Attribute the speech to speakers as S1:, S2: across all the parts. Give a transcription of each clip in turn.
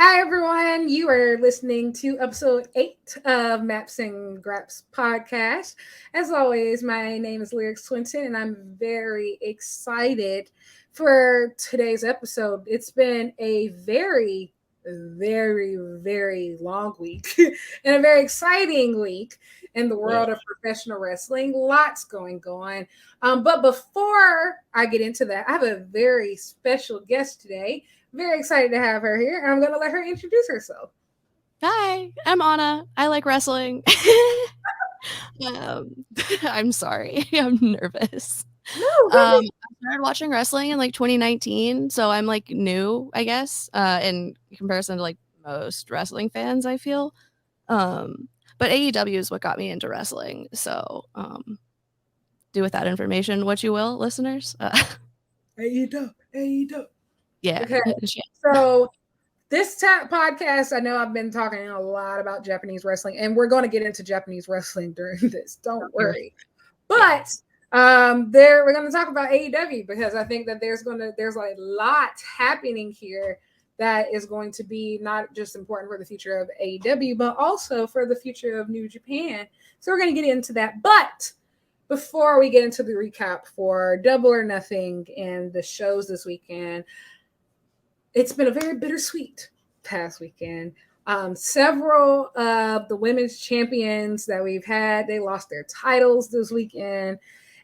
S1: Hi, everyone. You are listening to episode 8 of Maps and Graps podcast. As always, my name is Lyrics Swinton, and I'm very excited for today's episode. It's been a very long week and a very exciting week in the world of professional wrestling. Lots going on. But before I get into that, I have a very special guest today. Very excited to have her here, and I'm going to let her introduce herself.
S2: Hi, I'm Anna. I like wrestling. I'm sorry. I'm nervous.
S1: No,
S2: I started watching wrestling in like 2019, so I'm like new, I guess, in comparison to like most wrestling fans, I feel. But AEW is what got me into wrestling. So do with that information what you will, listeners.
S1: AEW.
S2: Yeah.
S1: Okay. So this podcast, I know I've been talking a lot about Japanese wrestling, and we're going to get into Japanese wrestling during this. Don't worry. But we're going to talk about AEW because I think that there's a lot happening here that is going to be not just important for the future of AEW, but also for the future of New Japan. So we're going to get into that. But before we get into the recap for Double or Nothing and the shows this weekend, it's been a very bittersweet past weekend. Several of the women's champions that we've had, they lost their titles this weekend.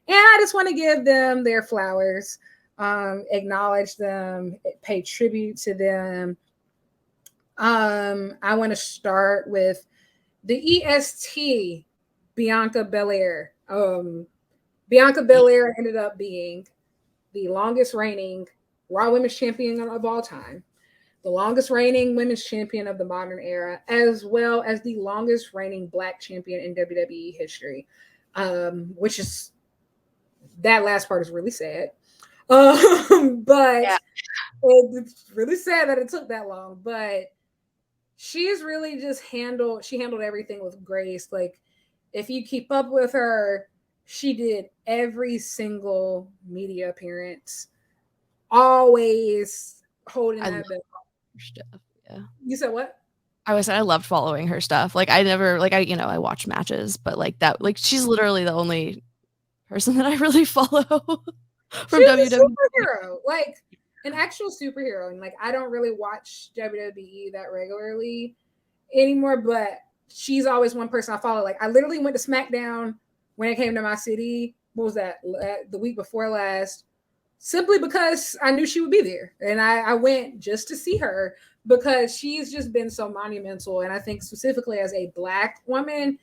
S1: And I just want to give them their flowers, acknowledge them, pay tribute to them. I want to start with the EST, Bianca Belair. Bianca Belair ended up being the longest reigning Raw Women's Champion of all time, the longest reigning women's champion of the modern era, as well as the longest reigning Black champion in WWE history, which is, that last part is really sad. But it's really sad that it took that long. But she's really just handled everything with grace. Like, if you keep up with her, she did every single media appearance, always holding that belt.
S2: Stuff. Yeah.
S1: You said what?
S2: I loved following her stuff. Like I never I watch matches, but like that, like she's literally the only person that I really follow from WWE.
S1: She's a superhero, like an actual superhero. And like, I don't really watch WWE that regularly anymore, but she's always one person I follow. Like, I literally went to SmackDown when it came to my city. What was that? The week before last, simply because I knew she would be there, and I went just to see her because she's just been so monumental. And I think specifically as a Black woman,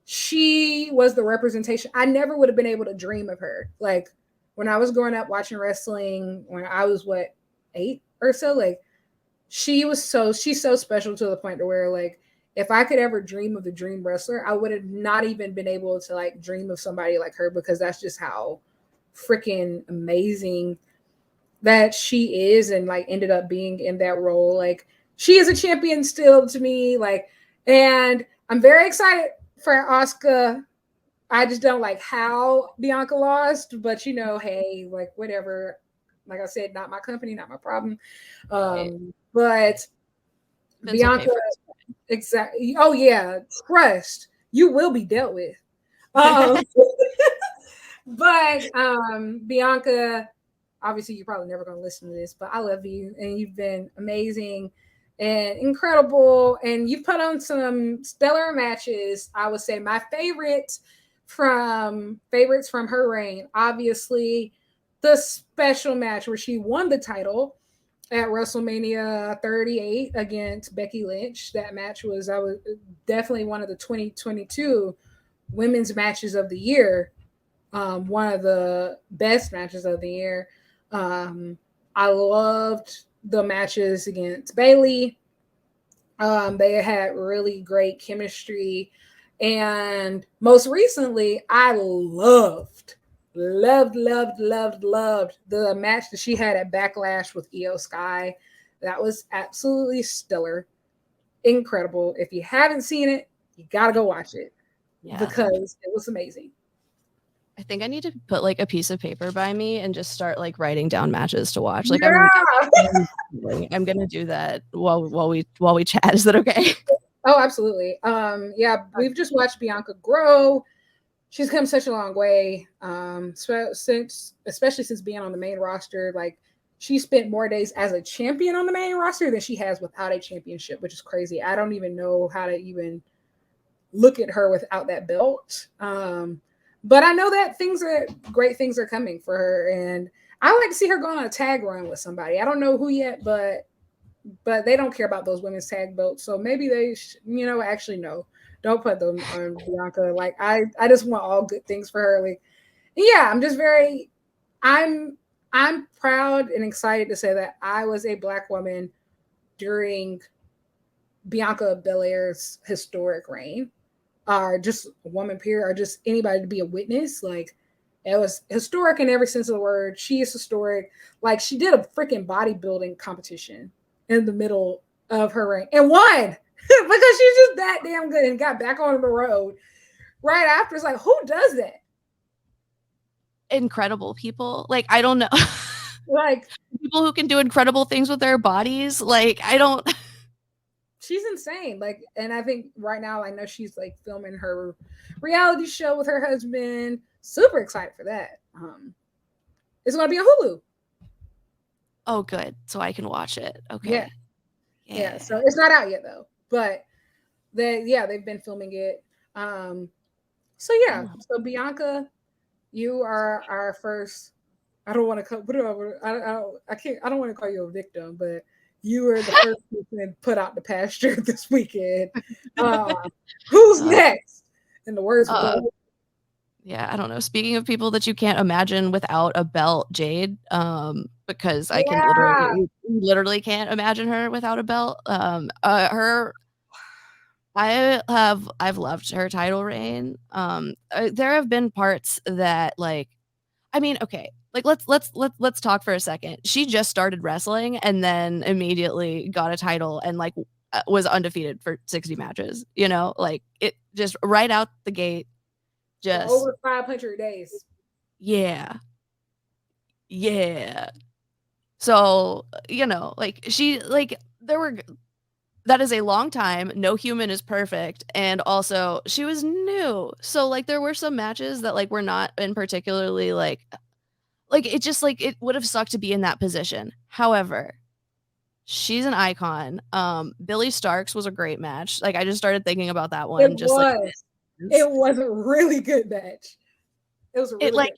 S1: she was the representation. I never would have been able to dream of her. Like, when I was growing up watching wrestling, when I was 8 or so, like, she's so special to the point to where, like, if I could ever dream of the dream wrestler, I would have not even been able to like dream of somebody like her, because that's just how freaking amazing that she is, and like ended up being in that role. Like, she is a champion still to me. Like, and I'm very excited for Asuka. I just don't like how Bianca lost, but hey, like, whatever. Like I said, not my company, not my problem. But Bianca, exactly. Oh yeah, trust. You will be dealt with. But Bianca, obviously you're probably never going to listen to this, but I love you, and you've been amazing and incredible, and you've put on some stellar matches. I would say my favorites from her reign, obviously the special match where she won the title at WrestleMania 38 against Becky Lynch. That match was definitely one of the 2022 women's matches of the year. One of the best matches of the year. I loved the matches against Bayley. They had really great chemistry. And most recently, I loved the match that she had at Backlash with Io Sky. That was absolutely stellar. Incredible. If you haven't seen it, you got to go watch it because it was amazing.
S2: I think I need to put like a piece of paper by me and just start like writing down matches to watch. Like
S1: Yeah.
S2: I'm gonna do that while we chat. Is that okay?
S1: Oh, absolutely. Yeah, we've just watched Bianca grow. She's come such a long way. Especially since being on the main roster, like she spent more days as a champion on the main roster than she has without a championship, which is crazy. I don't even know how to even look at her without that belt. But I know that great things are coming for her, and I like to see her go on a tag run with somebody. I don't know who yet, but they don't care about those women's tag belts, so maybe they, actually no, don't put them on Bianca. Like I just want all good things for her. Like, yeah, I'm proud and excited to say that I was a Black woman during Bianca Belair's historic reign, or just a woman period, or just anybody to be a witness. Like, it was historic in every sense of the word. She is historic. Like, she did a freaking bodybuilding competition in the middle of her reign and won because she's just that damn good, and got back on the road right after. It's like, who does that?
S2: Incredible people. Like, I don't know.
S1: Like,
S2: people who can do incredible things with their bodies. Like, I don't.
S1: She's insane. Like, and I think right now, I know she's like filming her reality show with her husband. Super excited for that. It's gonna be on Hulu.
S2: Oh, good. So I can watch it. Okay.
S1: Yeah. So it's not out yet though, but they've been filming it. So yeah. So Bianca, you are our first. I don't want to call. I can't. I don't want to call you a victim, but you were the first person put out the pasture this weekend. Who's next? In the words of
S2: yeah, I don't know. Speaking of people that you can't imagine without a belt, Jade, because I can literally can't imagine her without a belt. I've loved her title reign. There have been parts that like, I mean, okay, like let's talk for a second. She just started wrestling and then immediately got a title and like was undefeated for 60 matches. You know, like it just right out the gate. Just
S1: over 500 days.
S2: Yeah. So, like that is a long time. No human is perfect. And also she was new. So like there were some matches that like were not in particularly like it just like it would have sucked to be in that position. However, she's an icon. Billy Starks was a great match. Like I just started thinking about that one.
S1: It was a really good match. It was really good.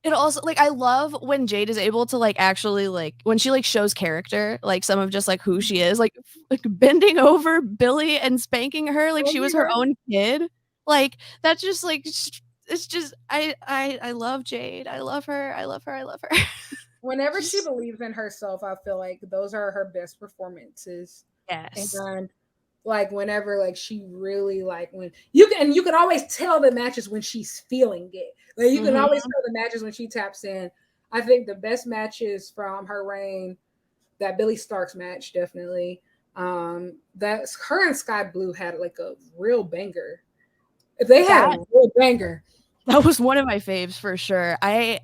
S2: It also like I love when Jade is able to like actually like when she like shows character, like some of just like who she is, like bending over Billy and spanking her like she was her own kid. Like that's just like it's just I love Jade. I love her.
S1: Whenever she believes in herself, I feel like those are her best performances.
S2: Yes.
S1: And like whenever like she really like when you can always tell the matches when she's feeling it. Like you can always tell the matches when she taps in. I think the best matches from her reign, that Billy Starks match definitely. That's her and Sky Blue had like a real banger. If they had a real banger.
S2: That was one of my faves for sure. I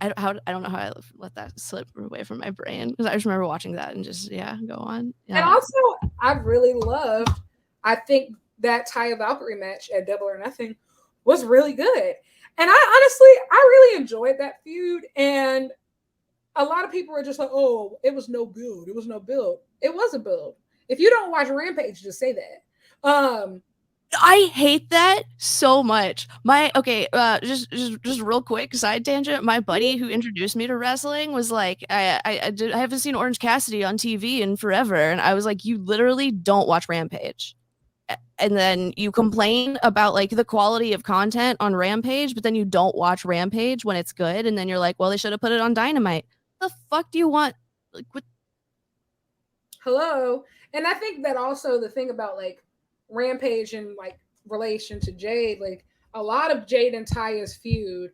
S2: don't know how I let that slip away from my brain because I just remember watching that and just go on. Yeah.
S1: And also, I really loved. I think that Taya Valkyrie match at Double or Nothing was really good, and I really enjoyed that feud. And a lot of people were just like, "Oh, it was no build. It was no build. It was a build." If you don't watch Rampage, just say that.
S2: I hate that so much. Just real quick side tangent. My buddy who introduced me to wrestling was like, I haven't seen Orange Cassidy on TV in forever, and I was like, you literally don't watch Rampage, and then you complain about like the quality of content on Rampage, but then you don't watch Rampage when it's good, and then you're like, well, they should have put it on Dynamite. The fuck do you want? Like, what?
S1: Hello, and I think that also the thing about like Rampage and like relation to Jade, like a lot of Jade and Taya's feud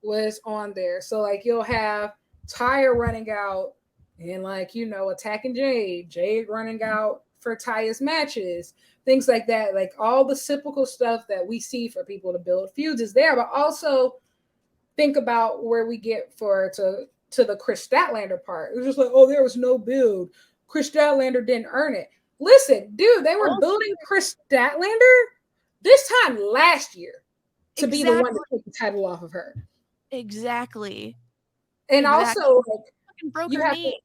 S1: was on there. So like you'll have Taya running out and like attacking Jade running out for Taya's matches, things like that. Like all the typical stuff that we see for people to build feuds is there, but also think about where we get to the Chris Statlander part. It was just like, oh, there was no build. Chris Statlander didn't earn it. Listen, dude, they were building Chris Statlander this time last year to be the one to take the title off of her.
S2: Exactly.
S1: And also, like,
S2: broke her knee.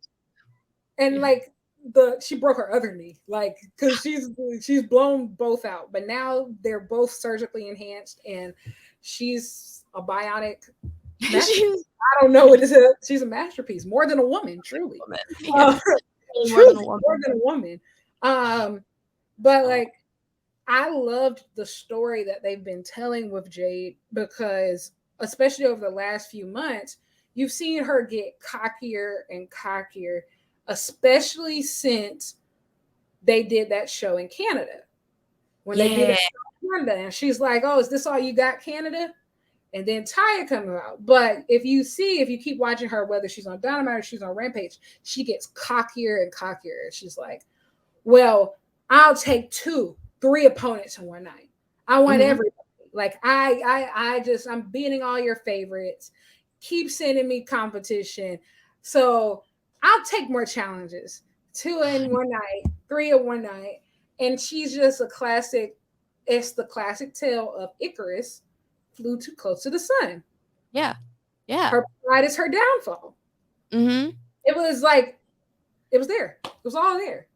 S1: And like she broke her other knee, like, because she's blown both out. But now they're both surgically enhanced, and she's a bionic. I don't know what it is. She's a masterpiece, more than a woman, truly. Truly, more than a woman. But like, I loved the story that they've been telling with Jade, because especially over the last few months, you've seen her get cockier and cockier, especially since they did that show in Canada. When they did a show in Canada, and she's like, oh, is this all you got, Canada? And then Taya comes out. But if you keep watching her, whether she's on Dynamite or she's on Rampage, she gets cockier and cockier. She's like, well, I'll take 2-3 opponents in one night. I want everybody. Like, I'm beating all your favorites. Keep sending me competition. So I'll take more challenges. 2 in one night, 3 in one night. And she's just a classic. It's the classic tale of Icarus flew too close to the sun.
S2: Yeah.
S1: Her pride is her downfall. It was like, it was there. It was all there.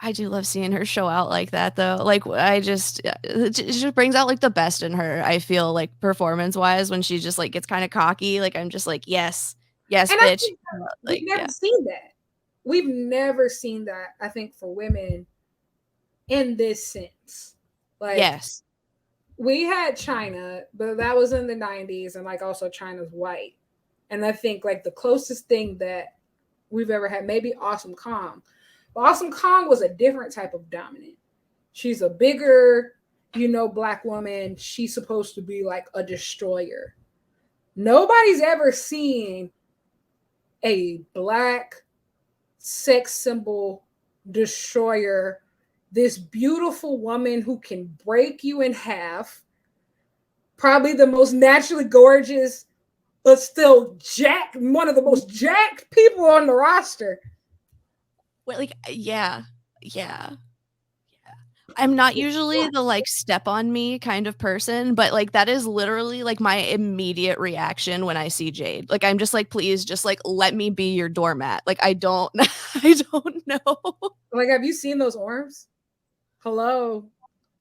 S2: I do love seeing her show out like that, though. Like, it just brings out like the best in her. I feel like performance wise, when she just like gets kind of cocky, like I'm just like, yes, and bitch.
S1: We've never seen that. We've never seen that. I think for women in this sense, like,
S2: yes,
S1: we had China, but that was in the 90s, and like also China's white. And I think like the closest thing that we've ever had, maybe Awesome Kong. But Awesome Kong was a different type of dominant. She's a bigger, black woman. She's supposed to be like a destroyer. Nobody's ever seen a black sex symbol destroyer, this beautiful woman who can break you in half, probably the most naturally gorgeous, but still one of the most jacked people on the roster.
S2: Well, like, yeah. I'm not usually the like step on me kind of person, but like that is literally like my immediate reaction when I see Jade. Like, I'm just like, please just like let me be your doormat. Like, I don't know.
S1: Like, have you seen those arms? Hello.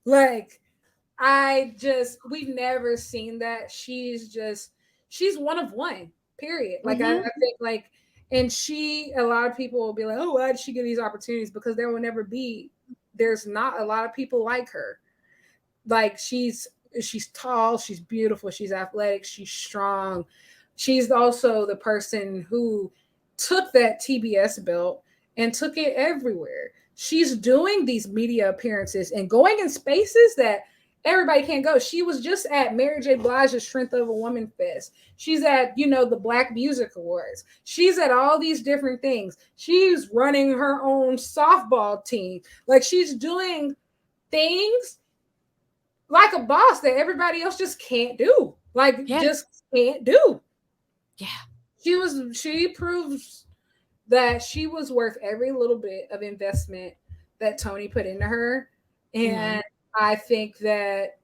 S1: Like, we've never seen that. She's one of one, period. Like, I think like, and a lot of people will be like, oh, why did she get these opportunities? Because there's not a lot of people like her. Like, she's tall, she's beautiful, she's athletic, she's strong. She's also the person who took that TBS belt and took it everywhere. She's doing these media appearances and going in spaces that everybody can't go. She was just at Mary J. Blige's Strength of a Woman Fest. She's at, the Black Music Awards. She's at all these different things. She's running her own softball team. Like, she's doing things like a boss that everybody else just can't do. Like, just can't do.
S2: Yeah.
S1: She proves that she was worth every little bit of investment that Tony put into her. And I think that,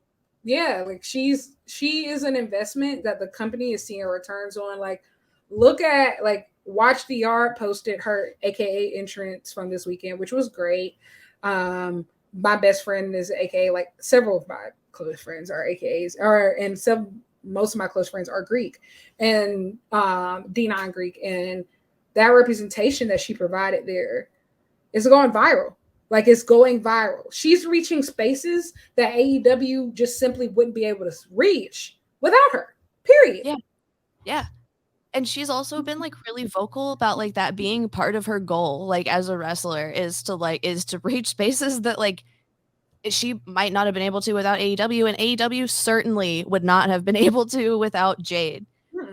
S1: like, she is an investment that the company is seeing returns on. Like, watch the Yard posted her AKA entrance from this weekend, which was great. My best friend is AKA, like several of my close friends are AKAs, and most of my close friends are Greek and D9 Greek. And that representation that she provided there is going viral. Like, it's going viral. She's reaching spaces that AEW just simply wouldn't be able to reach without her, period.
S2: Yeah. And she's also been like really vocal about like that being part of her goal, like as a wrestler, is to reach spaces that like she might not have been able to without AEW, and AEW certainly would not have been able to without Jade.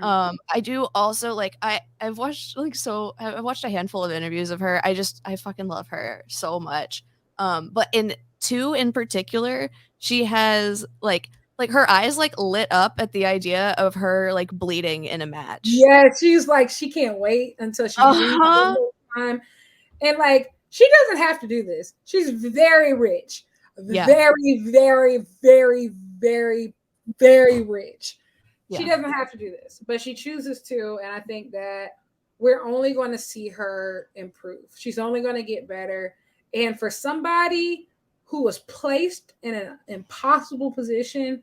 S2: I do also like I've watched I've watched a handful of interviews of her. I fucking love her so much. But in 2 in particular, she has like Like her eyes like lit up at the idea of her like bleeding in a match.
S1: Yeah, she's like, she can't wait until she bleeds one more time. And like, she doesn't have to do this. She's very rich.
S2: Yeah.
S1: Very, very, very, very, very rich. She
S2: Yeah.
S1: doesn't have to do this, but she chooses to. And I think that we're only going to see her improve. She's only going to get better. And for somebody who was placed in an impossible position,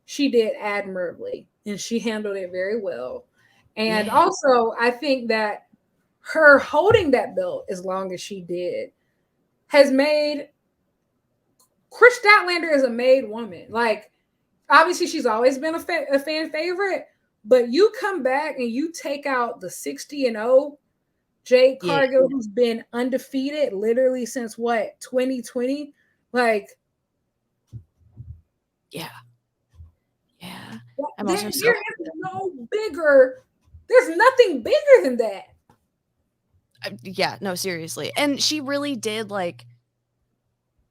S1: she did admirably and she handled it very well. And also, I think that her holding that belt as long as she did has made Chris Statlander is a made woman. Like, obviously, she's always been a fan favorite, but you come back and you take out the 60-0 Jade Cargill, who's been undefeated literally since what, 2020? Like,
S2: yeah.
S1: There's nothing bigger than that.
S2: Yeah, no, seriously. And she really did, like,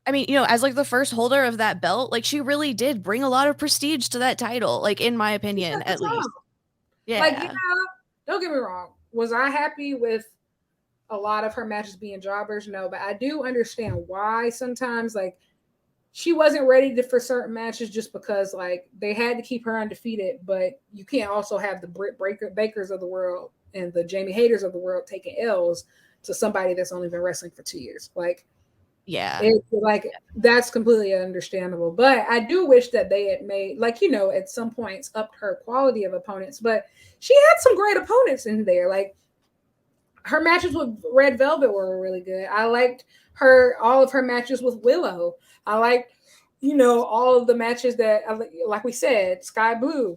S2: I mean, you know, as like the first holder of that belt, like she really did bring a lot of prestige to that title, like in my opinion, at least. Yeah.
S1: Like, you know, don't get me wrong. Was I happy with a lot of her matches being jobbers? No, but I do understand why sometimes, like, she wasn't ready for certain matches just because, like, they had to keep her undefeated, but you can't also have the Britt Bakers of the world and the Jamie Hayters of the world taking L's to somebody that's only been wrestling for 2 years. Like, that's completely understandable. But I do wish that they had made, like, you know, at some points upped her quality of opponents. But she had some great opponents in there. Like, her matches with Red Velvet were really good. I liked all of her matches with Willow. I liked, you know, all of the matches that, like we said, Sky Blue,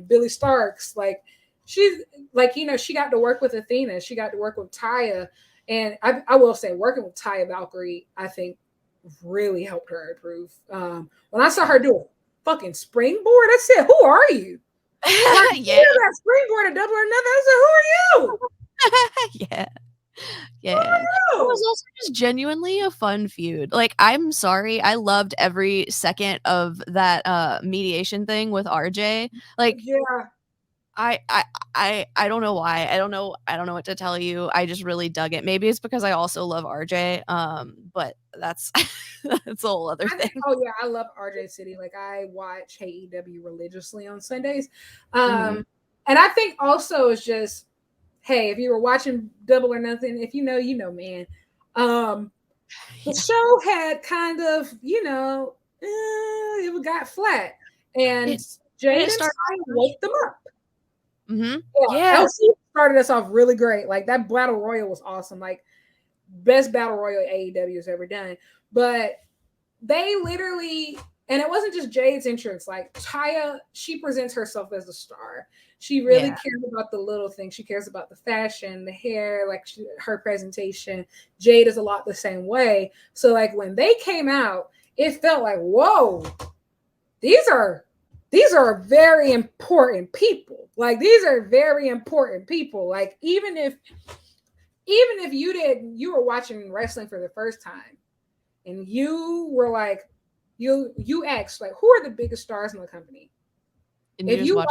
S1: Billy Starks. Like, she's like, you know, she got to work with Athena. She got to work with Taya. And I will say, working with Taya Valkyrie, I think really helped her improve. When I saw her do a fucking springboard, I said, "Who are you?" Like, that springboard at Double or Nothing. I said, "Who are you?"
S2: Yeah. It was also just genuinely a fun feud. Like, I'm sorry, I loved every second of that mediation thing with RJ. Like, I don't know why. I don't know what to tell you. I just really dug it. Maybe it's because I also love RJ. But that's that's a whole other thing.
S1: I love RJ City. Like, I watch AEW religiously on Sundays. And I think also it's just, hey, if you were watching Double or Nothing, if you know, you know, man. The show had kind of, you know, it got flat. And Jade woke them up. LC started us off really great. Like, that battle royal was awesome. Like, best battle royal AEW has ever done. But they literally, and it wasn't just Jade's entrance. Like, Taya, she presents herself as a star. She really cares about the little things. She cares about the fashion, the hair, like her presentation. Jade is a lot the same way. So, like, when they came out, it felt like, whoa, these are very important people. Like, these are very important people. Like, even if you were watching wrestling for the first time and you were like, you asked, like, who are the biggest stars in the company? And if you watch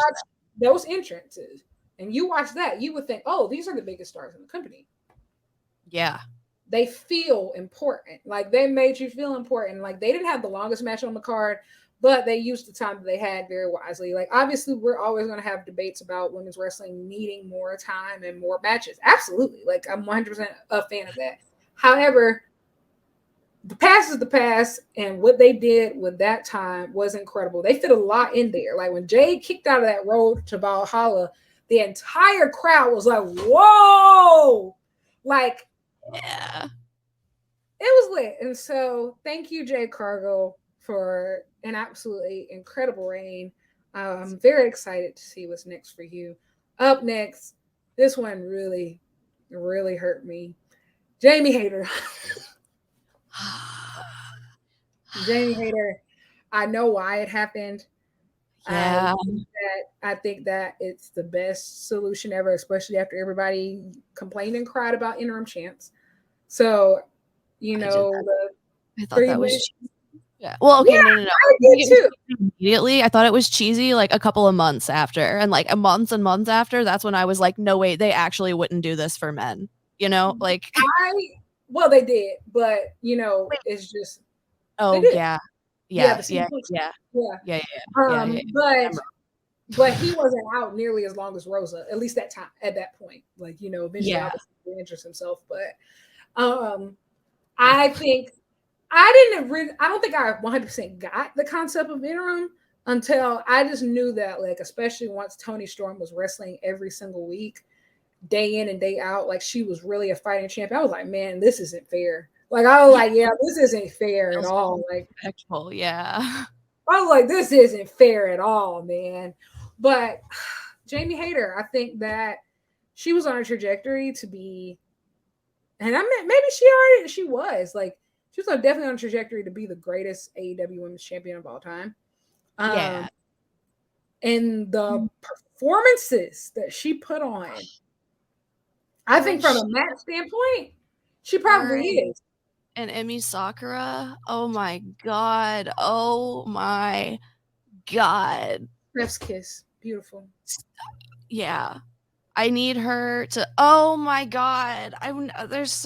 S1: those entrances and you watch that, you would think, oh, these are the biggest stars in the company.
S2: Yeah.
S1: They feel important. Like, they made you feel important. Like, they didn't have the longest match on the card, but they used the time that they had very wisely. Like, obviously, we're always going to have debates about women's wrestling needing more time and more matches. Absolutely. Like, I'm 100% a fan of that. However, the past is the past, and what they did with that time was incredible. They fit a lot in there. Like, when Jade kicked out of that road to Valhalla, the entire crowd was like, whoa! Like,
S2: yeah.
S1: It was lit. And so thank you, Jade Cargill, for an absolutely incredible reign. I'm very excited to see what's next for you. Up next, this one really, really hurt me. Jamie Hayter. Jamie Hayter. I know why it happened.
S2: Yeah.
S1: I think that it's the best solution ever, especially after everybody complained and cried about interim champs. So, you know,
S2: I thought that was Yeah. Well, okay,
S1: Yeah,
S2: no.
S1: I did too.
S2: Immediately, I thought it was cheesy like a couple of months after, and like a months and months after, that's when I was like, no, wait, they actually wouldn't do this for men. You know, like
S1: Well, they did, but you know, it's just they
S2: oh
S1: did.
S2: yeah.
S1: Yeah,
S2: Yeah,
S1: the same
S2: yeah,
S1: person.
S2: yeah,
S1: Yeah.
S2: yeah, yeah, yeah.
S1: But he wasn't out nearly as long as Rosa, at least that time at that point. Like, you know, eventually
S2: Yeah.
S1: obviously he injures himself. But I think I don't think I 100% got the concept of interim until I just knew that, like, especially once Toni Storm was wrestling every single week, day in and day out, like she was really a fighting champion. I was like, man, this isn't fair. Like, I was like, yeah, this isn't fair at all. Like,
S2: respectful, yeah.
S1: I was like, this isn't fair at all, man. But Jamie Hayter, I think that she was on a trajectory to be, and I mean, maybe she was like, she was definitely on a trajectory to be the greatest AEW Women's Champion of all time.
S2: Yeah.
S1: And the performances that she put on, I think from a match standpoint, she probably is.
S2: And Emi Sakura, oh my god, oh my god.
S1: Chef's kiss, beautiful.
S2: Yeah. I need her to, oh my god. This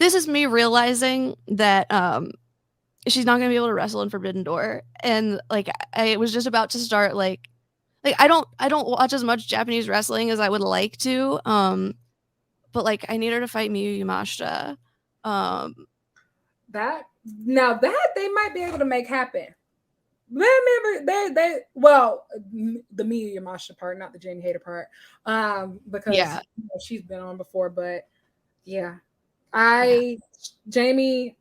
S2: is me realizing that she's not gonna be able to wrestle in Forbidden Door. And like I was just about to start like I don't watch as much Japanese wrestling as I would like to. But like I need her to fight Miyu Yamashita.
S1: That now that they might be able to make happen. Remember they well, the Miyu Yamashita part, not the Jamie Hayter part, because
S2: Yeah.
S1: you know, she's been on before. But yeah, Jamie,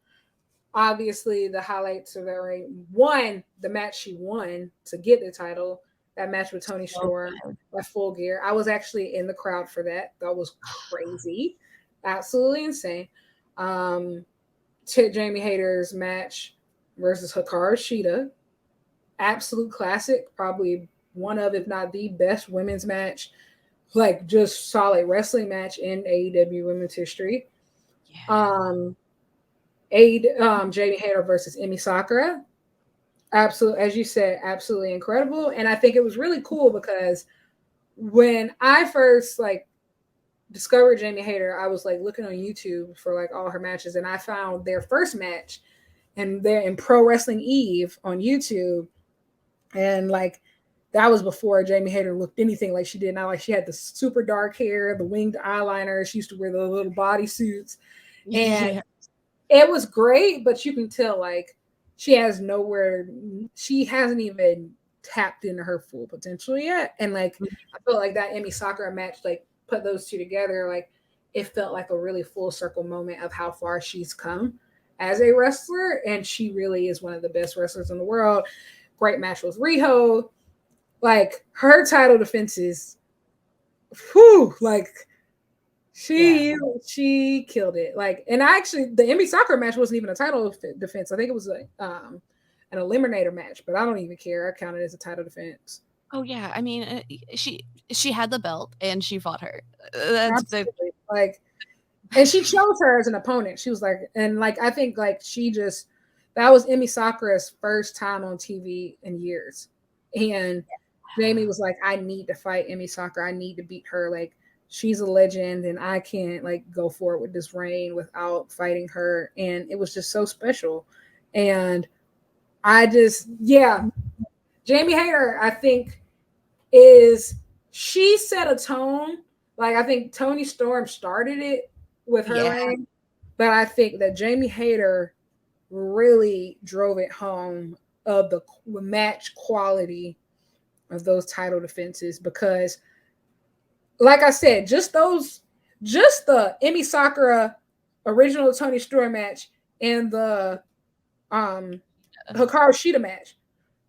S1: obviously the highlights of that right. One, the match she won to get the title. That match with Toni Storm at Full Gear. I was actually in the crowd for that. That was crazy, absolutely insane. Jamie Hayter's match versus Hikaru Shida, absolute classic. Probably one of, if not the best women's match, like just solid wrestling match in AEW women's history. Yeah. Jamie Hayter versus Emi Sakura, absolutely, as you said, absolutely incredible. And I think it was really cool because when I first like discovered Jamie Hayter, I was like looking on YouTube for like all her matches, and I found their first match, and they're in Pro Wrestling Eve on YouTube, and like that was before Jamie Hayter looked anything like she did now. Like she had the super dark hair, the winged eyeliner. She used to wear the little bodysuits, and it was great. But you can tell like she hasn't even tapped into her full potential yet. And like I felt like that Emi Sakura match like put those two together. Like it felt like a really full circle moment of how far she's come as a wrestler, and she really is one of the best wrestlers in the world. Great match with Riho. Like her title defenses, whew, like she killed it. Like, and actually, the Emi Sakura match wasn't even a title defense. I think it was an eliminator match, but I don't even care. I count it as a title defense.
S2: Oh yeah, I mean, she had the belt and she fought her. That's
S1: like, and she chose her as an opponent. She was like, and like I think like that was Emi Sakura's first time on TV in years, and Jamie was like, I need to fight Emi Sakura. I need to beat her. Like she's a legend, and I can't like go forward with this reign without fighting her. And it was just so special. And Jamie Hayter, I think, she set a tone. Like I think Toni Storm started it with her reign, but I think that Jamie Hayter really drove it home of the match quality of those title defenses, because like I said, just the Emi Sakura original Toni Storm match and the Hikaru Shida match,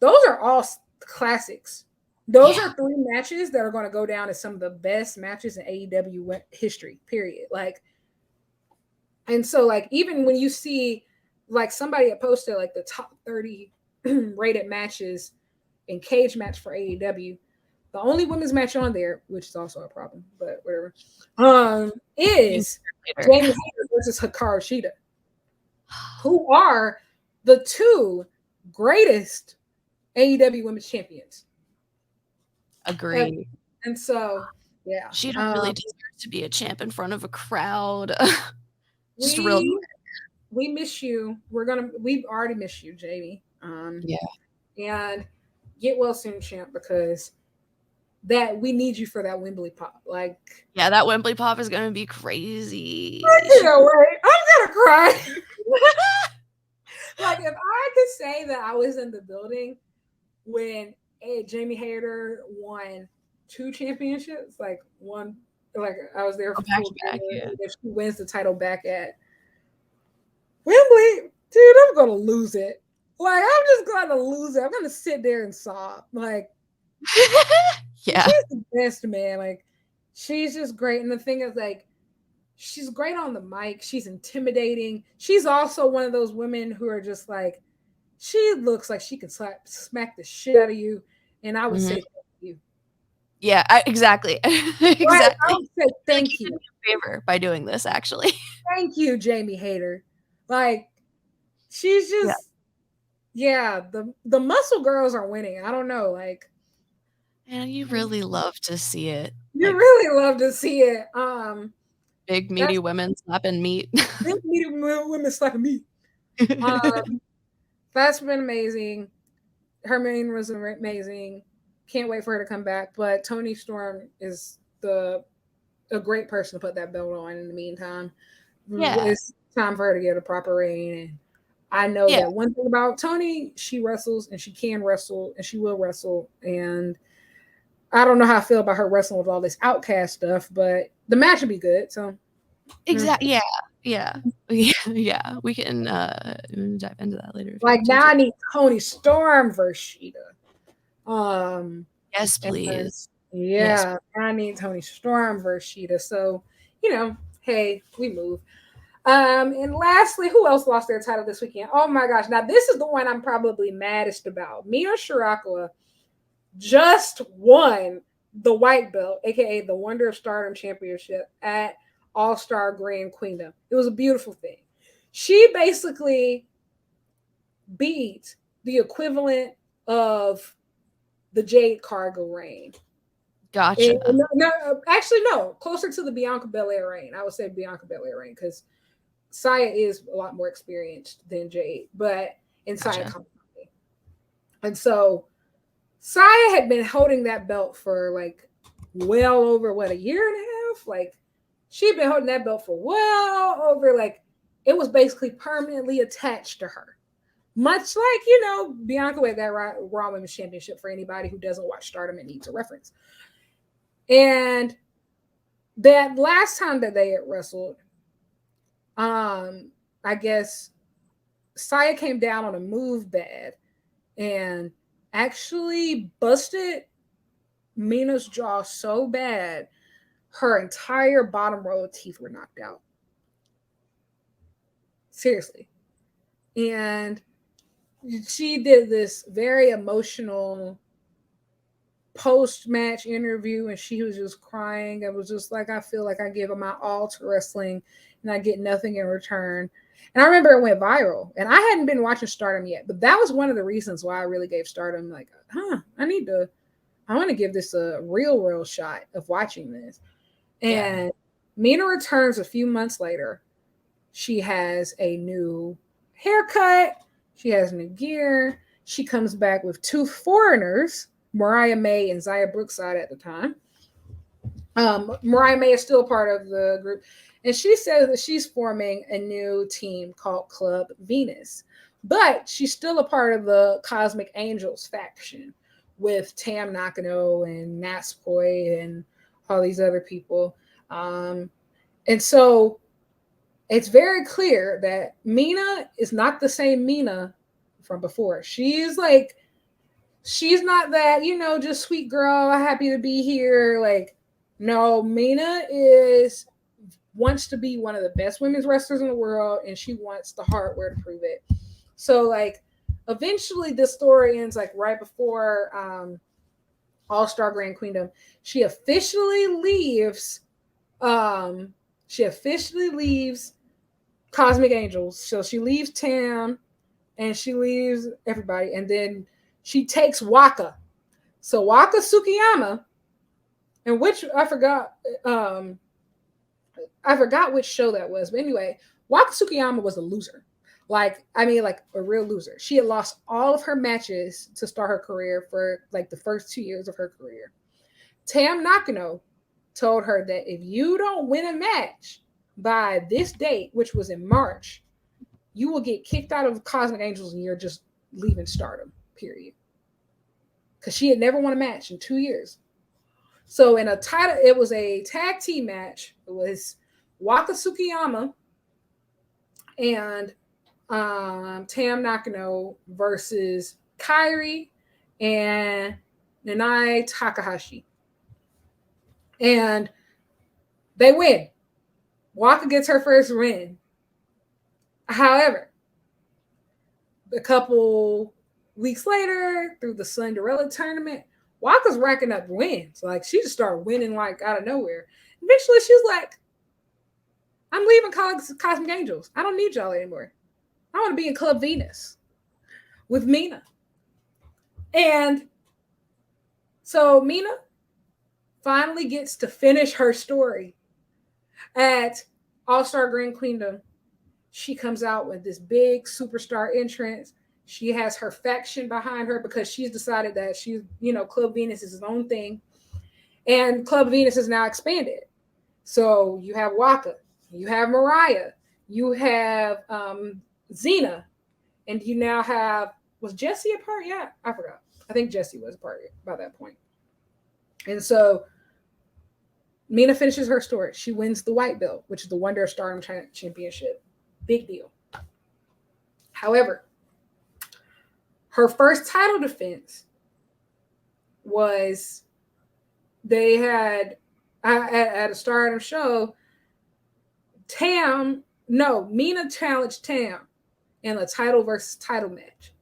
S1: those are all classics. Those are three matches that are going to go down as some of the best matches in AEW history, period. Like, and so like even when you see like somebody had posted like the top 30 rated matches in cage match for AEW, the only women's match on there, which is also a problem, but whatever, is Jamie Hayter versus Hikaru Shida, who are the two greatest AEW Women's Champions.
S2: Agree.
S1: And so, yeah.
S2: She don't really deserve to be a champ in front of a crowd. Just
S1: we,
S2: real.
S1: We miss you. We've already missed you, Jamie.
S2: Yeah.
S1: And get well soon, champ, because that we need you for that Wembley pop. Like,
S2: yeah, that Wembley pop is gonna be crazy.
S1: I can't wait. I'm gonna cry. Like, if I could say that I was in the building when Jamie Hayter won 2 championships, like one, like I was there for
S2: back, yeah.
S1: if she wins the title back at Wembley, dude, I'm gonna lose it. Like, I'm just gonna lose it. I'm gonna sit there and sob. Like,
S2: yeah,
S1: she's the best, man. Like, she's just great. And the thing is, like, she's great on the mic. She's intimidating. She's also one of those women who are just like, she looks like she can smack the shit out of you. And I would say thank you.
S2: Yeah, exactly. Exactly.
S1: Right, I would say thank you.
S2: You a favor by doing this, actually.
S1: Thank you, Jamie Hayter. Like, she's just, yeah, the muscle girls are winning. I don't know, like,
S2: and you really love to see it.
S1: You really love to see it.
S2: Big meaty women slapping meat.
S1: Big meaty women slapping meat. That's been amazing. Her main was amazing. Can't wait for her to come back. But Toni Storm is a great person to put that belt on in the meantime.
S2: Yeah.
S1: It's time for her to get a proper reign. And I know that one thing about Toni, she wrestles and she can wrestle and she will wrestle. And I don't know how I feel about her wrestling with all this Outcast stuff, but the match would be good. So
S2: exactly, yeah. We can dive into that later.
S1: Like, now I need Toni Storm versus Shida.
S2: Yes, please.
S1: Yeah, I need Toni Storm versus Shida. So, hey, we move. And lastly, who else lost their title this weekend? Oh my gosh. Now, this is the one I'm probably maddest about. Mina Shirakawa just won the white belt, aka the Wonder of Stardom Championship at All-Star Grand Queendom. It was a beautiful thing. She basically beat the equivalent of the Jade Cargill reign.
S2: Gotcha.
S1: No, closer to the Bianca Belair reign. I would say Bianca Belair reign because Saya is a lot more experienced than Jade, but in Saya company. And so Saya had been holding that belt for like well over a year and a half. Like, she'd been holding that belt for well over, like, it was basically permanently attached to her. Much like, Bianca with that Raw Women's Championship for anybody who doesn't watch Stardom and needs a reference. And that last time that they had wrestled, I guess Saya came down on a move bad and actually busted Mina's jaw so bad her entire bottom row of teeth were knocked out. Seriously. And she did this very emotional post-match interview and she was just crying. It was just like, I feel like I give my all to wrestling and I get nothing in return. And I remember it went viral and I hadn't been watching Stardom yet, but that was one of the reasons why I really gave Stardom like, I want to give this a real shot of watching this. And Mina returns a few months later. She has a new haircut. She has new gear. She comes back with 2 foreigners, Mariah May and Zaya Brookside at the time. Mariah May is still part of the group. And she says that she's forming a new team called Club Venus. But she's still a part of the Cosmic Angels faction with Tam Nakano and Natsupoi and all these other people. And so it's very clear that Mina is not the same Mina from before. She's not that, just sweet girl, happy to be here. Like, no, Mina wants to be one of the best women's wrestlers in the world, and she wants the hardware to prove it. So, like, eventually this story ends like right before All-Star Grand Queendom. She officially leaves Cosmic Angels. So she leaves Tam and she leaves everybody, and then she takes Waka. So Waka Tsukiyama, and which I forgot which show that was, but anyway, Waka Tsukiyama was a loser. Like a real loser. She had lost all of her matches to start her career for like the first 2 years of her career. Tam Nakano told her that if you don't win a match by this date, which was in March, you will get kicked out of Cosmic Angels and you're just leaving Stardom, period. Because she had never won a match in 2 years. So it was a tag team match. It was Waka Tsukiyama and Tam Nakano versus Kairi and Nanae Takahashi. And they win. Waka gets her first win. However, a couple weeks later, through the Cinderella tournament, Waka's racking up wins. Like, she just started winning like out of nowhere. Eventually, she's like, I'm leaving Cosmic Angels. I don't need y'all anymore. I want to be in Club Venus with Mina. And so Mina finally gets to finish her story at All-Star Grand Queendom. She comes out with this big superstar entrance. She has her faction behind her because she's decided that she's, Club Venus is his own thing. And Club Venus is now expanded. So you have Waka, you have Mariah, you have Xena, and you now have, was Jessie a part? Yeah, I forgot. I think Jessie was a part by that point. And so Mina finishes her story. She wins the white belt, which is the Wonder of Stardom Championship. Big deal. However, her first title defense was they had at a Stardom show, Mina challenged Tam in a title versus title match.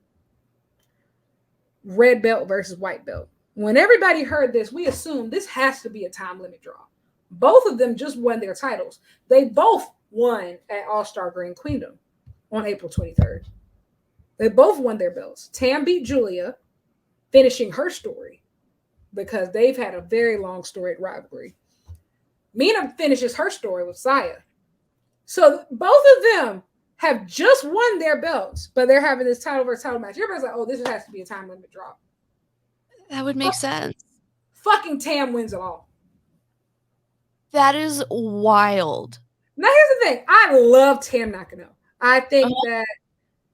S1: Red belt versus white belt. When everybody heard this, we assumed this has to be a time limit draw. Both of them just won their titles. They both won at All-Star Grand Queendom on April 23rd. They both won their belts. Tam beat Julia, finishing her story because they've had a very long storied rivalry. Mina finishes her story with Saya. So both of them have just won their belts, but they're having this title versus title match. Everybody's like, oh, this has to be a time limit draw.
S2: That would make sense.
S1: Fucking Tam wins it all.
S2: That is wild.
S1: Now, here's the thing. I love Tam Nakano. I think that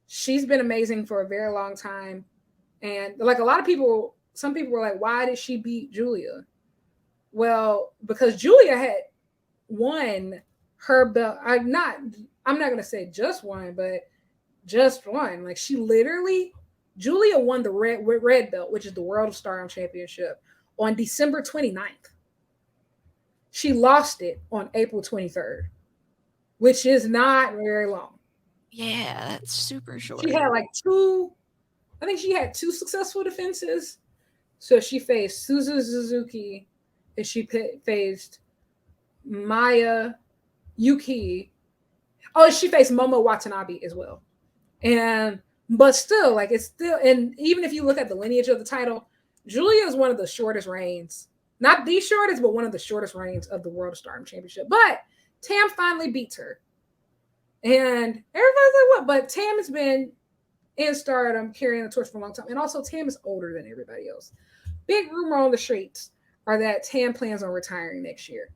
S1: she's been amazing for a very long time. And like a lot of people, some people were like, why did she beat Julia? Well, because Julia had won her belt. I'm not going to say just one, but just one. Like Julia won the red belt, which is the World of Stardom Championship, on December 29th. She lost it on April 23rd, which is not very long.
S2: Yeah, that's super short.
S1: She had she had two successful defenses. So she faced Suzu Suzuki and she faced Maya Yuki. Oh, she faced Momo Watanabe as well. But still, and even if you look at the lineage of the title, Julia is one of the shortest reigns. Not the shortest, but one of the shortest reigns of the World of Stardom Championship. But Tam finally beats her. And everybody's like, what? But Tam has been in Stardom carrying the torch for a long time. And also, Tam is older than everybody else. Big rumor on the streets are that Tam plans on retiring next year.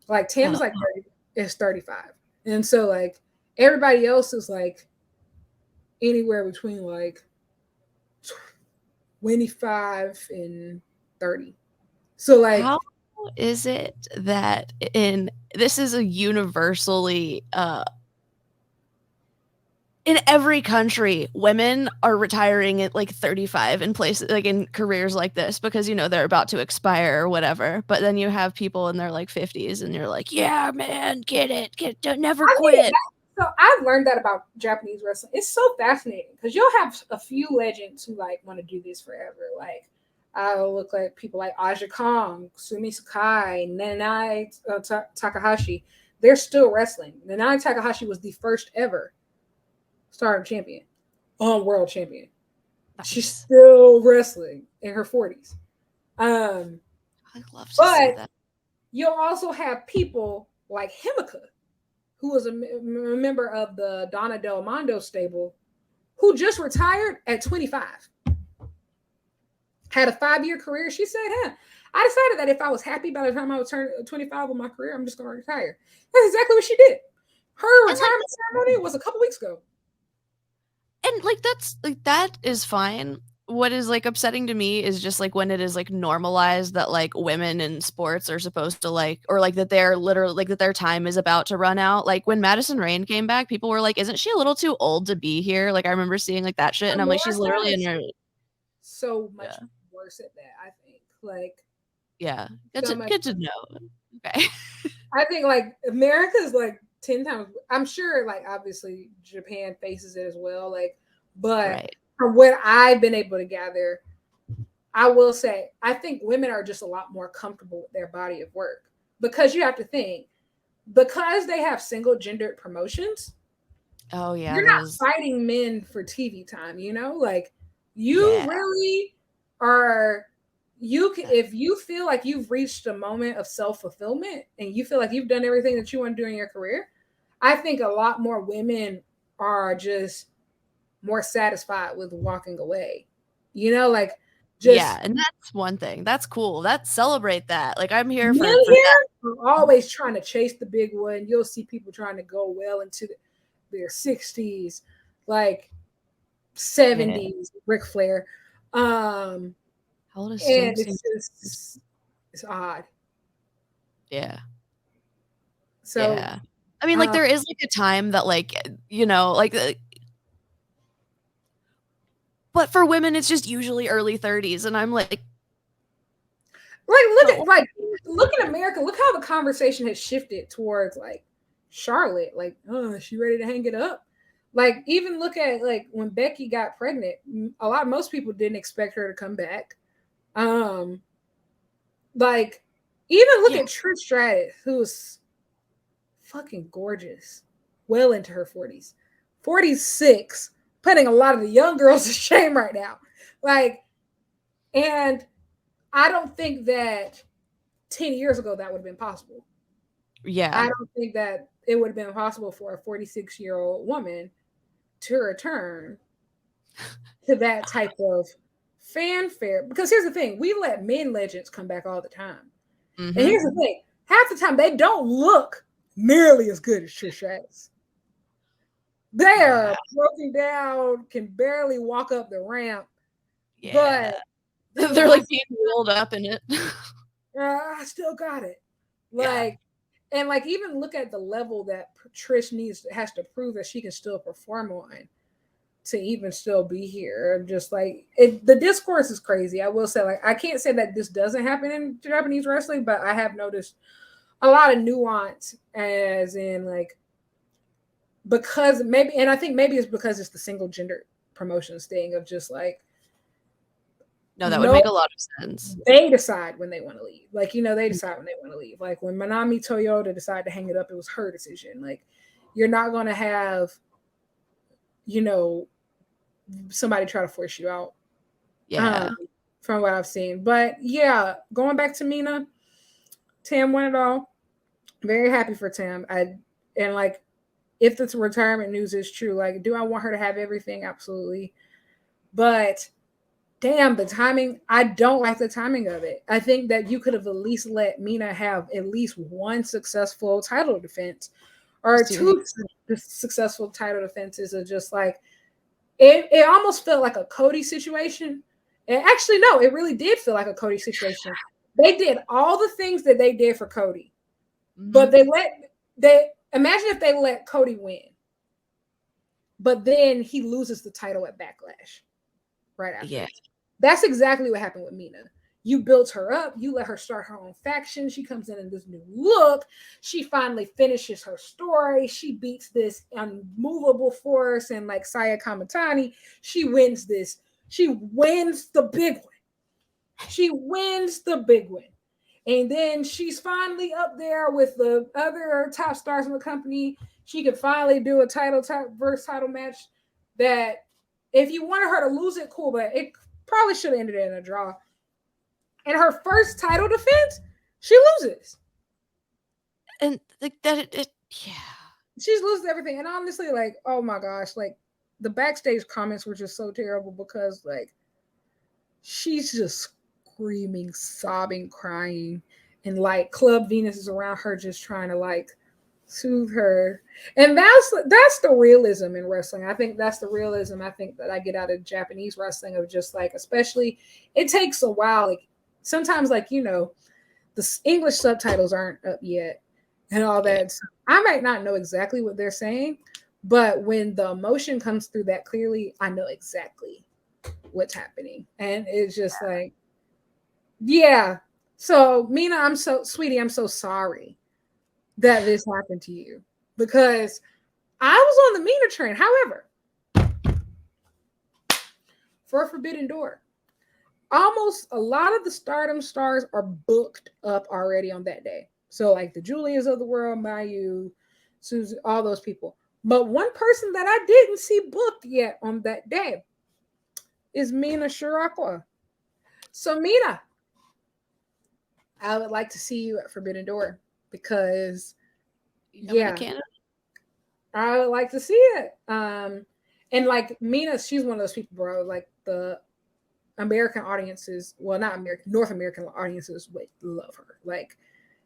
S1: Like, Tam is 35. And so, everybody else is, anywhere between, 25 and 30. So,
S2: how is it that this is a universally in every country, women are retiring at 35 in places in careers like this because they're about to expire or whatever. But then you have people in their 50s and you're like, yeah, man, don't never quit.
S1: So I've learned that about Japanese wrestling. It's so fascinating because you'll have a few legends who want to do this forever. I'll look like people like Aja Kong, Sumi Sakai, Nanae Takahashi. They're still wrestling. Nanae Takahashi was the first ever Stardom champion. world champion.
S2: Nice.
S1: She's still wrestling in her 40s.
S2: I'd love to see that.
S1: You'll also have people like Himika, who was a member of the Donna Del Mondo stable, who just retired at 25. Had a 5-year career. She said, I decided that if I was happy by the time I would turn 25 with my career, I'm just going to retire. That's exactly what she did. Her retirement ceremony was a couple weeks ago.
S2: And that is fine. What is upsetting to me is just when it is normalized that women in sports are supposed to or that they're literally that their time is about to run out. When Madison Rayne came back, people were like, isn't she a little too old to be here? I remember seeing that shit, and I'm like, she's literally in her
S1: so much worse at that, I think.
S2: Yeah. Good to know. Okay.
S1: I think America's 10 times. I'm sure obviously Japan faces it as well. But right. From what I've been able to gather, I will say I think women are just a lot more comfortable with their body of work, because you have to think, because they have single gendered promotions.
S2: Oh yeah.
S1: You're not fighting men for TV time, you really are. If you feel like you've reached a moment of self-fulfillment and you feel like you've done everything that you want to do in your career, I think a lot more women are just more satisfied with walking away.
S2: Yeah, and that's one thing. That's cool. Celebrate that. I'm here for
S1: that. Are always trying to chase the big one. You'll see people trying to go well into their 60s, 70s, Ric Flair.
S2: How old is
S1: and it's odd.
S2: Yeah.
S1: So
S2: yeah. I mean, there is a time that but for women it's just usually early 30s, and I'm look
S1: at America. Look how the conversation has shifted towards Charlotte. Oh, is she ready to hang it up? Even look at when Becky got pregnant, most people didn't expect her to come back. Even look at Trish Stratus, who's fucking gorgeous, well into her 40s, 46, putting a lot of the young girls to shame right now. And I don't think that 10 years ago that would have been possible.
S2: Yeah.
S1: I don't think that it would have been possible for a 46-year-old woman to return to that type of fanfare. Because here's the thing, we let men legends come back all the time. Mm-hmm. And here's the thing, half the time they don't look nearly as good as Trish Stratus. They are broken down, can barely walk up the ramp.
S2: Yeah. But they're being wheeled up in it.
S1: I still got it. And even look at the level that Trish has to prove that she can still perform on to even still be here. Just the discourse is crazy. I will say, I can't say that this doesn't happen in Japanese wrestling, but I have noticed a lot of nuance, as in because maybe, and I think maybe it's because it's the single gender promotions thing of just
S2: no, that would make a lot of sense.
S1: They decide when they want to leave. They decide when they want to leave. When Manami Toyota decided to hang it up, it was her decision. You're not going to have, somebody try to force you out.
S2: Yeah.
S1: From what I've seen. But yeah, going back to Mina, Tam won it all. Very happy for Tam. If the retirement news is true, do I want her to have everything? Absolutely. But damn, the timing, I don't like the timing of it. I think that you could have at least let Mina have at least one successful title defense, or two successful title defenses of just it almost felt like a Cody situation. And actually, no, it really did feel like a Cody situation. They did all the things that they did for Cody, but imagine if they let Cody win, but then he loses the title at Backlash right after.
S2: Yeah.
S1: That's exactly what happened with Mina. You built her up. You let her start her own faction. She comes in this new look. She finally finishes her story. She beats this unmovable force and Saya Kamatani. She wins this. She wins the big one. She wins the big one. And then she's finally up there with the other top stars in the company. She could finally do a title versus title match that If you wanted her to lose it, cool, but it probably should have ended in a draw. And her first title defense, she loses.
S2: And like that, yeah.
S1: She's losing everything. And honestly, like, oh my gosh, like the backstage comments were just so terrible because like she's just screaming, sobbing, crying, and like Club Venus is around her just trying to like soothe her. And that's the realism in wrestling. I think that's the realism I think that I get out of Japanese wrestling, of just like, especially it takes a while. Like sometimes, like, you know, the English subtitles aren't up yet and all that. So I might not know exactly what they're saying, but when the emotion comes through that clearly, I know exactly what's happening. And it's just like, yeah. So Mina, I'm so sorry that this happened to you, because I was on the Mina train. However, for Forbidden Door, almost a lot of the Stardom stars are booked up already on that day. So like the Julias of the world, Mayu, Susan, all those people. But one person that I didn't see booked yet on that day is Mina Shirakawa. So Mina, I would like to see you at Forbidden Door, because yeah, I would like to see it. And like Mina, she's one of those people, bro. Like the American audiences, well, not American, North American audiences would love her. Like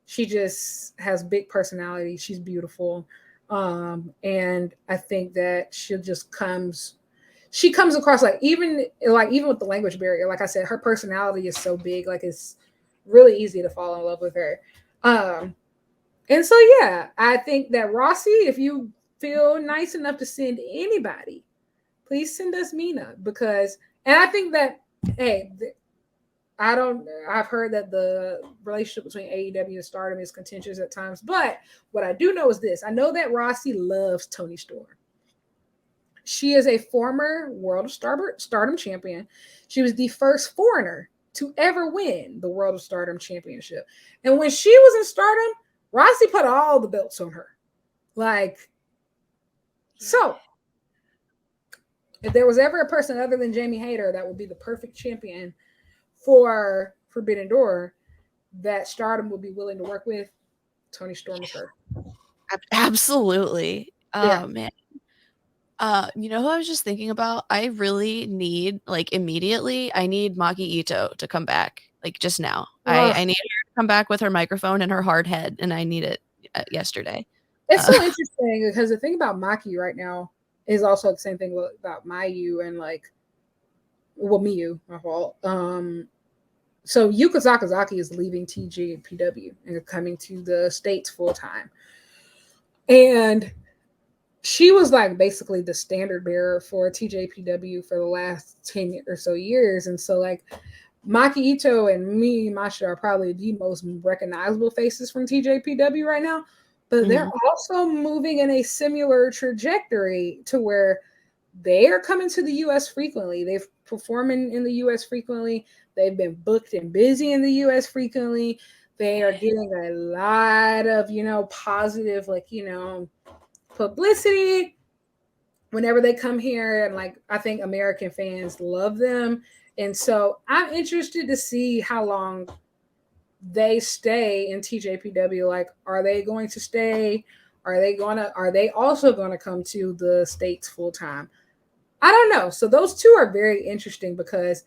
S1: she just has big personality. She's beautiful. And I think that she comes across like even with the language barrier, like I said, her personality is so big, like it's really easy to fall in love with her. And so yeah, I think that Rossi, if you feel nice enough to send anybody, please send us Mina, because, and I think that, hey, I've heard that the relationship between AEW and Stardom is contentious at times, but what I do know is this. I know that Rossi loves Toni Storm. She is a former World of Stardom champion. She was the first foreigner to ever win the World of Stardom championship. And when she was in Stardom, Rossi put all the belts on her. Like, so if there was ever a person other than Jamie Hayter that would be the perfect champion for Forbidden Door that Stardom would be willing to work with, Toni Storm is her.
S2: Absolutely. Oh man. You know who I was just thinking about? I really need, like, immediately, I need Maki Ito to come back, like, just now. I need her to come back with her microphone and her hard head, and I need it yesterday.
S1: It's so interesting because the thing about Maki right now is also the same thing about Mayu and like, well, Miyu, my fault. So Yuka Sakazaki is leaving TJPW and coming to the States full time. And she was like basically the standard bearer for TJPW for the last 10 or so years. And so like Maki Ito and Masha are probably the most recognizable faces from TJPW right now, but they're also moving in a similar trajectory to where they are coming to the US frequently. They've performing in the US frequently. They've been booked and busy in the US frequently. They are getting a lot of, positive, like, publicity whenever they come here. And like, I think American fans love them. And so I'm interested to see how long they stay in TJPW. Like, are they going to stay? Are they also going to come to the States full time? I don't know. So those two are very interesting because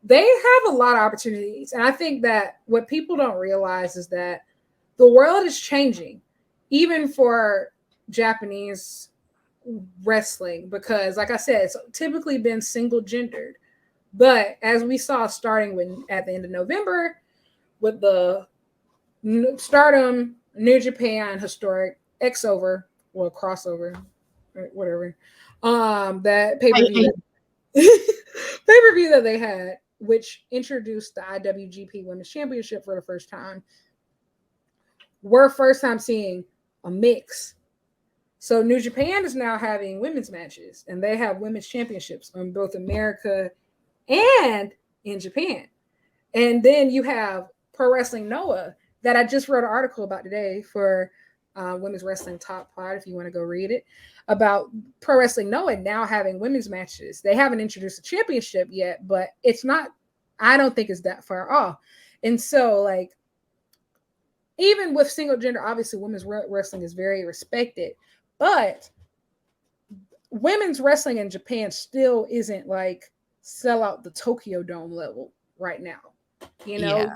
S1: they have a lot of opportunities. And I think that what people don't realize is that the world is changing, even for Japanese wrestling, because like I said, it's typically been single gendered. But as we saw starting at the end of November with the Stardom New Japan historic crossover, whatever, that pay-per-view that they had, which introduced the IWGP Women's Championship for the first time. We're first time seeing a mix. So New Japan is now having women's matches, and they have women's championships on both America and in Japan. And then you have Pro Wrestling Noah that I just wrote an article about today for Women's Wrestling Top Pod, if you want to go read it, about Pro Wrestling Noah now having women's matches. They haven't introduced a championship yet, but it's not, I don't think it's that far off. And so, like, even with single gender, obviously women's wrestling is very respected, but women's wrestling in Japan still isn't like sell out the Tokyo Dome level right now, you know,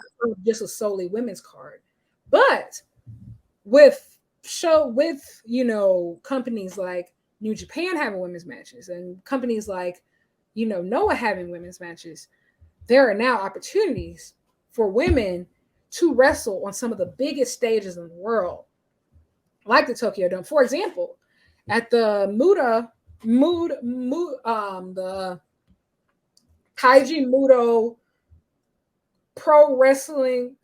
S1: just a solely women's card. But with you know, companies like New Japan having women's matches and companies like, you know, Noah having women's matches, there are now opportunities for women to wrestle on some of the biggest stages in the world, like the Tokyo Dome. For example, at the the Kaiji Muto Pro Wrestling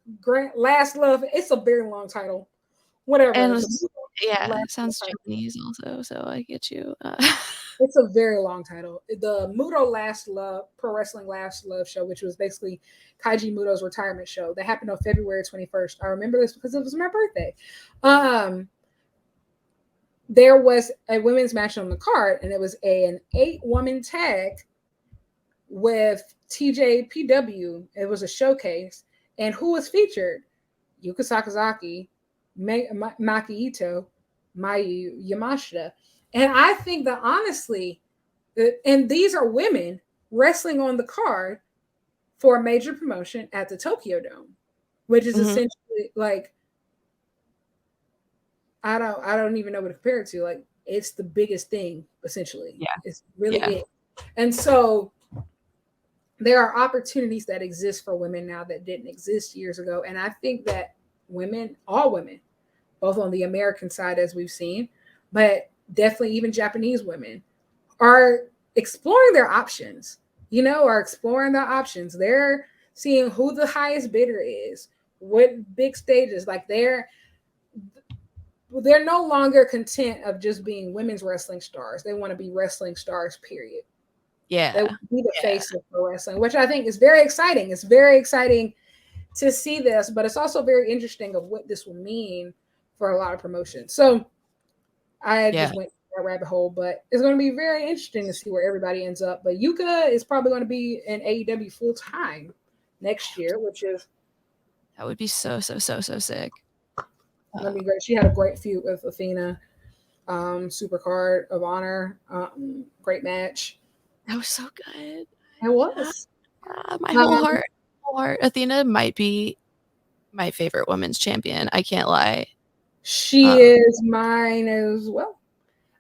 S1: Last Love. It's a very long title. Whatever.
S2: And it sounds Japanese also, so I get you.
S1: It's a very long title. The Muto Last Love, Pro Wrestling Last Love show, which was basically Kaiji Muto's retirement show, that happened on February 21st. I remember this because it was my birthday. There was a women's match on the card, and it was an 8-woman tag with NJPW. It was a showcase, and who was featured? Yuka Sakazaki, Maki Ito, Mayu Yamashita. And I think that honestly, and these are women wrestling on the card for a major promotion at the Tokyo Dome, which is essentially like, I don't even know what to compare it to. Like, it's the biggest thing, essentially.
S2: Yeah.
S1: It's really it. And so there are opportunities that exist for women now that didn't exist years ago. And I think that women, all women, both on the American side, as we've seen, but definitely even Japanese women, are exploring their options, you know, are exploring their options. They're seeing who the highest bidder is, what big stages, like they're no longer content of just being women's wrestling stars. They want to be wrestling stars, period.
S2: Yeah.
S1: They want to be the face of pro wrestling, which I think is very exciting. It's very exciting to see this, but it's also very interesting of what this will mean for a lot of promotions. So I just went down that rabbit hole, but it's going to be very interesting to see where everybody ends up. But Yuka is probably going to be in AEW full time next year, which is,
S2: that would be so sick.
S1: That'd be great. She had a great feud with Athena, Super Card of Honor, great match.
S2: That was so good.
S1: It was.
S2: My whole heart. Athena might be my favorite women's champion. I can't lie.
S1: She is mine as well.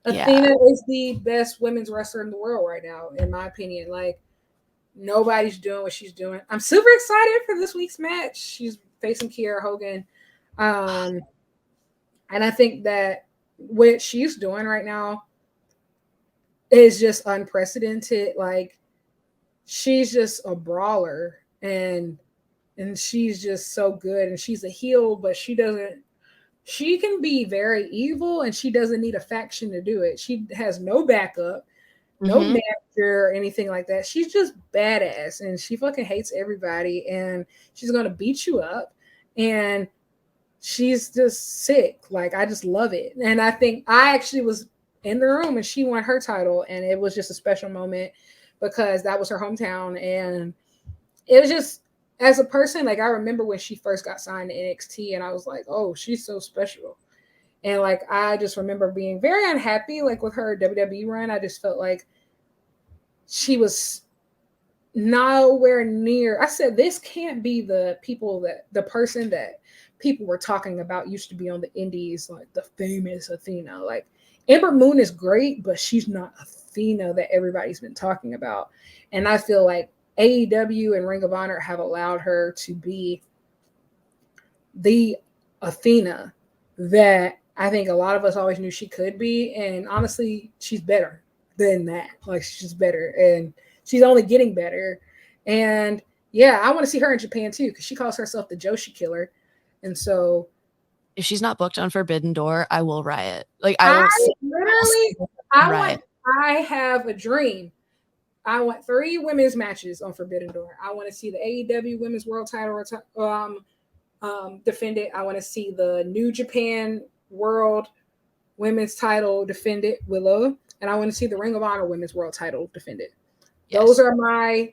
S1: Athena is the best women's wrestler in the world right now, in my opinion. Like, nobody's doing what she's doing. I'm super excited for this week's match. She's facing Kiera Hogan. And I think that what she's doing right now is just unprecedented. Like, she's just a brawler, and she's just so good. And she's a heel, but she can be very evil, and she doesn't need a faction to do it. She has no backup, no manager or anything like that. She's just badass, and she fucking hates everybody, and she's going to beat you up. And she's just sick. Like, I just love it. And I think I actually was in the room and she won her title, and it was just a special moment because that was her hometown. And it was just, as a person, like, I remember when she first got signed to NXT, and I was like, oh, she's so special. And like, I just remember being very unhappy, like, with her WWE run. I just felt like she was nowhere near. I said, this can't be the person that people were talking about used to be on the indies, like the famous Athena. Like, Ember Moon is great, but she's not Athena that everybody's been talking about. And I feel like AEW and Ring of Honor have allowed her to be the Athena that I think a lot of us always knew she could be. And honestly, she's better than that. Like, she's better, and she's only getting better. And yeah, I want to see her in Japan too, because she calls herself the Joshi Killer. And so,
S2: if she's not booked on Forbidden Door, I will riot. Like,
S1: I have a dream. I want 3 women's matches on Forbidden Door. I want to see the AEW Women's World Title defended. I want to see the New Japan World Women's title defended, Willow, and I want to see the Ring of Honor Women's World title defended. Yes. Those are my.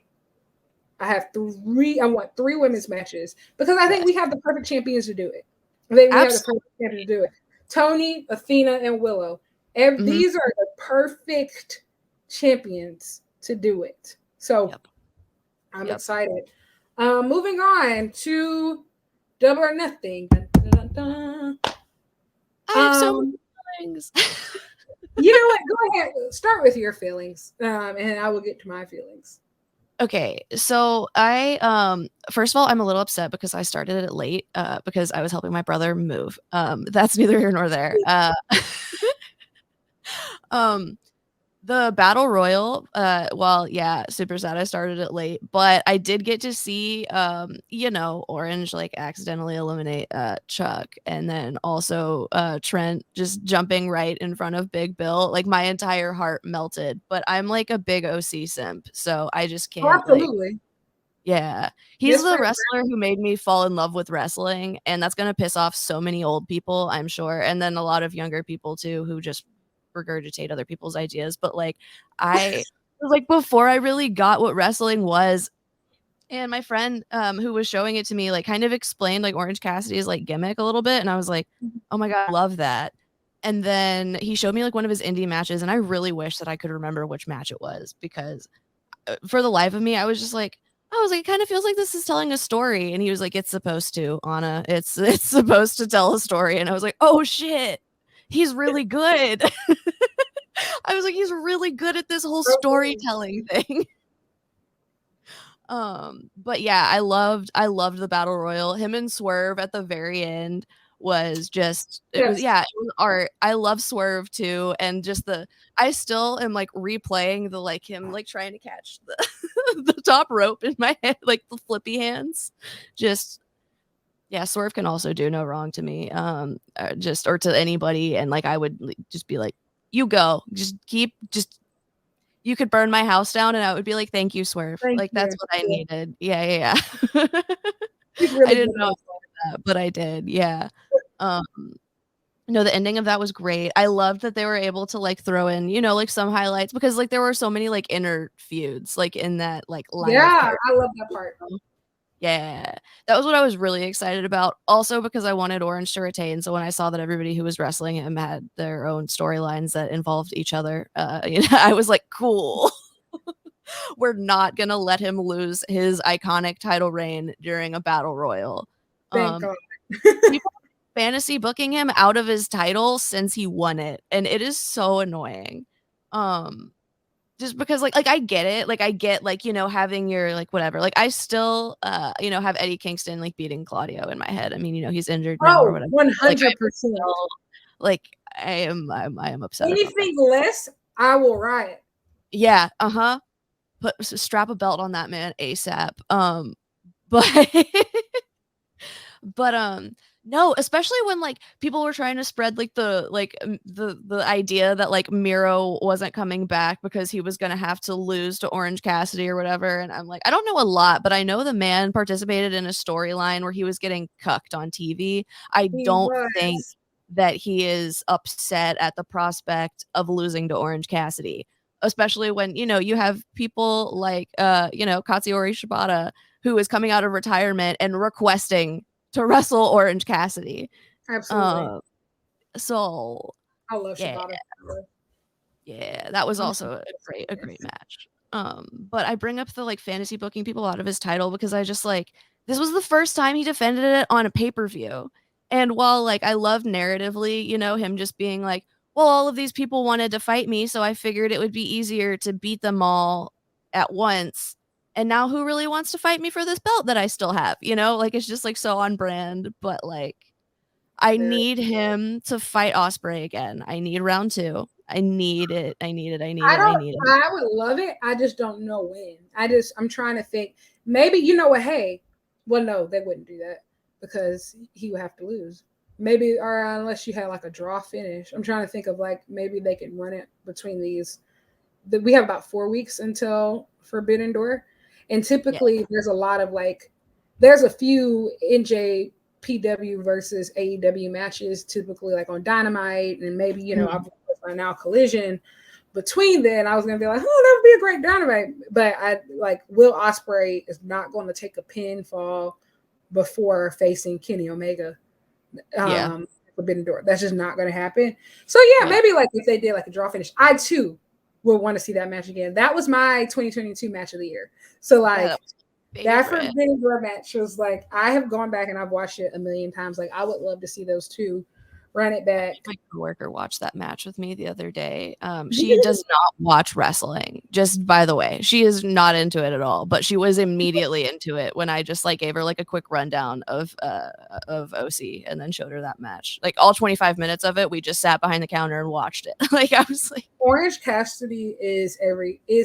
S1: I have three. I want 3 women's matches because I think we have the perfect champions to do it. I think we have the perfect champions to do it. Tony, Athena, and Willow. These are the perfect champions to do it. So I'm excited. Moving on to Double or Nothing. Dun, dun, dun.
S2: I have so many feelings.
S1: You know what? Go ahead. Start with your feelings, and I will get to my feelings.
S2: Okay, so I first of all, I'm a little upset because I started it late because I was helping my brother move. That's neither here nor there. The Battle Royal, well, yeah, super sad I started it late, but I did get to see, Orange like accidentally eliminate Chuck, and then also Trent just jumping right in front of Big Bill. Like my entire heart melted, but I'm like a big OC simp, so I just can't.
S1: Absolutely.
S2: Yeah, he's the wrestler who made me fall in love with wrestling, and that's gonna piss off so many old people, I'm sure, and then a lot of younger people too who just regurgitate other people's ideas. But like I was like, before I really got what wrestling was, and my friend who was showing it to me like kind of explained like Orange Cassidy's like gimmick a little bit, and I was like, oh my god, I love that. And then he showed me like one of his indie matches, and I really wish that I could remember which match it was, because for the life of me I was like, it kind of feels like this is telling a story. And he was like, it's supposed to, Anna, it's supposed to tell a story. And I was like, oh shit, he's really good. I was like, he's really good at this whole storytelling thing. But yeah, I loved the Battle Royal. Him and Swerve at the very end was just it was art. I love Swerve too, and just I still am like replaying the like him like trying to catch the the top rope in my head, like the flippy hands. Just yeah, Swerve can also do no wrong to me, or to anybody, and like I would just be like, you go, you could burn my house down, and I would be like, thank you, Swerve. That's what I needed. Yeah. Really I didn't know that, but I did. Yeah. No, the ending of that was great. I loved that they were able to like throw in, like some highlights, because like there were so many like inner feuds like in that like line.
S1: Yeah, I love that part.
S2: Yeah, that was what I was really excited about. Also because I wanted Orange to retain. So when I saw that everybody who was wrestling him had their own storylines that involved each other, I was like, cool. We're not gonna let him lose his iconic title reign during a battle royal.
S1: Thank God.
S2: People fantasy booking him out of his title since he won it, and it is so annoying. Just because like I get it, like I get like having your like whatever, like I still have Eddie Kingston like beating Claudio in my head. I mean, he's injured now or whatever.
S1: 100%.
S2: Like I am upset.
S1: Anything less, I will riot.
S2: Yeah, strap a belt on that man ASAP. But no, especially when like people were trying to spread like the idea that like Miro wasn't coming back because he was gonna have to lose to Orange Cassidy or whatever. And I'm like, I don't know a lot, but I know the man participated in a storyline where he was getting cucked on TV. I don't think that he is upset at the prospect of losing to Orange Cassidy, especially when you have people like Katsuyori Shibata, who is coming out of retirement and requesting to wrestle Orange Cassidy.
S1: Absolutely.
S2: So
S1: I love Shibata.
S2: Yeah, that was also a great match. But I bring up the like fantasy booking people out of his title because I just like, this was the first time he defended it on a pay-per-view. And while like I loved narratively, him just being like, well, all of these people wanted to fight me, so I figured it would be easier to beat them all at once. And now who really wants to fight me for this belt that I still have? Like it's just like so on brand. But like I need him to fight Ospreay again. I need round 2. I need it. I
S1: would love it. I just don't know when. I'm trying to think. Maybe hey, well, no, they wouldn't do that because he would have to lose. Maybe, or unless you had like a draw finish. I'm trying to think of like maybe they could run it between these. We have about 4 weeks until Forbidden Door, and typically there's a lot of like there's a few NJPW PW versus AEW matches, typically like on Dynamite, and maybe, you know,
S2: Mhm.
S1: I've now Collision. Between then, I was gonna be like, oh, that would be a great Dynamite, but I like Will Ospreay is not going to take a pinfall before facing Kenny Omega.
S2: Yeah.
S1: Forbidden Door. That's just not going to happen. So yeah,
S2: Yeah.
S1: maybe like if they did like a draw finish, I too will want to see that match again. That was my 2022 match of the year. So
S2: Yeah,
S1: like
S2: that was my
S1: that
S2: favorite.
S1: Forbidden Door match was like, I have gone back and I've watched it a million times. Like I would love to see those two run it back.
S2: My coworker watched that match with me the other day. She does not watch wrestling, just by the way. She is not into it at all, but she was immediately into it when I just like gave her like a quick rundown of OC and then showed her that match. Like all 25 minutes of it, we just sat behind the counter and watched it. Like I was like,
S1: Orange Cassidy is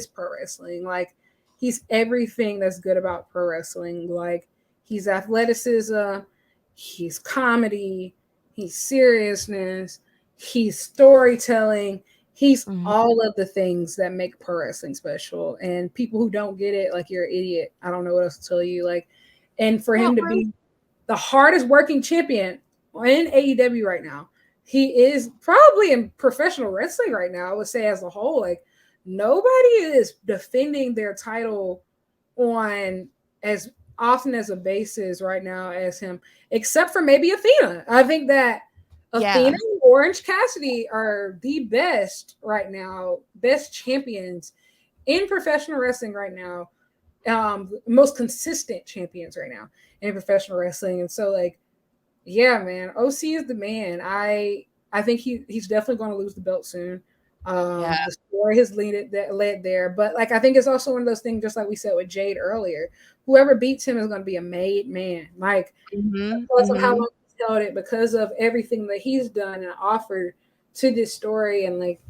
S1: pro wrestling. Like he's everything that's good about pro wrestling. Like he's athleticism, he's comedy, he's seriousness, he's storytelling, he's all of the things that make pro wrestling special. And people who don't get it, like you're an idiot. I don't know what else to tell you. Like, and for him to be the hardest working champion in AEW right now, he is probably in professional wrestling right now, I would say as a whole. Like nobody is defending their title on as often as a basis right now as him, except for maybe Athena. I think that Athena and Orange Cassidy are the best right now, best champions in professional wrestling right now. Most consistent champions right now in professional wrestling. And so like, yeah, man, OC is the man. I think he's definitely going to lose the belt soon. The story has led there, but like I think it's also one of those things, just like we said with Jade earlier. Whoever beats him is going to be a made man. Like because of how long he's held it, because of everything that he's done and offered to this story, and like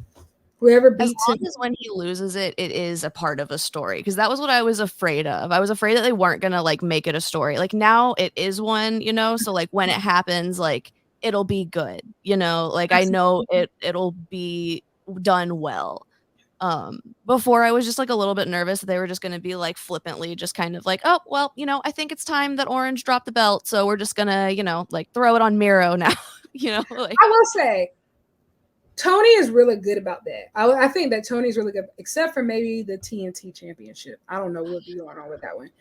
S1: whoever beats him.
S2: As when he loses it, it is a part of a story. Because that was what I was afraid of. I was afraid that they weren't gonna like make it a story. Like now it is one, you know. So like when it happens, like it'll be good, you know. Like I know it'll be done well. Before I was just like a little bit nervous that they were just gonna be like flippantly just kind of like, oh well, you know, I think it's time that Orange dropped the belt, so we're just gonna, you know, like throw it on Miro now. You know, like
S1: I will say Tony is really good about that. I think that Tony's really good, except for maybe the TNT championship. I don't know what be going on with that one.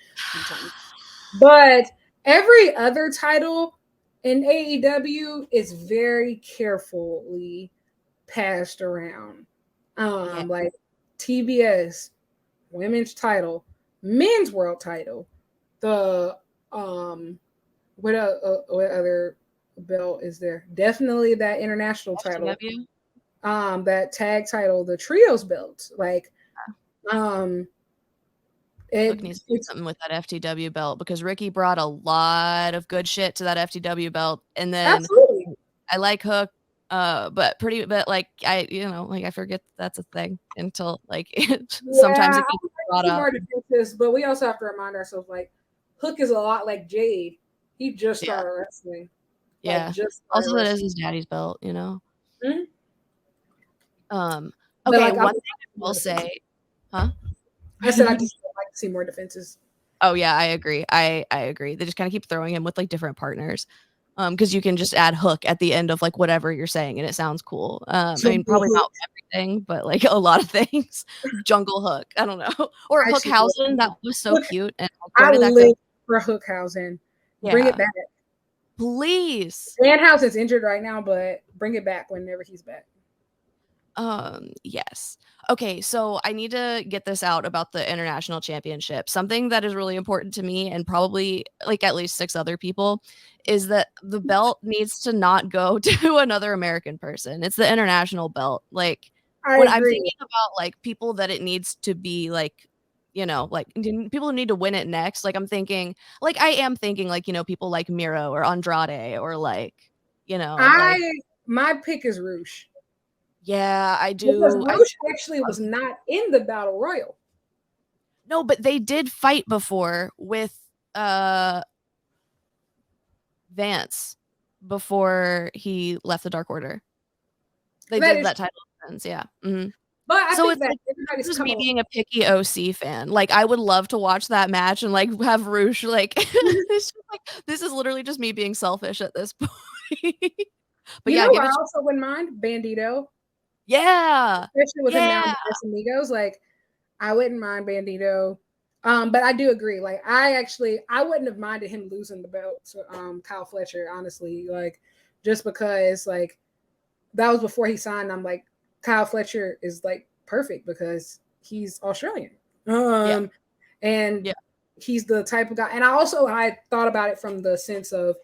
S1: But every other title in AEW is very carefully passed around. Like TBS, women's title, men's world title, the what other belt is there? Definitely that international title. That tag title, the trios belt. Like
S2: Hook needs to do something with that FTW belt because Ricky brought a lot of good shit to that FTW belt, and then
S1: absolutely.
S2: I like Hook, but like I forget that's a thing until like sometimes it gets brought up.
S1: More defenses, but we also have to remind ourselves like Hook is a lot like Jade. He just started wrestling.
S2: Yeah. Also, that is his daddy's belt, you know.
S1: Mm-hmm.
S2: Okay, like, one thing I will say, huh?
S1: I said I just like to see more defenses.
S2: Oh yeah, I agree. I agree. They just kind of keep throwing him with like different partners. Because you can just add Hook at the end of like whatever you're saying and it sounds cool. I mean, probably not everything, but like a lot of things. Jungle Hook, I don't know. Or Hookhausen, that was so cute. And
S1: I live for Hookhausen. Bring it back.
S2: Please.
S1: Danhausen's injured right now, but bring it back whenever he's back.
S2: Yes. Okay, so I need to get this out about the international championship. Something that is really important to me and probably like at least 6 other people is that the belt needs to not go to another American person. It's the international belt. Like when I'm thinking about like people that it needs to be like, you know, like people who need to win it next, like I am thinking like, you know, people like Miro or Andrade or like, you know,
S1: my pick is Roosh.
S2: Yeah, I do.
S1: Because Roosh actually was not in the Battle Royal.
S2: No, but they did fight before with Vance before he left the Dark Order. They did that title defense, yeah. Mm-hmm.
S1: But I
S2: so
S1: think
S2: it's like, this is me being a picky OC fan. Like I would love to watch that match and like have Roosh like Like, this is literally just me being selfish at this point. But
S1: You
S2: yeah,
S1: know,
S2: give
S1: I
S2: it.
S1: also wouldn't mind Bandito,
S2: Yeah,
S1: especially with him now in
S2: yeah,
S1: the Amigos. Like, I wouldn't mind Bandito. But I do agree. Like, I wouldn't have minded him losing the belt to Kyle Fletcher, honestly. Like, just because like that was before he signed. I'm like, Kyle Fletcher is like perfect because he's Australian.
S2: yeah,
S1: And
S2: yeah.
S1: he's the type of guy. And I thought about it from the sense of,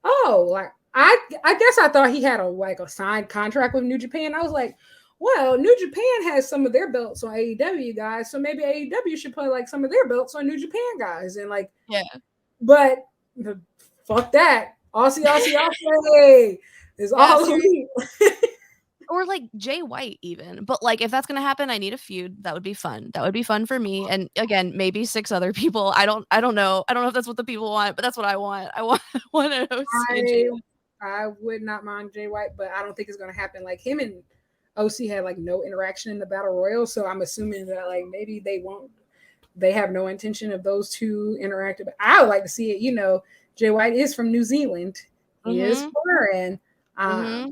S1: oh, like I guess I thought he had a signed contract with New Japan. I was like, well, New Japan has some of their belts on AEW guys, so maybe AEW should put like some of their belts on New Japan guys. And like,
S2: Yeah.
S1: but fuck that. Aussie is
S2: Yeah,
S1: all elite.
S2: or like Jay White even. But like if that's gonna happen, I need a feud. That would be fun. That would be fun for me. And again, maybe 6 other people. I don't know. I don't know if that's what the people want, but that's what I want. I want I want an OC and Jay
S1: I
S2: White.
S1: I would not mind Jay White, but I don't think it's gonna happen. Like him and OC had like no interaction in the battle royal, so I'm assuming that like maybe they won't. They have no intention of those two interacting. But I would like to see it. You know, Jay White is from New Zealand. He is
S2: Mm-hmm.
S1: foreign.
S2: Mm-hmm.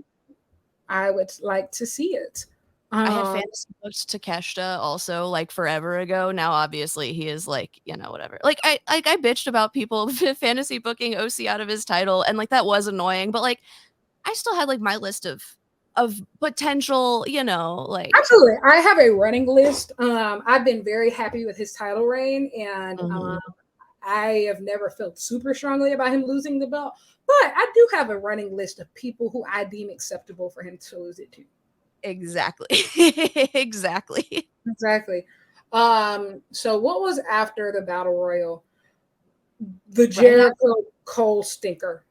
S1: I would like to see it.
S2: I had
S1: Um,
S2: fantasy booked Takeshita also like forever ago. Now obviously he is like, whatever. Like I bitched about people fantasy booking OC out of his title and like that was annoying, but like I still had like my list of potential, like
S1: Absolutely. I have a running list. I've been very happy with his title reign, and
S2: mhm.
S1: I have never felt super strongly about him losing the belt. But I do have a running list of people who I deem acceptable for him to lose it to.
S2: Exactly. Exactly.
S1: Exactly. So what was after the battle royal? The
S2: Right after,
S1: Jericho Cole stinker.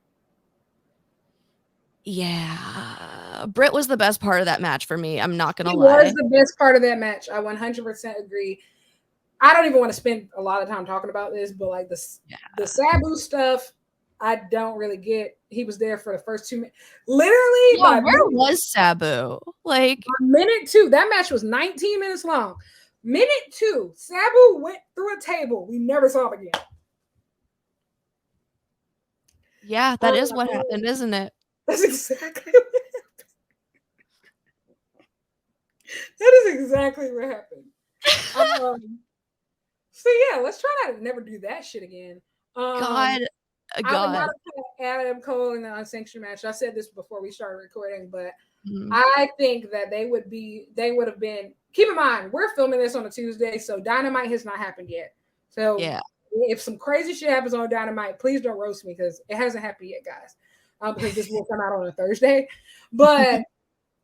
S2: yeah. Britt was the best part of that match for me. I'm not gonna
S1: He was
S2: lie.
S1: the best part of that match. I 100% agree. I don't even want to spend a lot of time talking about this, but like the Sabu stuff, I don't really get. He was there for the first 2 minutes. Literally
S2: Yeah, where was Sabu? Like,
S1: by minute 2, that match was 19 minutes long. Minute 2, Sabu went through a table. We never saw him again.
S2: yeah, that is what happened, isn't it?
S1: That's exactly what happened. That is exactly what happened. So yeah, let's try not to never do that shit again. Um,
S2: God,
S1: I would not
S2: God.
S1: have put Adam Cole in the unsanctioned match. I said this before we started recording, but
S2: Mhm.
S1: I think that they would have been. Keep in mind, we're filming this on a Tuesday, so Dynamite has not happened yet. So
S2: Yeah.
S1: if some crazy shit happens on Dynamite, please don't roast me because it hasn't happened yet, guys. Because this will come out on a Thursday. But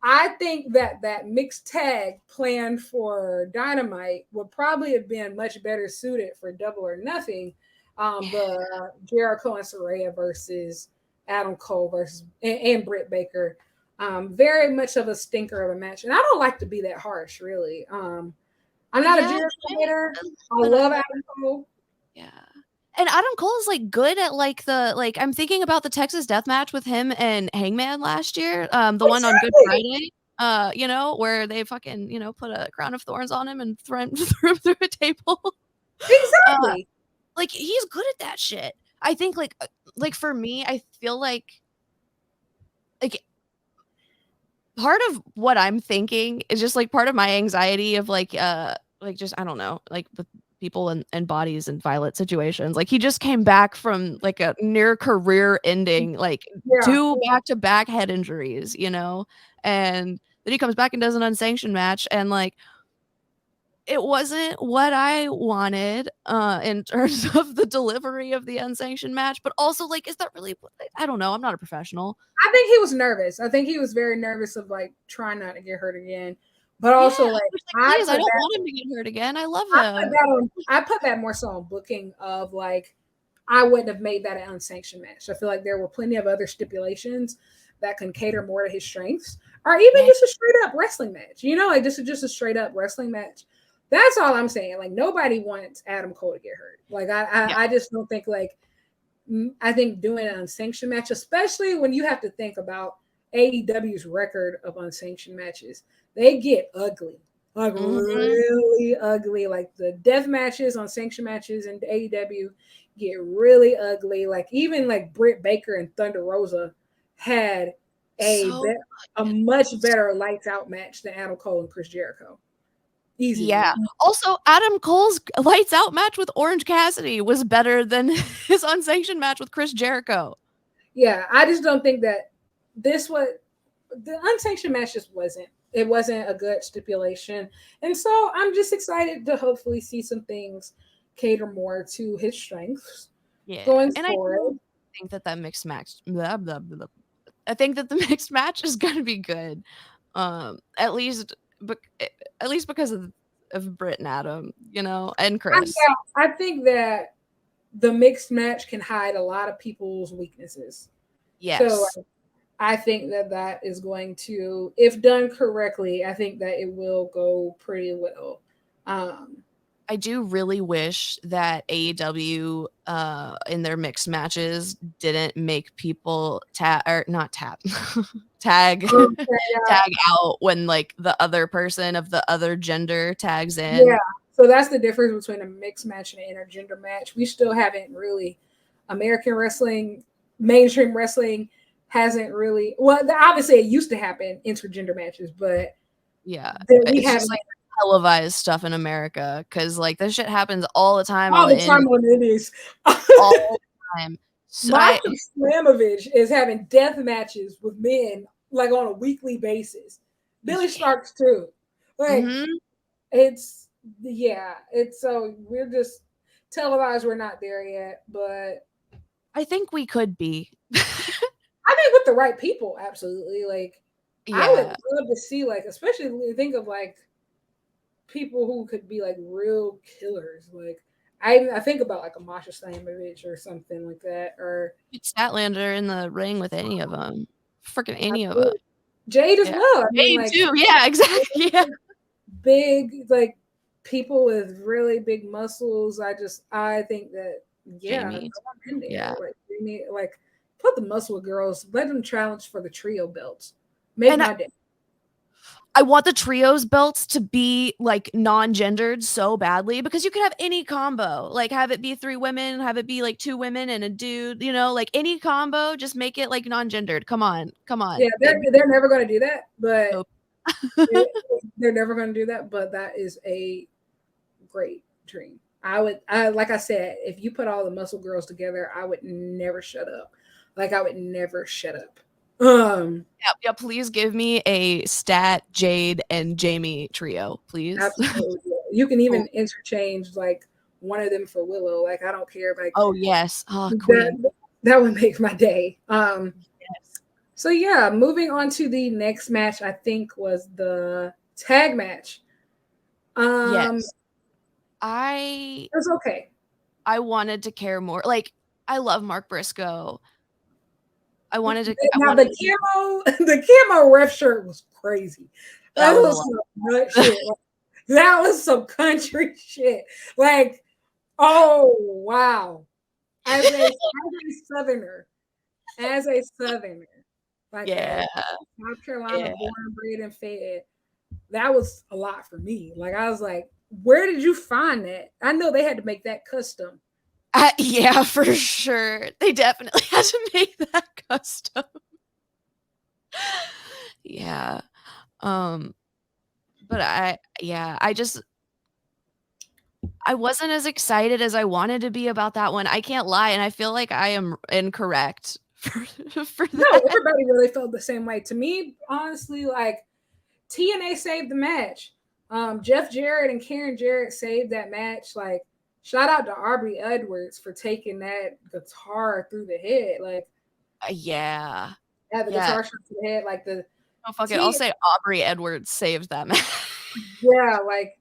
S1: I think that mixed tag planned for Dynamite would probably have been much better suited for Double or Nothing.
S2: Yeah.
S1: The Jericho and Saraya versus Adam Cole versus and Britt Baker. Very much of a stinker of a match, and I don't like to be that harsh, really. I'm not a
S2: Yeah,
S1: Jericho hater. I
S2: but I
S1: love
S2: like
S1: Adam Cole.
S2: yeah. And Adam Cole is, like, good at, like, I'm thinking about the Texas death match with him and Hangman last year, the one on Good
S1: Exactly.
S2: Friday, where they fucking, put a crown of thorns on him and threw him through a table. Uh,
S1: Exactly.
S2: like, he's good at that shit. I think, for me, I feel like, part of what I'm thinking is just, like, part of my anxiety of, just I don't know, like, with people and bodies and violent situations. Like, he just came back from, like, a near career ending, like,
S1: Yeah.
S2: 2 back-to-back head injuries, and then he comes back and does an unsanctioned match, and, like, it wasn't what I wanted, in terms of the delivery of the unsanctioned match, but also, like, is that really what I don't know, I'm not a professional.
S1: I think he was nervous. I think he was very nervous of like trying not to get hurt again. But
S2: Yeah,
S1: also like
S2: which, like,
S1: I
S2: please, I
S1: put
S2: don't
S1: that
S2: want him to get hurt again, I love him.
S1: I put that more so on booking of like I wouldn't have made that an unsanctioned match. I feel like there were plenty of other stipulations that can cater more to his strengths, or even
S2: Yeah,
S1: just a straight up wrestling match. Like just a straight up wrestling match. That's all I'm saying. Like nobody wants Adam Cole to get hurt. Like
S2: yeah,
S1: I just don't think like I think doing an unsanctioned match, especially when you have to think about AEW's record of unsanctioned matches, they get ugly, like
S2: mhm,
S1: really ugly. Like the death matches, unsanctioned matches in AEW get really ugly. Like even like Britt Baker and Thunder Rosa had a much better lights out match than Adam Cole and Chris Jericho. Easy.
S2: Yeah. Also, Adam Cole's lights out match with Orange Cassidy was better than his unsanctioned match with Chris Jericho.
S1: Yeah, I just don't think that this was the unsanctioned match. Just wasn't. It wasn't a good stipulation, and so I'm just excited to hopefully see some things cater more to his strengths.
S2: Yeah,
S1: going
S2: and
S1: forward.
S2: I think that mixed match. Blah, blah, blah. I think that the mixed match is gonna be good. At least because of Britt and Adam, and Chris.
S1: I think that the mixed match can hide a lot of people's weaknesses.
S2: Yes.
S1: So I think that is going to, if done correctly, I think that it will go pretty well.
S2: I do really wish that AEW in their mixed matches didn't make people tag out when like the other person of the other gender tags in.
S1: Yeah. So that's the difference between a mixed match and an intergender match. We still haven't really, American wrestling, mainstream wrestling hasn't really, well, obviously it used to happen intergender matches, but
S2: yeah,
S1: we haven't
S2: like televised stuff in America because like this shit happens all the time.
S1: All the time on the Indies.
S2: All the time. So
S1: Marshall Slamovich is having death matches with men like on a weekly basis. Billy Starks too. Like it's so we're just televised. We're not there yet, but
S2: I think we could be.
S1: I think with the right people, absolutely. Like I would love to see, like, especially think of like people who could be like real killers. Like I think about like a Masha Slamovich or something like that, or
S2: Statlander in the ring with any of them. Freaking any of them.
S1: Jade as well. I mean,
S2: Jade too. Yeah, exactly. Yeah.
S1: Big, like people with really big muscles. I think that
S2: Jamie.
S1: Yeah. Like put the muscle girls, let them challenge for the trio belts. Make my day.
S2: I want the trios belts to be like non-gendered so badly because you could have any combo, like have it be 3 women, have it be like 2 women and a dude, like any combo, just make it like non-gendered. Come on.
S1: Yeah, they're never going to do that, but nope. They're never going to do that, but that is a great dream. Like I said, if you put all the muscle girls together, I would never shut up. Like I would never shut up.
S2: Yeah, please give me a Stat, Jade, and Jamie trio, please.
S1: Absolutely. You can even interchange like one of them for Willow. Like I don't care. Like
S2: yes, queen.
S1: That would make my day. Yes. So yeah, moving on to the next match, I think was the tag match.
S2: Yes.
S1: It was okay.
S2: I wanted to care more. Like I love Mark Briscoe. I wanted to.
S1: The camo ref shirt was crazy. That was some nut shit. That was some country shit. Like, oh wow! As a Southerner, like South Carolina born, bred, and fed, that was a lot for me. Like, I was like, where did you find that? I know they had to make that custom.
S2: Yeah, for sure. They definitely had to make that custom. Yeah. But I wasn't as excited as I wanted to be about that one. I can't lie, and I feel like I am incorrect for that.
S1: No, everybody really felt the same way. To me, honestly, like TNA saved the match. Jeff Jarrett and Karen Jarrett saved that match. Like, shout out to Aubrey Edwards for taking that guitar through the head. Like,
S2: yeah,
S1: the guitar shot to the head. Like
S2: I'll say Aubrey Edwards saved that match.
S1: Yeah, like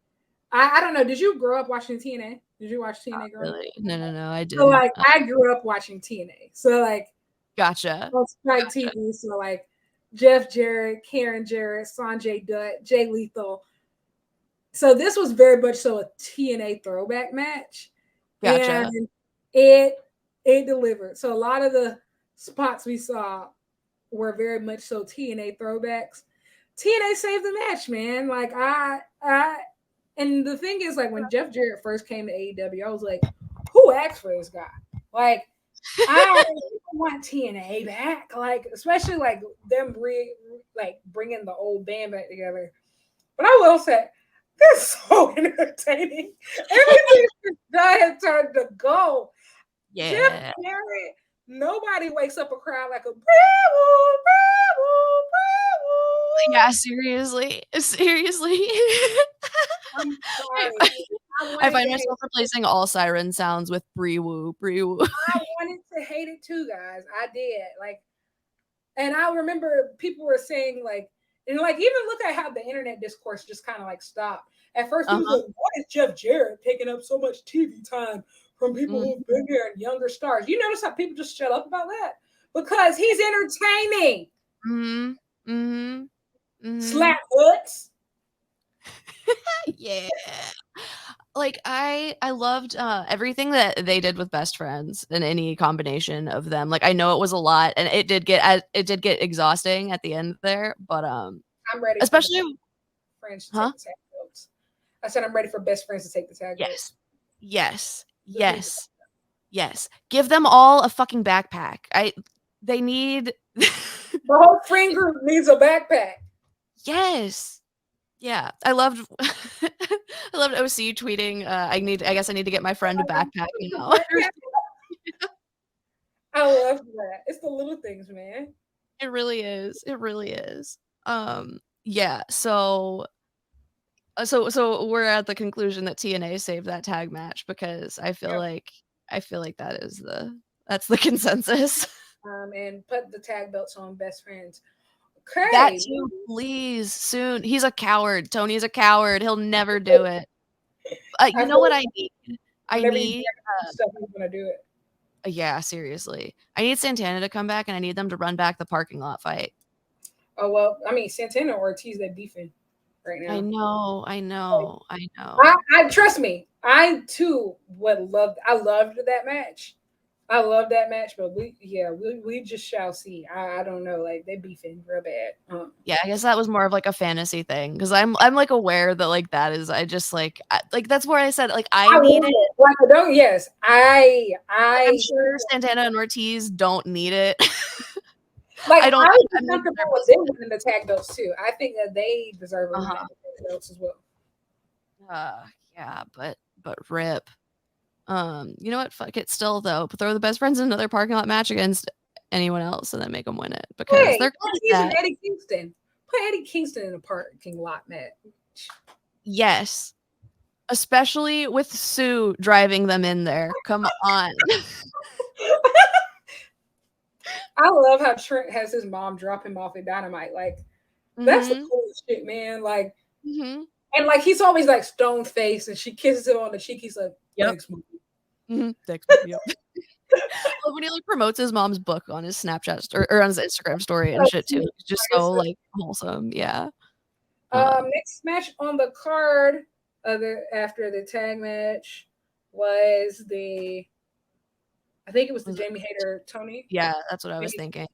S1: I don't know. Did you grow up watching TNA? Did you watch TNA growing up?
S2: Really? No, I didn't.
S1: So like, I grew up watching TNA. So like,
S2: gotcha.
S1: On Spike TV. So like, Jeff Jarrett, Karen Jarrett, Sanjay Dutt, Jay Lethal. So this was very much so a TNA throwback match.
S2: Gotcha.
S1: And it delivered. So a lot of the spots we saw were very much so TNA throwbacks. TNA saved the match, man. Like and the thing is, like when Jeff Jarrett first came to AEW, I was like, who who asked for this guy? Like, I want TNA back, like especially like them bringing the old band back together. But I will say, they're so entertaining. Everything this guy has turned to gold. Jeff
S2: Yeah.
S1: Jarrett, nobody wakes up a crowd like a bravo, bravo, bravo.
S2: Yeah, seriously. Seriously.
S1: I'm sorry.
S2: I find myself replacing all siren sounds with bree woo, bree woo.
S1: I wanted to hate it too, guys. I did. Like, and I remember people were saying like, and like even look at how the internet discourse just kind of like stopped. At first, people were like, why is Jeff Jarrett taking up so much TV time from people who've been here and younger stars? You notice how people just shut up about that? Because he's entertaining. Slap butts.
S2: Yeah. Like I loved everything that they did with Best Friends and any combination of them. Like I know it was a lot and it did get exhausting at the end there, but
S1: I'm ready,
S2: especially
S1: friends to take the tag belts. I said I'm ready for Best Friends to take the tag belts.
S2: Yes. Give them all a fucking backpack. They need
S1: the whole friend group needs a backpack.
S2: Yes. Yeah, I loved OC tweeting. I guess I need to get my friend a backpack now.
S1: I love that. It's the little things, man.
S2: It really is. It really is. Yeah. So we're at the conclusion that TNA saved that tag match because I feel like that's the consensus.
S1: And put the tag belts on Best Friends. Okay.
S2: That too, please, soon. He's a coward. Tony's a coward. He'll never do it. You know what I need? I need
S1: stuff he's gonna do it.
S2: Yeah, seriously. I need Santana to come back and I need them to run back the parking lot fight.
S1: Oh well, I mean Santana or Ortiz, they're beefing right now.
S2: I know.
S1: I trust me. I too would love. I loved that match. I love that match, but we just shall see. I don't know, like they beefing real bad.
S2: Yeah, I guess that was more of like a fantasy thing because I'm like aware that like that is I just like that's where I said like I need it.
S1: Like I don't. Yes, I'm
S2: sure Santana and Ortiz don't need it.
S1: Like I'm comfortable with them winning the tag belts too. I think that they deserve the tag belts as well.
S2: Yeah, but rip. You know what? Fuck it. Still though, throw the Best Friends in another parking lot match against anyone else and then make them win it because they're
S1: Eddie Kingston. Put Eddie Kingston in a parking lot match.
S2: Yes, especially with Sue driving them in there. Come on.
S1: I love how Trent has his mom drop him off at Dynamite. Like that's the coolest shit, man. Like, and like he's always like stone faced, and she kisses him on the cheek. He's like, "Thanks, mom."
S2: Thanks, yep. When he like promotes his mom's book on his Snapchat or on his Instagram story and shit too. It's just so like wholesome. Yeah.
S1: Next match on the card after the tag match was I think it was the Jamie Hayter Tony.
S2: Yeah, that's what I was thinking.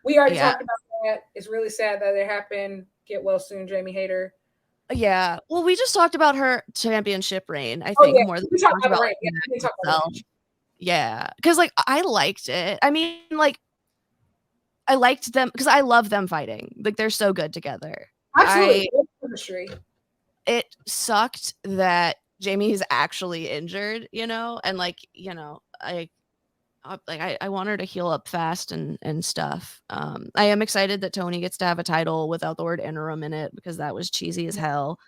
S1: We already talked about that. It's really sad that it happened. Get well soon, Jamie Hayter.
S2: Yeah. Well, we just talked about her championship reign, I think, more than we talked about like, yeah. Because like I liked it. I mean, like I liked them because I love them fighting. Like they're so good together.
S1: Absolutely.
S2: It sucked that Jamie is actually injured, you know, and like, you know, I want her to heal up fast and stuff. I am excited that Tony gets to have a title without the word interim in it because that was cheesy as hell.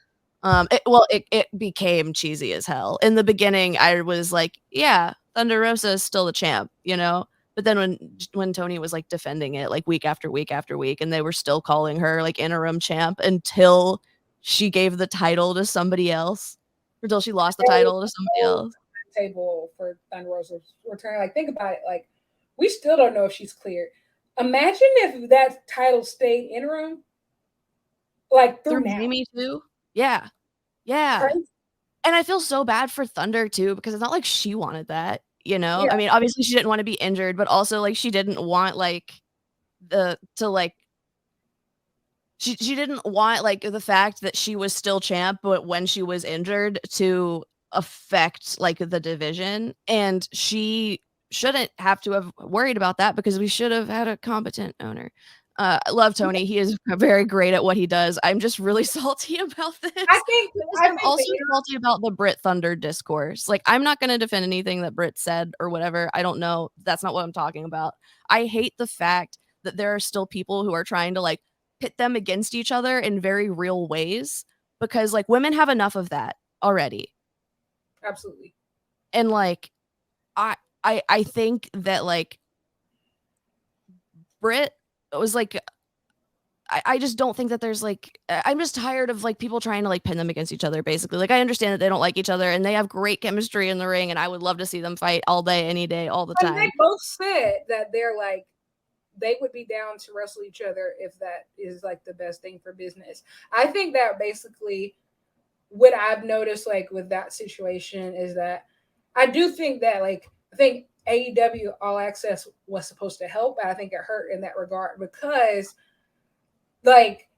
S2: It became cheesy as hell. In the beginning, I was like, yeah, Thunder Rosa is still the champ, you know? But then when Tony was like defending it like week after week after week and they were still calling her like interim champ until she gave the title to somebody else, until she lost the title to somebody else.
S1: Table for Thunder Rosa's return. Like, think about it. Like, we still don't know if she's cleared. Imagine if that title stayed interim, like through
S2: Jamie too. Yeah. Right? And I feel so bad for Thunder too because it's not like she wanted that, you know. I mean, obviously she didn't want to be injured, but also like she didn't want like she didn't want like the fact that she was still champ, but when she was injured to affect like the division, and she shouldn't have to have worried about that because we should have had a competent owner. I love Tony. He is very great at what he does. I'm just really salty about this.
S1: I think
S2: I'm also salty about the Brit Thunder discourse. Like, I'm not going to defend anything that Brit said or whatever. I don't know. That's not what I'm talking about. I hate the fact that there are still people who are trying to like pit them against each other in very real ways, because like women have enough of that already.
S1: absolutely.
S2: And like I think that like Brit was like I just don't think that there's like I'm just tired of like people trying to like pin them against each other basically. Like I understand that they don't like each other and they have great chemistry in the ring and I would love to see them fight all day, any day, all the time.
S1: They both said that they're like they would be down to wrestle each other if that is like the best thing for business. I think that basically what I've noticed like with that situation is that I do think that like I think AEW All Access was supposed to help, but I think it hurt in that regard because like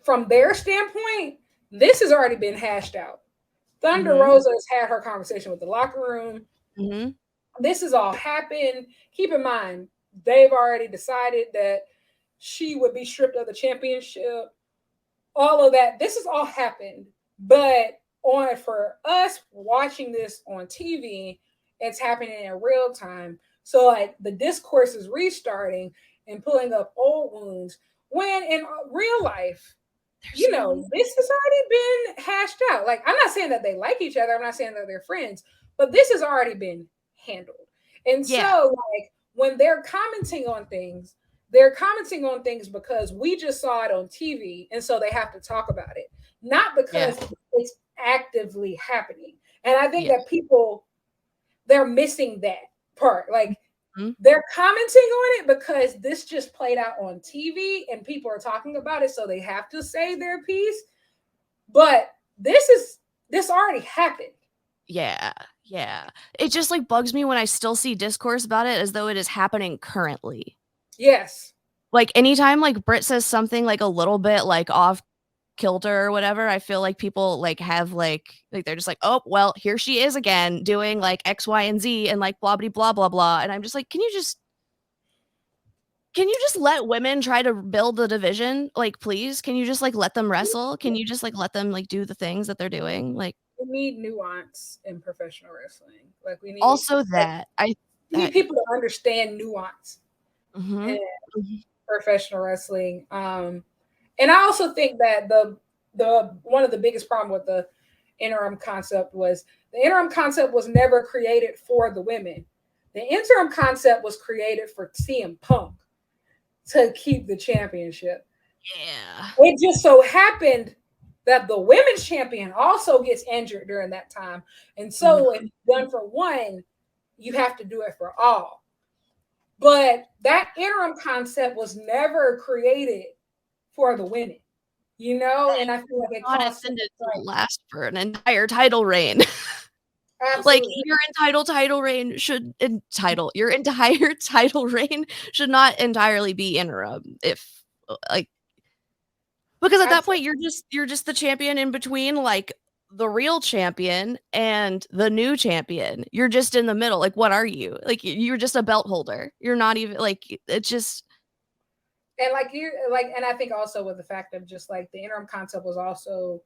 S1: from their standpoint, this has already been hashed out. Thunder Rosa has had her conversation with the locker room.
S2: Mm-hmm.
S1: This has all happened. Keep in mind, they've already decided that she would be stripped of the championship. All of that. This has all happened. But on for us watching this on TV, it's happening in real time. So like the discourse is restarting and pulling up old wounds. When in real life, you know, this has already been hashed out. Like, I'm not saying that they like each other. I'm not saying that they're friends, but this has already been handled. And so, like, when they're commenting on things because we just saw it on TV. And so they have to talk about it, not because it's actively happening. And I think that people, they're missing that part. Like, they're commenting on it because this just played out on TV and people are talking about it, so they have to say their piece. But this already happened.
S2: Yeah. It just like bugs me when I still see discourse about it as though it is happening currently.
S1: Yes.
S2: Like anytime like Britt says something like a little bit like off kilter or whatever, I feel like people like have like they're just like, oh well, here she is again doing like X, Y, and Z and like blah blah blah blah. And I'm just like, can you just let women try to build the division? Like, please, can you just like let them wrestle? Can you just like let them like do the things that they're doing? Like,
S1: we need nuance in professional wrestling. Like we need
S2: also that
S1: we need people to understand nuance in professional wrestling. And I also think that the one of the biggest problem with the interim concept was the interim concept was never created for the women. The interim concept was created for CM Punk to keep the championship.
S2: Yeah.
S1: It just so happened that the women's champion also gets injured during that time. And so if done for one, you have to do it for all. But that interim concept was never created for the women, you know, and I feel like it costs
S2: intended to last for an entire title reign. Like your entitled title reign should your entire title reign should not entirely be interim. If like because at that point you're just the champion in between like the real champion and the new champion. You're just in the middle. Like what are you? Like you're just a belt holder. You're not even like it's just
S1: and like you like and I think also with the fact of just like the interim concept was also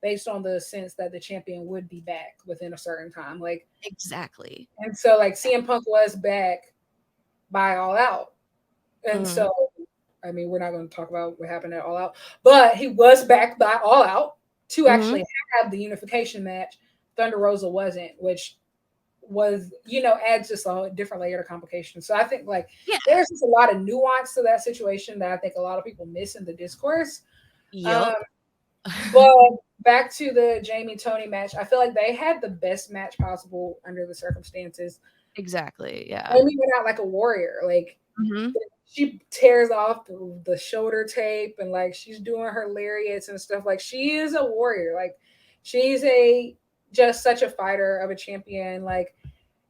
S1: based on the sense that the champion would be back within a certain time. Like
S2: exactly.
S1: And so like CM Punk was back by All Out. And so I mean we're not going to talk about what happened at All Out, but he was back by All Out to actually have the unification match. Thunder Rosa wasn't, which was, you know, adds just a different layer of complication. So I think like there's just a lot of nuance to that situation that I think a lot of people miss in the discourse. But back to the Jamie Tony match, I feel like they had the best match possible under the circumstances.
S2: Exactly. Yeah.
S1: Amy went out like a warrior. Like she tears off the shoulder tape and like she's doing her lariats and stuff. Like she is a warrior. Like she's just such a fighter of a champion. Like,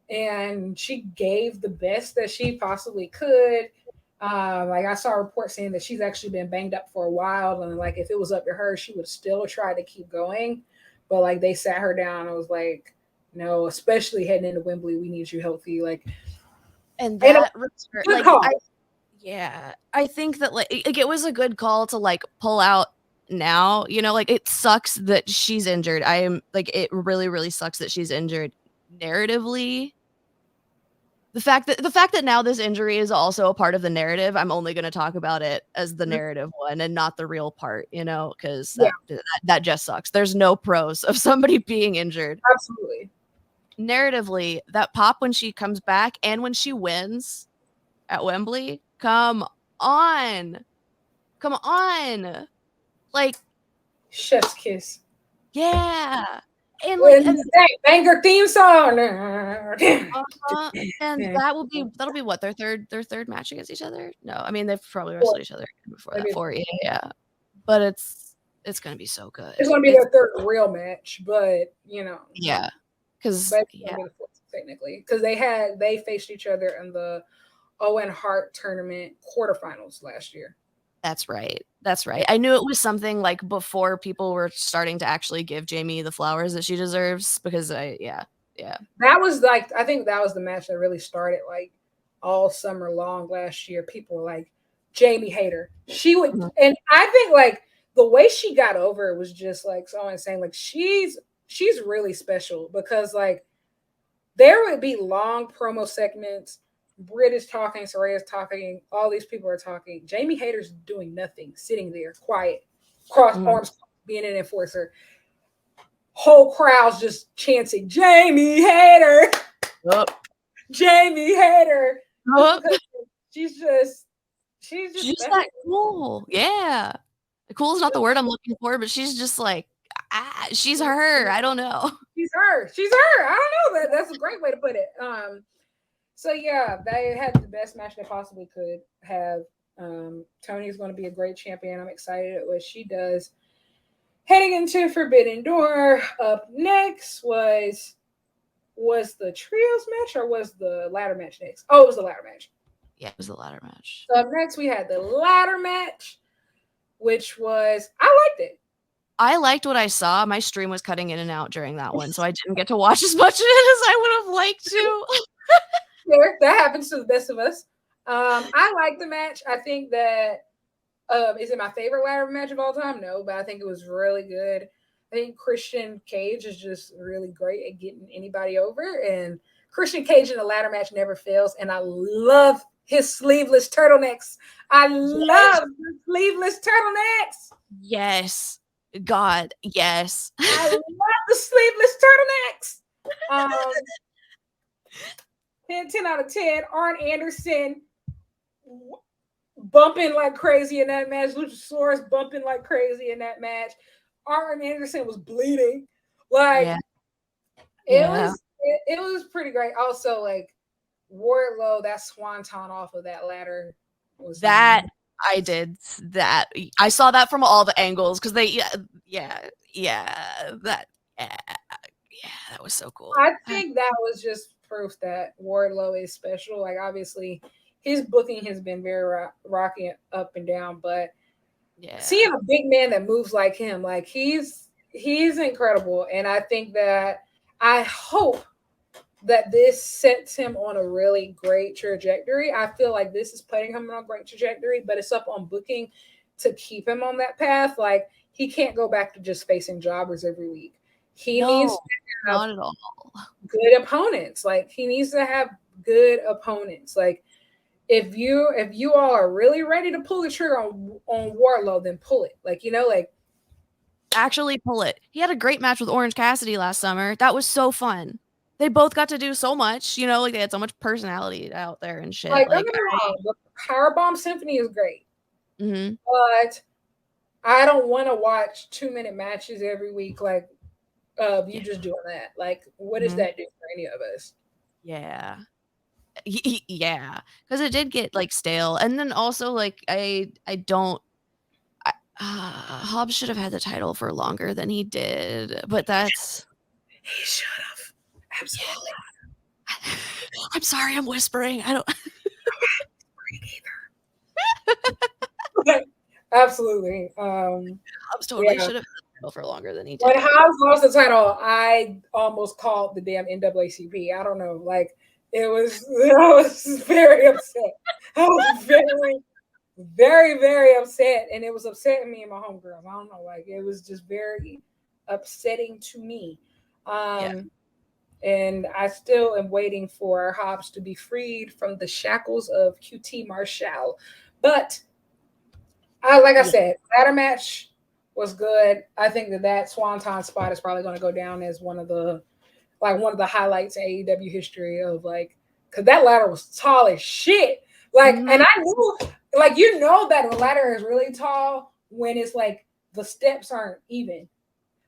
S1: and she gave the best that she possibly could. Like I saw a report saying that she's actually been banged up for a while, and like if it was up to her, she would still try to keep going. but like they sat her down and was like, no, especially heading into Wembley, we need you healthy. Like,
S2: And
S1: and
S2: that
S1: good call.
S2: I think that like it was a good call to like pull out now. You know, like it sucks that she's injured. I am like it really really sucks that she's injured. Narratively, the fact that now this injury is also a part of the narrative, I'm only going to talk about it as the narrative one and not the real part, you know, because that just sucks. There's no pros of somebody being injured.
S1: Absolutely.
S2: Narratively, that pop when she comes back and when she wins at Wembley, come on. Like,
S1: chef's kiss.
S2: Yeah. And like
S1: banger theme song.
S2: And that'll be what their third match against each other. No, I mean they've probably wrestled each other before that. 4, yeah. But it's gonna be so good.
S1: It's gonna be their third real match, but you know.
S2: Yeah, because
S1: technically, because they faced each other in the Owen Hart tournament quarterfinals last year.
S2: That's right. I knew it was something like before people were starting to actually give Jamie the flowers that she deserves because yeah.
S1: That was like, I think that was the match that really started like all summer long last year. People were like, Jamie Hayter. She would, and I think like the way she got over was just like someone saying like she's really special because like there would be long promo segments. Britt is talking, Soraya's talking, all these people are talking. Jamie Hayter's doing nothing, sitting there, quiet, cross arms, being an enforcer. Whole crowd's just chanting, Jamie Hayter! Jamie Hayter! She's just
S2: that cool. Yeah. Cool is not the word I'm looking for, but she's just like, she's her. I don't know.
S1: She's her. I don't know. That's a great way to put it. So yeah, they had the best match they possibly could have. Tony's going to be a great champion. I'm excited at what she does. Heading into Forbidden Door, up next was the trios match or was the ladder match next? Oh, it was the ladder match.
S2: Yeah, it was the ladder match.
S1: So up next we had the ladder match, which was, I liked it.
S2: I liked what I saw. My stream was cutting in and out during that one, so I didn't get to watch as much of it as I would have liked to.
S1: Sure, that happens to the best of us. I like the match. I think that is it my favorite ladder match of all time? No, but I think it was really good. I think Christian Cage is just really great at getting anybody over, and Christian Cage in a ladder match never fails. And I love his sleeveless turtlenecks. I love his sleeveless turtlenecks.
S2: Yes, God, yes.
S1: I love the sleeveless turtlenecks. 10 out of 10. Arn Anderson bumping like crazy in that match. Luchasaurus bumping like crazy in that match. Arn Anderson was bleeding. Like it was pretty great. Also, like Wardlow, that swanton off of that ladder was
S2: that. I did that. I saw that from all the angles because they that was so cool.
S1: I think that was just proof that Wardlow is special. Like obviously his booking has been very rocky up and down, but seeing a big man that moves like him, like he's incredible. And I think that I hope that this sets him on a really great trajectory. I feel like this is putting him on a great trajectory, but it's up on booking to keep him on that path. Like he can't go back to just facing jobbers every week. He needs to have
S2: not at all
S1: good opponents. Like he needs to have good opponents. Like if you all are really ready to pull the trigger on Wardlow, then pull it. Like, you know, like
S2: actually pull it. He had a great match with Orange Cassidy last summer. That was so fun. They both got to do so much, you know, like they had so much personality out there and shit.
S1: Like the Powerbomb Symphony is great.
S2: Mm-hmm.
S1: But I don't want to watch 2-minute matches every week. Like you just doing that. Like, what does that do for any of us?
S2: Yeah. Yeah. Because it did get like stale. And then also like Hobbs should have had the title for longer than he did. But that's
S1: he should have. Absolutely.
S2: Yeah. I'm sorry, I'm whispering. I don't
S1: either. Absolutely.
S2: Hobbs totally should have for longer than he did.
S1: When Hobbs lost the title, I almost called the damn NAACP. I don't know. Like I was very upset. I was very, very, very upset. And it was upsetting me and my homegirls. I don't know. Like it was just very upsetting to me. And I still am waiting for Hobbs to be freed from the shackles of QT Marshall. But like I said, ladder match was good. I think that Swanton spot is probably going to go down as one of the highlights in AEW history of like, because that ladder was tall as shit. Like, and I knew, like, you know that the ladder is really tall when it's like the steps aren't even.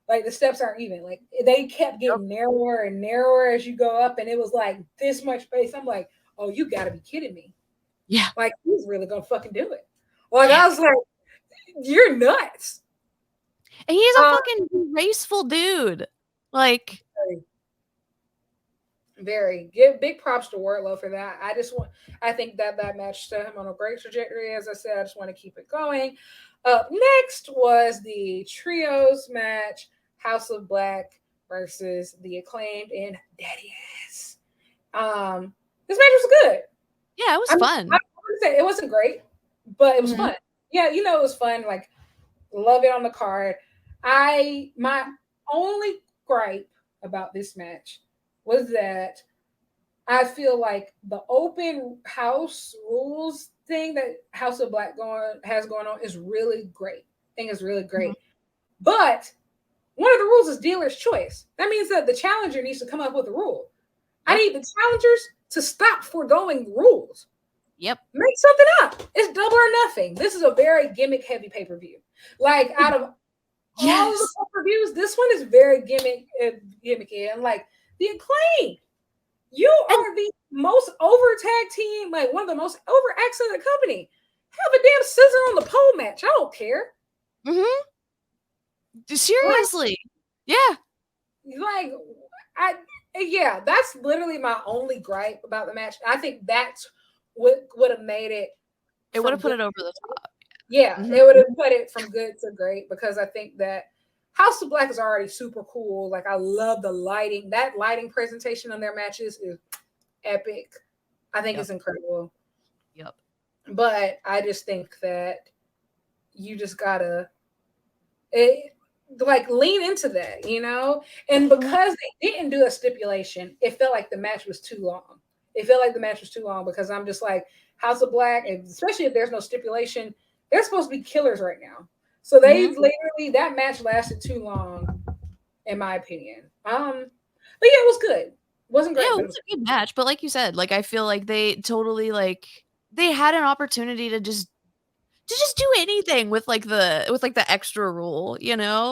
S1: Like the steps aren't even. Like they kept getting narrower and narrower as you go up, and it was like this much space. I'm like, oh, you got to be kidding me.
S2: Yeah.
S1: Like he's really gonna fucking do it. Like I was like, you're nuts.
S2: And he's a fucking graceful dude. Like
S1: very give big props to Wardlow for that. I think that match set him on a great trajectory. As I said, I just want to keep it going. Up next was the trios match, House of Black versus the Acclaimed and Daddy Ass. This match was good.
S2: Yeah, it was fun.
S1: I wouldn't say it wasn't great, but it was fun. Yeah, it was fun. Like, love it on the card. My only gripe about this match was that I feel like the open house rules thing that House of Black has going on is really great. I think it's really great. But one of the rules is dealer's choice. That means that the challenger needs to come up with a rule. I need the challengers to stop foregoing rules.
S2: Yep.
S1: Make something up. It's double or nothing. This is a very gimmick heavy pay-per-view. Like out of all of the pay-per-views, this one is very gimmicky. And like the Acclaimed, you are the most over tag team, like one of the most over acts in the company. Have a damn scissor on the pole match. I don't care.
S2: Seriously.
S1: That's literally my only gripe about the match. I think that's what would have made it.
S2: It would have put it over the top.
S1: Yeah, it would have put it from good to great because I think that House of Black is already super cool. Like I love the lighting. That lighting presentation on their matches is epic. I think it's incredible.
S2: Yep.
S1: But I just think that you just gotta lean into that, And because they didn't do a stipulation, it felt like the match was too long. Because I'm just like House of Black, and especially if there's no stipulation, they're supposed to be killers right now. So they literally that match lasted too long, in my opinion. But yeah, it was good. Wasn't great.
S2: Yeah, it was a good match, but like you said, like I feel like they totally they had an opportunity to just do anything with the extra rule,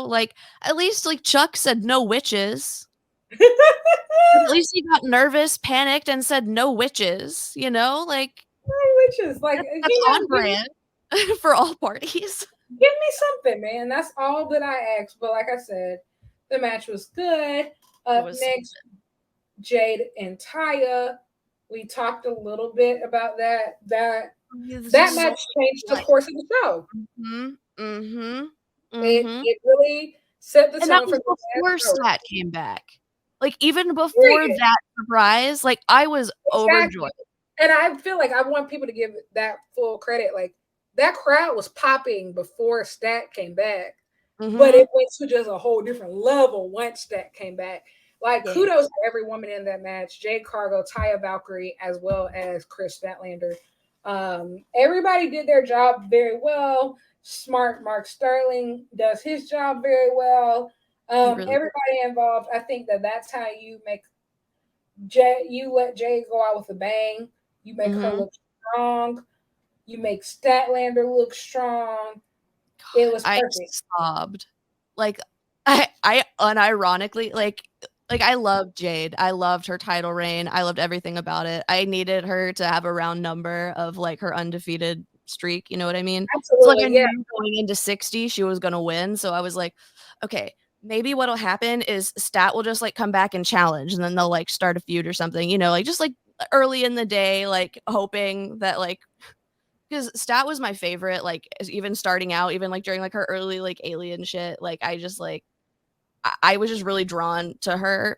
S2: Like at least like Chuck said no witches. At least he got nervous, panicked, and said no witches, Like
S1: no witches. Like
S2: that's on brand for all parties.
S1: Give me something, man. That's all that I asked. But like I said, the match was good. Up next, Jade and Taya. We talked a little bit about that. That match changed the course of the show. It really set the tone for the
S2: before Stat came back. Like even before that surprise, like I was overjoyed.
S1: And I feel like I want people to give that full credit. Like that crowd was popping before Stat came back, but it went to just a whole different level once Stat came back. Like kudos to every woman in that match: Jade Cargill, Taya Valkyrie, as well as Chris Statlander. Everybody did their job very well. Smart Mark Sterling does his job very well. Everybody involved. I think that's how you make Jade. You let Jade go out with a bang. You make her look strong. You make Statlander look strong. It was perfect.
S2: I sobbed. Like I unironically like I loved Jade. I loved her title reign. I loved everything about it. I needed her to have a round number of like her undefeated streak. You know what I mean?
S1: Absolutely.
S2: So like I knew going into 60, she was gonna win. So I was like, okay, maybe what'll happen is Stat will just like come back and challenge, and then they'll like start a feud or something. Like just like early in the day, like hoping that like. because Stat was my favorite, like, even starting out, even, like, during, like, her early, like, Alien shit, like, I just, like, I was just really drawn to her,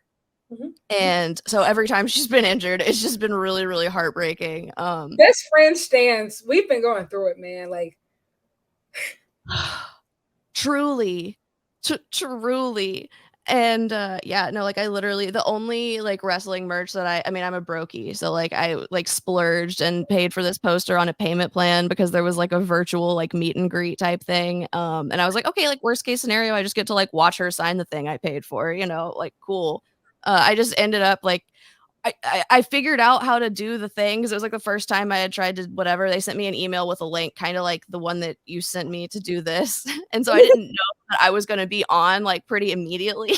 S2: and so every time she's been injured, it's just been really, really heartbreaking.
S1: Best friend stance, we've been going through it, man, like
S2: truly, truly. And yeah, no, like I literally the only like wrestling merch that I mean I'm a brokey, so like I like splurged and paid for this poster on a payment plan because there was like a virtual like meet and greet type thing. And I was like, okay, like worst case scenario, I just get to like watch her sign the thing I paid for, you know, like cool. I just ended up like I figured out how to do the things. It was like the first time I had tried to whatever. They sent me an email with a link, kind of like the one that you sent me to do this. And so I didn't know that I was going to be on like pretty immediately.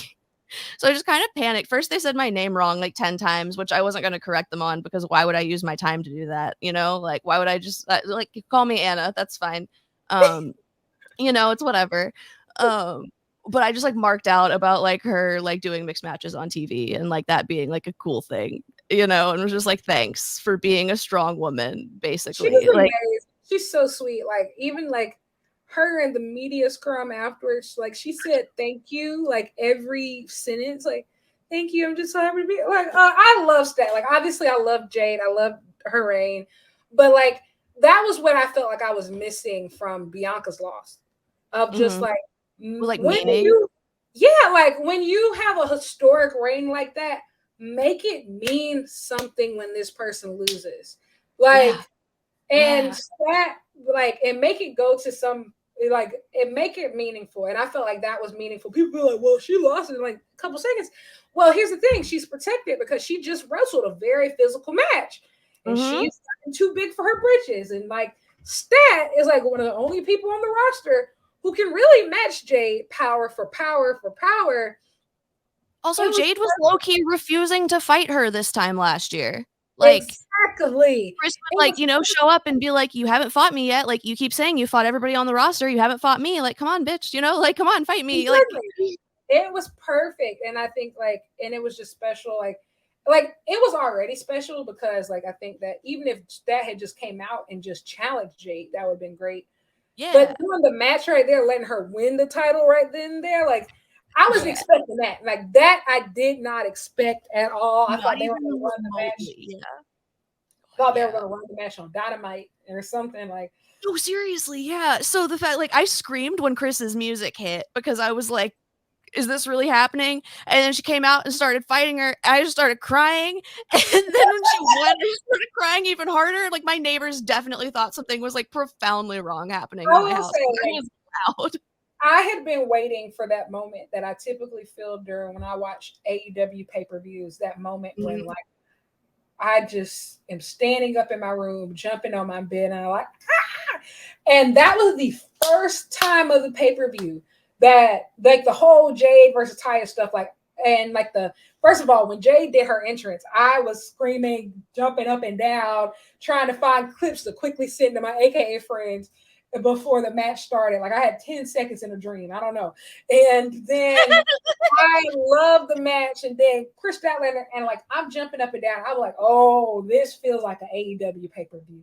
S2: So I just kind of panicked. First, they said my name wrong like 10 times, which I wasn't going to correct them on because why would I use my time to do that? You know, like why would I just like call me Anna? That's fine. You know, it's whatever. But I just like marked out about like her like doing mixed matches on TV and like that being like a cool thing, you know, and was just like thanks for being a strong woman,
S1: she
S2: basically.
S1: was
S2: Like
S1: amazing. She's so sweet. Like even like her and the media scrum afterwards, like she said thank you like every sentence, like thank you. I'm just so happy to be like I love Stat. Like obviously I love Jade, I love her reign, but like that was what I felt like I was missing from Bianca's loss. Of just like
S2: like
S1: when
S2: meaning.
S1: you yeah, like when you have a historic reign like that, make it mean something when this person loses. Like and that like and make it go to some like and make it meaningful. And I felt like that was meaningful. People were like, well, she lost in like a couple seconds. Well, here's the thing, she's protected because she just wrestled a very physical match. And she's too big for her britches. And like Stat is like one of the only people on the roster who can really match Jade power for power for power.
S2: Also, Jade was low-key refusing to fight her this time last year. Like
S1: exactly.
S2: Chris would like, you know, show up and be like, you haven't fought me yet. Like you keep saying you fought everybody on the roster. You haven't fought me. Like, come on, bitch, you know, like, come on, fight me.
S1: Exactly.
S2: Like
S1: it was perfect. And I think like, and it was just special. Like it was already special because like, I think that even if that had just came out and just challenged Jade, that would have been great.
S2: Yeah.
S1: But doing the match right there, letting her win the title right then and there, like I was expecting that. Like that I did not expect at all. I thought they were going to run the match.
S2: Yeah.
S1: Thought they were going to run the match on Dynamite or something like.
S2: Oh, seriously, yeah. So the fact, like, I screamed when Chris's music hit because I was like, "Is this really happening?" And then she came out and started fighting her. I just started crying, and then when she won, I started crying even harder. Like my neighbors definitely thought something was like profoundly wrong happening in my house.
S1: Say,
S2: it was loud.
S1: I had been waiting for that moment that I typically feel during when I watch AEW pay-per-views. That moment when like I just am standing up in my room, jumping on my bed, and I'm like, ah! And that was the first time of the pay-per-view that like the whole Jade versus Taya stuff, like, and like the first of all, when Jade did her entrance, I was screaming, jumping up and down, trying to find clips to quickly send to my AKA friends before the match started. Like I had 10 seconds in a dream. I don't know. And then I love the match. And then Chris Statlander, and like I'm jumping up and down. I'm like, oh, this feels like an AEW pay-per-view.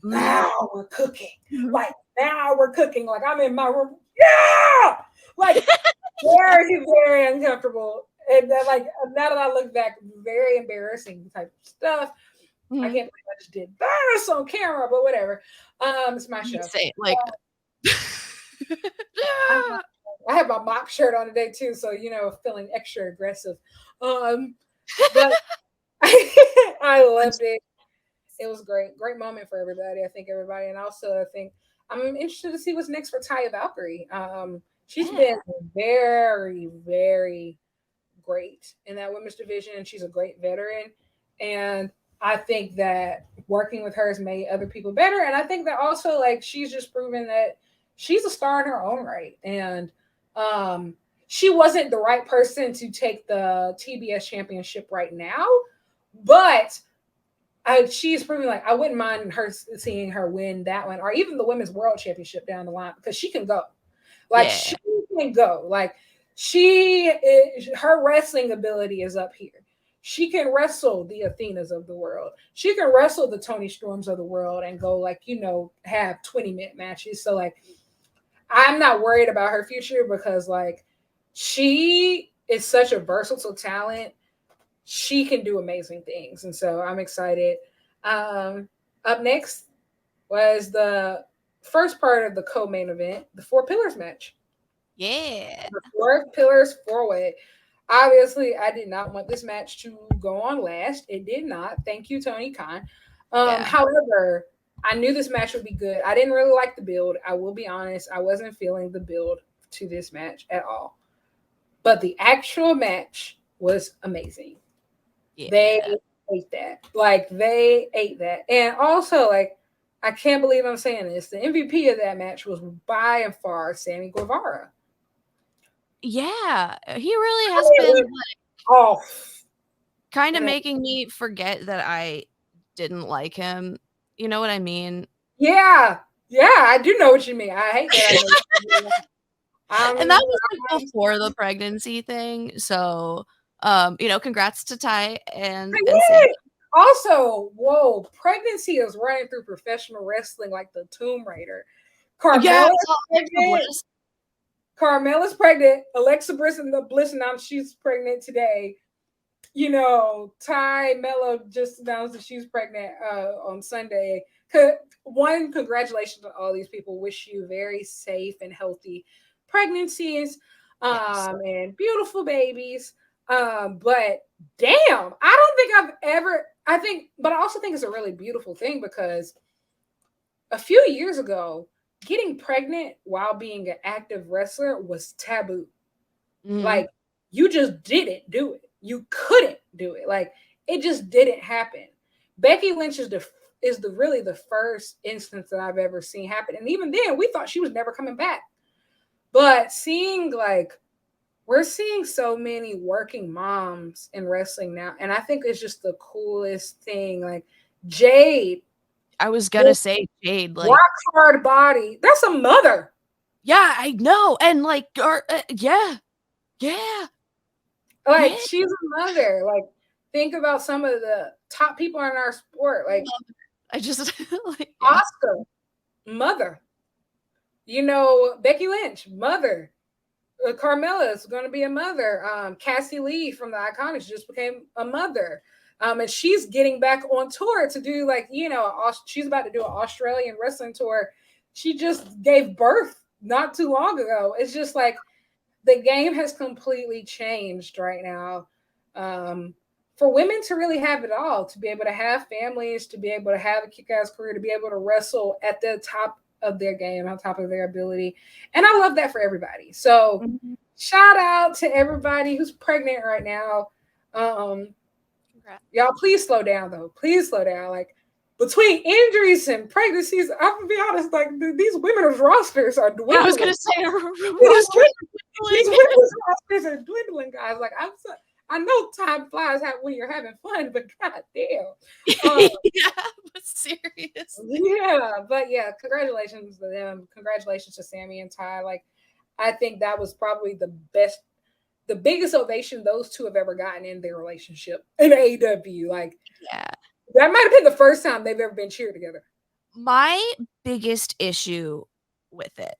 S1: Now we're cooking. Like now we're cooking. Like I'm in my room. Yeah. Like very, very uncomfortable. And then like now that I look back, very embarrassing type of stuff. I can't believe I just did this on camera, but whatever. It's my show.
S2: Say, like,
S1: I have my mock shirt on today too, so you know, feeling extra aggressive. But I loved it. It was great moment for everybody. I think everybody, and also I think I'm interested to see what's next for Taya Valkyrie. She's been very, very great in that women's division, and she's a great veteran. And I think that working with her has made other people better. And I think that also like she's just proven that she's a star in her own right. And she wasn't the right person to take the TBS championship right now, but she's proving like I wouldn't mind her seeing her win that one or even the women's world championship down the line because she can go. Like she can go. Like her wrestling ability is up here. She can wrestle the Athenas of the world. She can wrestle the Tony Storms of the world and go like, have 20-minute matches. So like, I'm not worried about her future because like she is such a versatile talent. She can do amazing things. And so I'm excited. Up next was the first part of the co-main event, the Four Pillars match.
S2: Yeah.
S1: The Four Pillars 4-way. Obviously, I did not want this match to go on last. It did not. Thank you, Tony Khan. However, I knew this match would be good. I didn't really like the build. I will be honest. I wasn't feeling the build to this match at all. But the actual match was amazing. Yeah. They ate that. Like, they ate that. And also, like, I can't believe I'm saying this. The MVP of that match was by and far Sammy Guevara.
S2: Yeah, he really has been
S1: off.
S2: Kind of making me forget that I didn't like him. You know what I mean?
S1: Yeah, I do know what you mean. I hate that.
S2: And that was like before the pregnancy thing. So, congrats to Ty and Sammy.
S1: Also, whoa, pregnancy is running through professional wrestling like the Tomb Raider. Carmella's pregnant. Alexa Bliss announced she's pregnant today. Ty Mella just announced that she's pregnant on Sunday. Congratulations to all these people. Wish you very safe and healthy pregnancies and beautiful babies. But damn, but I also think it's a really beautiful thing because a few years ago, getting pregnant while being an active wrestler was taboo. Mm-hmm. Like, you just didn't do it. You couldn't do it. Like, it just didn't happen. Becky Lynch is really the first instance that I've ever seen happen. And even then, we thought she was never coming back. But we're seeing so many working moms in wrestling now. And I think it's just the coolest thing. Like, Jade.
S2: I was going to say Jade. Like,
S1: rock hard body. That's a mother.
S2: Yeah, I know. And like, yeah.
S1: Like, she's a mother. Like, think about some of the top people in our sport. Like,
S2: I just
S1: like Oscar, mother. Becky Lynch, mother. Carmella is going to be a mother. Cassie Lee from the Iconics just became a mother. And she's getting back on tour to do she's about to do an Australian wrestling tour. She just gave birth not too long ago. It's just like the game has completely changed right now. For women to really have it all, to be able to have families, to be able to have a kick-ass career, to be able to wrestle at the top of their game, on top of their ability. And I love that for everybody. So shout out to everybody who's pregnant right now. Y'all, please slow down, though. Please slow down. Like, between injuries and pregnancies, I'm going to be honest, like, these women's rosters are dwindling.
S2: I was going to say,
S1: these women's rosters are dwindling, guys. Like, I know time flies when you're having fun, but goddamn.
S2: Yeah, but serious.
S1: Yeah, congratulations to them. Congratulations to Sammy and Ty. Like, I think that was probably the biggest ovation those two have ever gotten in their relationship in AEW. Like,
S2: yeah,
S1: that might have been the first time they've ever been cheered together.
S2: My biggest issue with it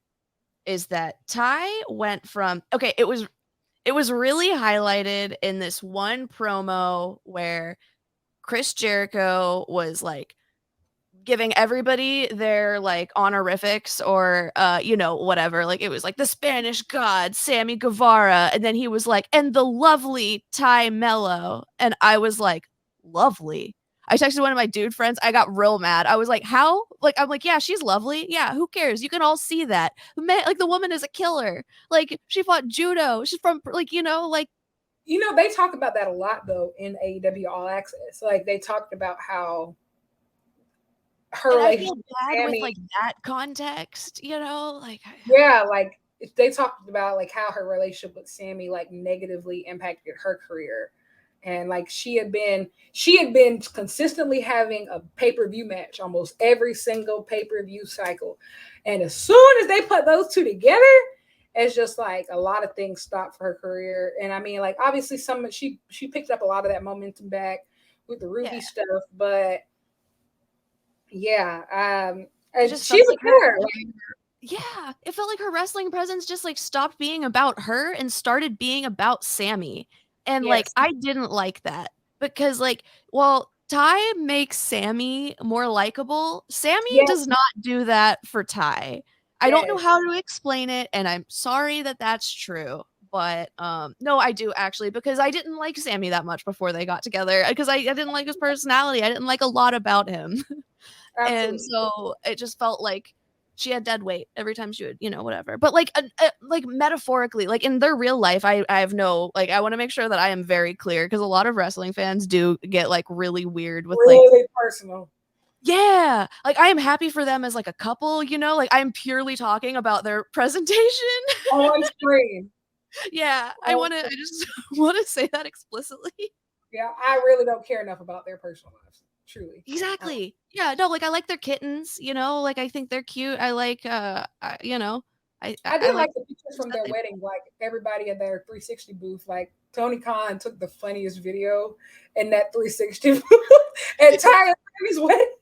S2: is that Ty went from it was really highlighted in this one promo where Chris Jericho was like giving everybody their like honorifics or whatever. Like, it was like the Spanish god Sammy Guevara, and then he was like, and the lovely Ty Mello, and I was like, lovely. I texted one of my dude friends. I got real mad. I was like, how? Like, I'm like, yeah, she's lovely. Yeah, who cares? You can all see that. Like, the woman is a killer. Like, she fought judo. She's from
S1: they talk about that a lot though in AEW All Access. Like, they talked about how her relationship
S2: with like that context, like
S1: like they talked about like how her relationship with Sammy like negatively impacted her career. And like she had been consistently having a pay-per-view match almost every single pay-per-view cycle. And as soon as they put those two together it's just like a lot of things stopped for her career. And I mean, like obviously she picked up a lot of that momentum back with the Ruby stuff, but yeah,
S2: it just
S1: she's
S2: felt like
S1: a killer.
S2: yeah, it felt like her wrestling presence just like stopped being about her and started being about Sammy. And like
S1: Yes.
S2: I didn't like that because like while Ty makes Sammy more likable, Sammy
S1: Yes.
S2: does not do that for Ty. I don't know
S1: Yes.
S2: how to explain it, and I'm sorry that that's true. But no, I do actually, because I didn't like Sammy that much before they got together because I didn't like his personality. I didn't like a lot about him. And
S1: Absolutely.
S2: so it just felt like she had dead weight every time she would, whatever. But like metaphorically, like in their real life, I have no, like, I want to make sure that I am very clear because a lot of wrestling fans do get like really weird with like,
S1: Really personal.
S2: yeah, like I am happy for them as like a couple, like I'm purely talking about their presentation.
S1: On screen.
S2: Yeah, I just want to say that explicitly.
S1: Yeah, I really don't care enough about their personal lives. Truly.
S2: Exactly. Yeah, no, like I like their kittens, like I think they're cute. I like
S1: I
S2: I
S1: did
S2: like
S1: like the pictures from their wedding, like everybody at their 360 booth. Like Tony Khan took the funniest video in that 360 booth at Tyler's wedding.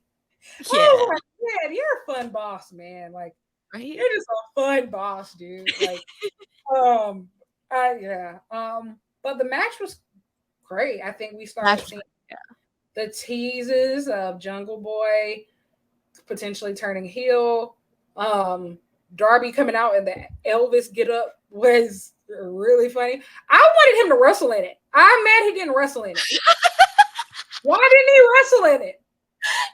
S2: yeah,
S1: Oh my man, you're a fun boss, man. Like
S2: right?
S1: you're just a fun boss, dude. Like, yeah. But the match was great. I think we started seeing the teases of Jungle Boy potentially turning heel. Darby coming out in the Elvis get up was really funny. I wanted him to wrestle in it. I'm mad he didn't wrestle in it. Why didn't he wrestle in it?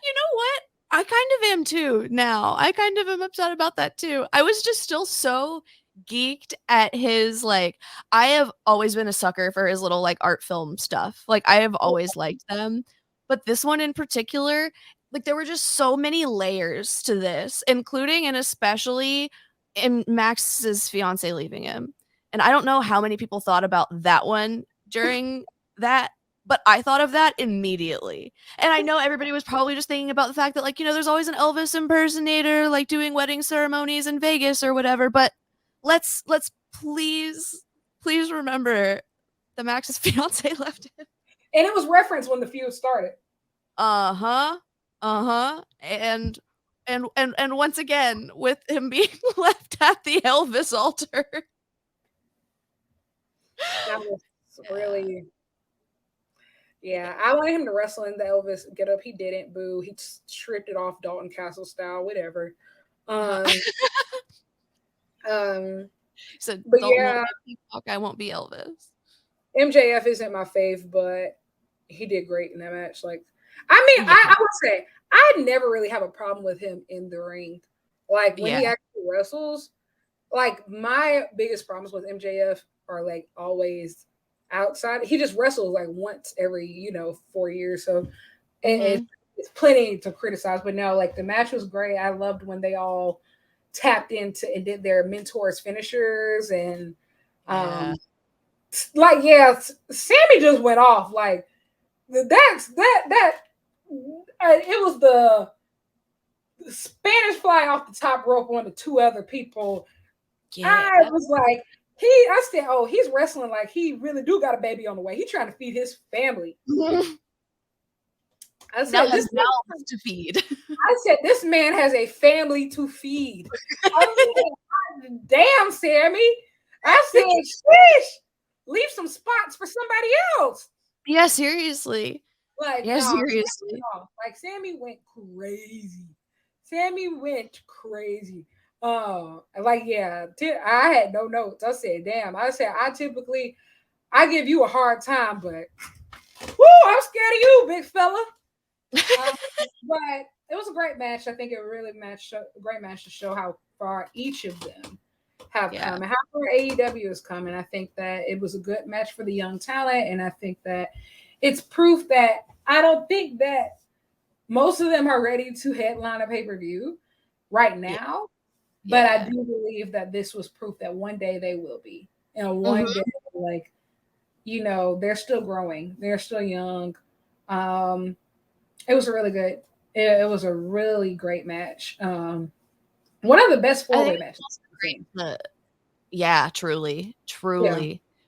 S2: You know what? I kind of am too now. I kind of am upset about that too. I was just still so geeked at his like I have always been a sucker for his little like art film stuff. Like I have always liked them. But this one in particular, like there were just so many layers to this, including and especially in Max's fiance leaving him. And I don't know how many people thought about that one during that, but I thought of that immediately. And I know everybody was probably just thinking about the fact that, like, there's always an Elvis impersonator, like, doing wedding ceremonies in Vegas or whatever. But let's please remember that Max's fiance left him.
S1: And it was referenced when the feud started.
S2: Uh-huh. Uh-huh. And once again, with him being left at the Elvis altar.
S1: That was really, yeah. I wanted him to wrestle in the Elvis get up. He didn't. Boo. He stripped it off Dalton Castle style. Whatever.
S2: So
S1: but
S2: Dalton
S1: yeah,
S2: won't I won't be Elvis.
S1: MJF isn't my fave, but he did great in that match. Like, I mean, I would say I never really have a problem with him in the ring. Like when he actually wrestles, like my biggest problems with MJF are like always outside. He just wrestles like once every 4 years, so it's plenty to criticize. But no, like the match was great. I loved when they all tapped into and did their mentors finishers and Sammy just went off like that it was the Spanish fly off the top rope on the two other people. I was like, I said, oh, he's wrestling like he really do got a baby on the way. He's trying to feed his family. I said,
S2: this mouths to feed.
S1: I said, this man has a family to feed. Damn, Sammy. I said, sheesh, leave some spots for somebody else.
S2: Yeah, seriously.
S1: Like,
S2: yeah, seriously.
S1: Like, Sammy went crazy. Sammy went crazy. Like, yeah, I had no notes. I said, damn. I said, I give you a hard time, but whoo, I'm scared of you, big fella. But it was a great match. I think it really a great match to show how far each of them have come and how far AEW has come. And I think that it was a good match for the young talent. And I think that it's proof that I don't think that most of them are ready to headline a pay-per-view right now. But I do believe that this was proof that one day they will be. And one day, like, they're still growing. They're still young. It was a really good. It was a really great match. One of the best 4-way matches.
S2: Yeah, truly.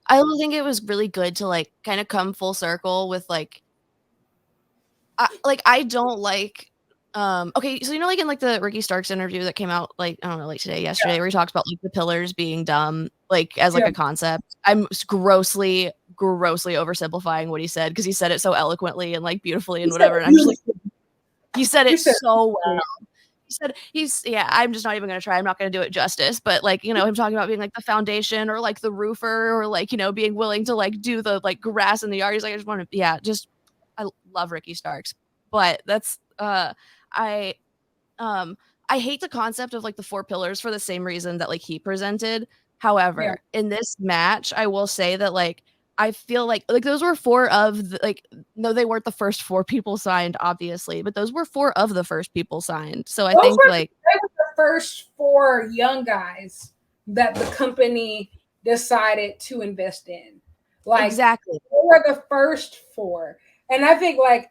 S2: I also think it was really good to like kind of come full circle with like I don't like okay, so like in like the Ricky Starks interview that came out like I don't know, like yesterday, where he talks about like the pillars being dumb, like as like a concept. I'm grossly oversimplifying what he said because he said it so eloquently and like beautifully and whatever. And I'm just like, he said it so well. I'm just not even gonna try. I'm not gonna do it justice. But like, him talking about being like the foundation or like the roofer or like, being willing to like do the like grass in the yard. He's like, I just want to, I love Ricky Starks. But that's I I hate the concept of like the four pillars for the same reason that like he presented. However, in this match, I will say that like I feel like those were four of the, like no, they weren't the first four people signed, obviously, but those were four of the first people signed. So I think like
S1: they were the first four young guys that the company decided to invest in. Like
S2: exactly,
S1: they were the first four, and I think like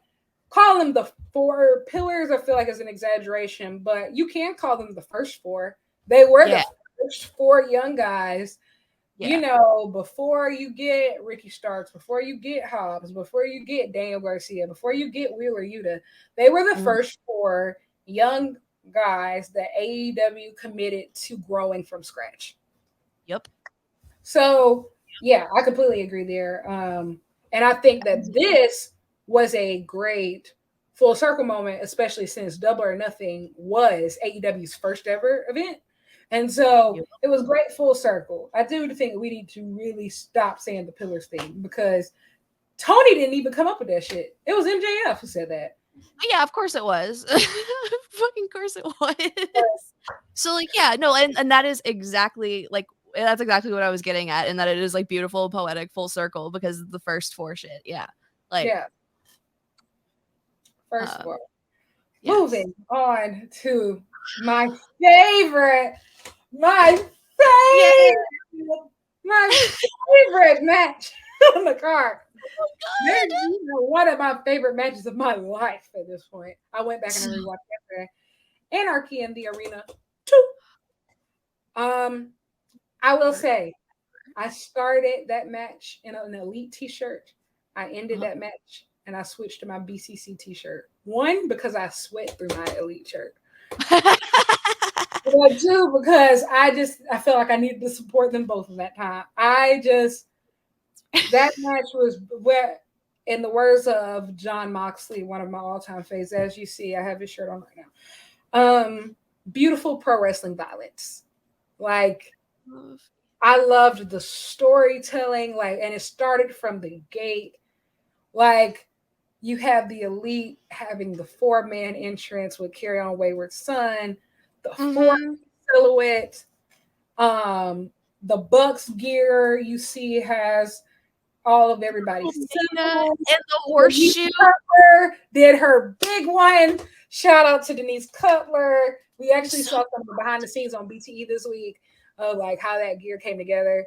S1: call them the four pillars. I feel like is an exaggeration, but you can call them the first four. They were the first four young guys. Before you get Ricky Starks, before you get Hobbs, before you get Daniel Garcia, before you get Wheeler Yuta, they were the first four young guys that AEW committed to growing from scratch.
S2: Yep.
S1: So, yeah, I completely agree there. And I think that this was a great full circle moment, especially since Double or Nothing was AEW's first ever event. And so it was great full circle. I do think we need to really stop saying the pillars thing because Tony didn't even come up with that shit. It was MJF who said that.
S2: Yeah, of course it was. Fucking course it was. So like, yeah, no, and that is exactly like that's exactly what I was getting at, and that it is like beautiful, poetic, full circle because the first four shit. Yeah. Like
S1: first four.
S2: Yes.
S1: Moving on to my favorite match on the card. One of my favorite matches of my life at this point. I went back and I rewatched yesterday. Anarchy in the Arena 2. I will say, I started that match in an Elite t-shirt. I ended that match and I switched to my BCC t-shirt. One, because I sweat through my Elite shirt. But two, because I felt like I needed to support them both at that time. That match was where, in the words of John Moxley, one of my all-time favorites, as you see, I have his shirt on right now. Beautiful pro wrestling violence. Like, I loved the storytelling, like, and it started from the gate. Like, you have the Elite having the 4-man entrance with Carry On Wayward Son, the 4 silhouette, the Bucks gear you see has all of everybody's
S2: and the horseshoe.
S1: Cutler did her big one. Shout out to Denise Cutler. We actually saw something behind the scenes on BTE this week of like how that gear came together.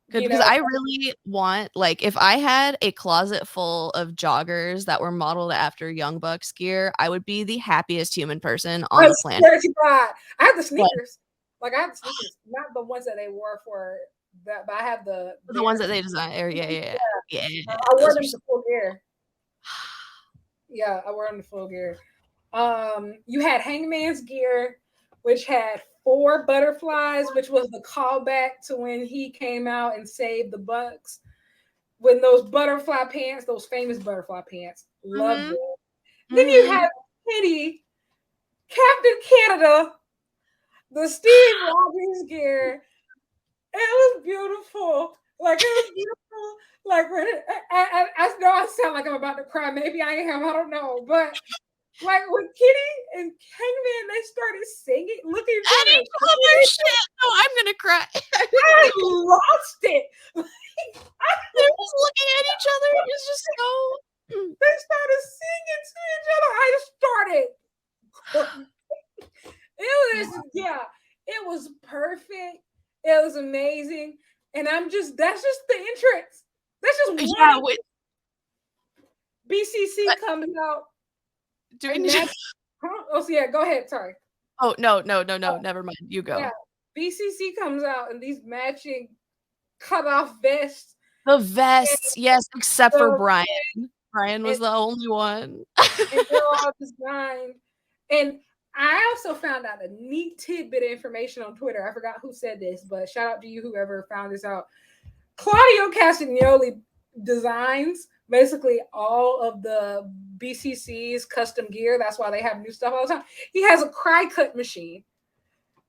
S2: Good, because I really want, like, if I had a closet full of joggers that were modeled after Young Bucks gear, I would be the happiest human person on the planet.
S1: I have the sneakers. Like, I have the sneakers, not the ones that they wore for that, but I have the
S2: ones that they designed. Yeah.
S1: I wore them to full gear. Yeah, I wore them to full gear. You had Hangman's gear, which had 4 butterflies, which was the callback to when he came out and saved the Bucks. When those butterfly pants, those famous butterfly pants, loved it. Then you had Kitty, Captain Canada, the Steve Rogers gear. It was beautiful. Like, it was beautiful. Like, I know I sound like I'm about to cry. Maybe I am. I don't know. But like when Kitty and Hangman, they started singing, looking at each
S2: other. Shit. No, I'm gonna cry.
S1: I lost it.
S2: They were just looking at each other. It was just so.
S1: They started singing to each other. I started. It was perfect. It was amazing. And that's just the entrance. That's just one. BCC comes out.
S2: Do we need to...
S1: Oh, yeah, go ahead. Sorry.
S2: Oh, no, never mind. You go.
S1: Yeah, BCC comes out in these matching cut-off vests.
S2: The vests, yes, except for
S1: The
S2: Brian. Brian was the only one.
S1: and they're all designed. And I also found out a neat tidbit of information on Twitter. I forgot who said this, but shout out to you, whoever found this out. Claudio Castagnoli designs basically all of the BCC's custom gear. That's why they have new stuff all the time. He has a cry cut machine,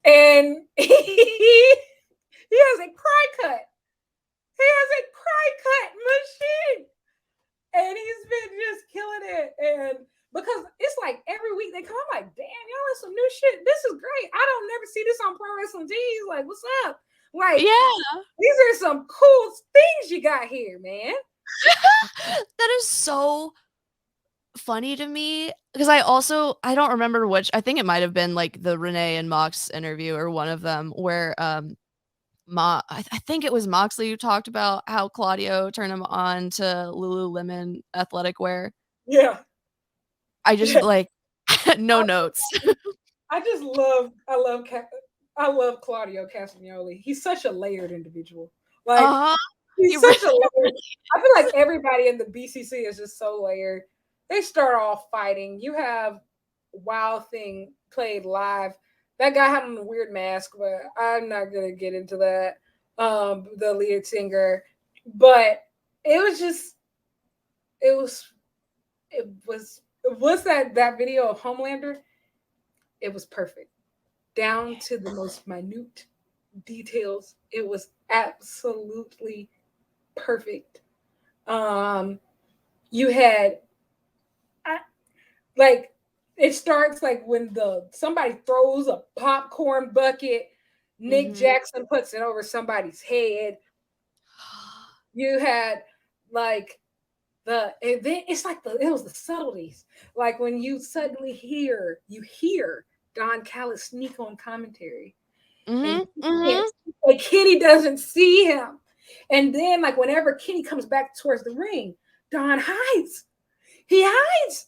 S1: and he has a cry cut. He has a cry cut machine, and he's been just killing it. And because it's like every week they come, I'm like, damn, y'all have some new shit. This is great. I don't never see this on Pro Wrestling Tees. Like, what's up? Like,
S2: yeah,
S1: these are some cool things you got here, man.
S2: That is so funny to me because I don't remember which. I think it might have been like the Renee and Mox interview or one of them where I think it was Moxley who talked about how Claudio turned him on to Lululemon athletic wear.
S1: Yeah.
S2: I just like no notes.
S1: I love Claudio Castagnoli. He's such a layered individual. Like he's such a layered. I feel like everybody in the BCC is just so layered. They start off fighting. You have Wild Thing played live. That guy had on a weird mask, but I'm not gonna get into that. The lead singer, but it was that video of Homelander. It was perfect, down to the most minute details. It was absolutely perfect. You had like it starts like when somebody throws a popcorn bucket, Nick Jackson puts it over somebody's head. You had like it was the subtleties. Like when you suddenly hear Don Callis sneak on commentary. And Kenny doesn't see him. And then like whenever Kenny comes back towards the ring, Don hides. He hides.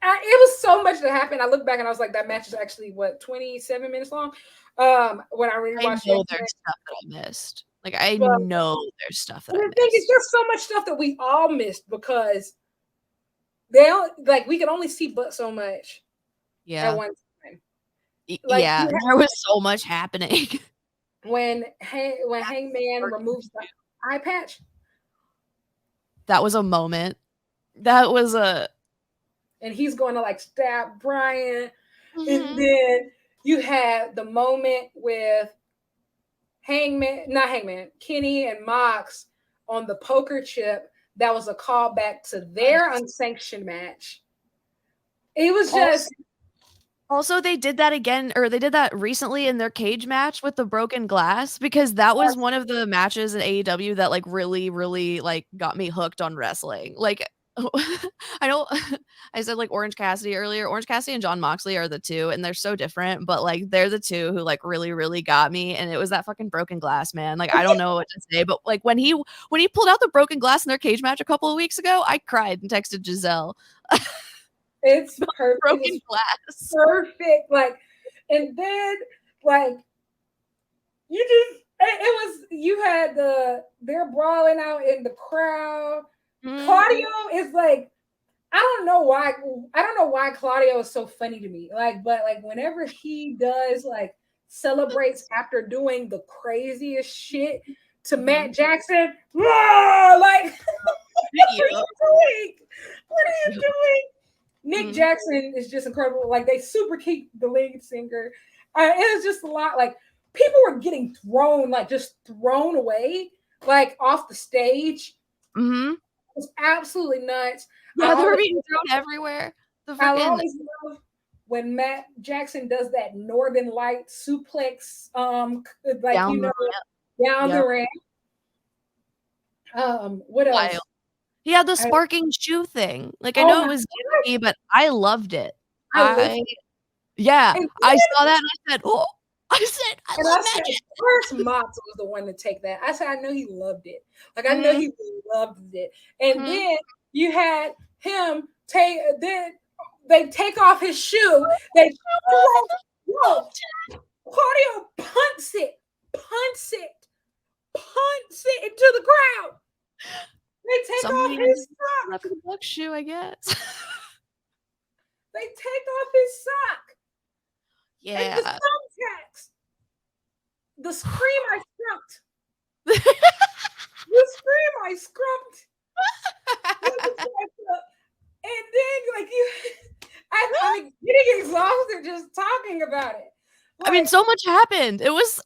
S1: It was so much that happened. I look back and I was like, that match is actually 27 minutes long. When I rewatched
S2: it, there's stuff that I missed. Like I know there's stuff that I missed.
S1: It's just so much stuff that we all missed because we could only see but so much.
S2: Yeah.
S1: At one time.
S2: Like, there was so much happening.
S1: When Hangman removes the eye patch.
S2: That was a moment. That was
S1: and he's going to like stab Brian. And then you had the moment with Kenny and Mox on the poker chip. That was a callback to their unsanctioned match. It was just.
S2: Also, they did that again, or they did that recently in their cage match with the broken glass, because that was one of the matches in AEW that like really, really like got me hooked on wrestling. Like, I know I said like Orange Cassidy earlier. Orange Cassidy and Jon Moxley are the two, and they're so different, but like they're the two who like really, really got me. And it was that fucking broken glass, man. Like I don't know what to say, but like when he pulled out the broken glass in their cage match a couple of weeks ago, I cried and texted Giselle.
S1: It's perfect.
S2: Broken glass.
S1: Perfect. Like, and then like you had they're brawling out in the crowd. Claudio is like, I don't know why Claudio is so funny to me. Like, but like whenever he does like celebrates after doing the craziest shit to Matt Jackson, like what are you doing? What are you doing? Nick Jackson is just incredible. Like they super keep the lead singer. It was just a lot. Like people were getting thrown away, like off the stage. It was absolutely nuts.
S2: Yeah, they were being thrown everywhere.
S1: I always love when Matt Jackson does that Northern Light suplex, like down the ramp. What else?
S2: Wild. He had the sparking shoe thing. Like I know it was gimmicky, but I loved it. I saw that and I said, "Oh." I love magic.
S1: First, Mox was the one to take that. I said, I know he loved it. Like I know he loved it. And then you had him take. Then They take off his shoe. They whoa, Claudio punts it into the crowd. They take off his sock.
S2: The book shoe, I guess.
S1: They take off his sock.
S2: Yeah.
S1: And the thumbtacks. The scream I scrumped. And then like I'm getting exhausted just talking about it.
S2: Like, I mean, so much happened. It was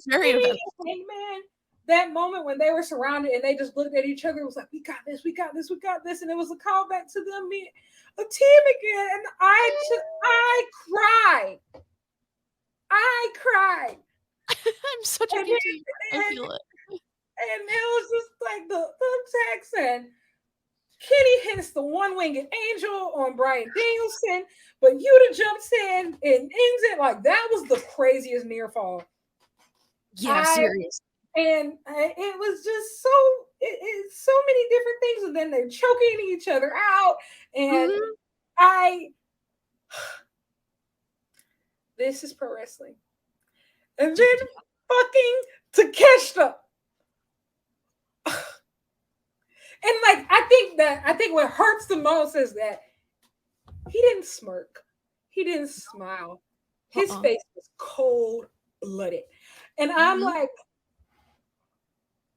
S2: very eventful.
S1: Man, that moment when they were surrounded and they just looked at each other, it was like, we got this. And it was a callback to them being a team again. And I cried.
S2: I'm such a beauty. I feel it.
S1: And it was just like the thumbtacks, and Kenny hits the one-winged angel on Bryan Danielson, but Yuta jumps in and ends it. Like, that was the craziest near fall.
S2: Yeah, serious.
S1: And it was just it's so many different things, and then they're choking each other out, and this is pro wrestling. And then fucking Takeshita. And like, I think what hurts the most is that he didn't smirk. He didn't smile. His face was cold-blooded. And I'm like,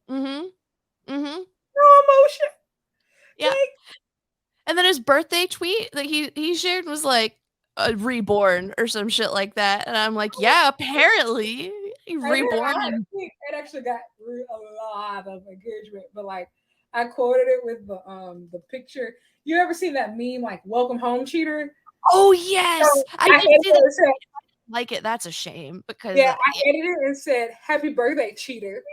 S1: no emotion.
S2: Yeah. Like, and then his birthday tweet that he shared was like, reborn or some shit like that. And I'm like, yeah, apparently reborn.
S1: It actually got a lot of engagement, but like, I quoted it with the picture. You ever seen that meme like "Welcome Home, Cheater"?
S2: Oh yes, so I did see that. Like it. That's a shame because
S1: I edited it and said "Happy Birthday, Cheater,"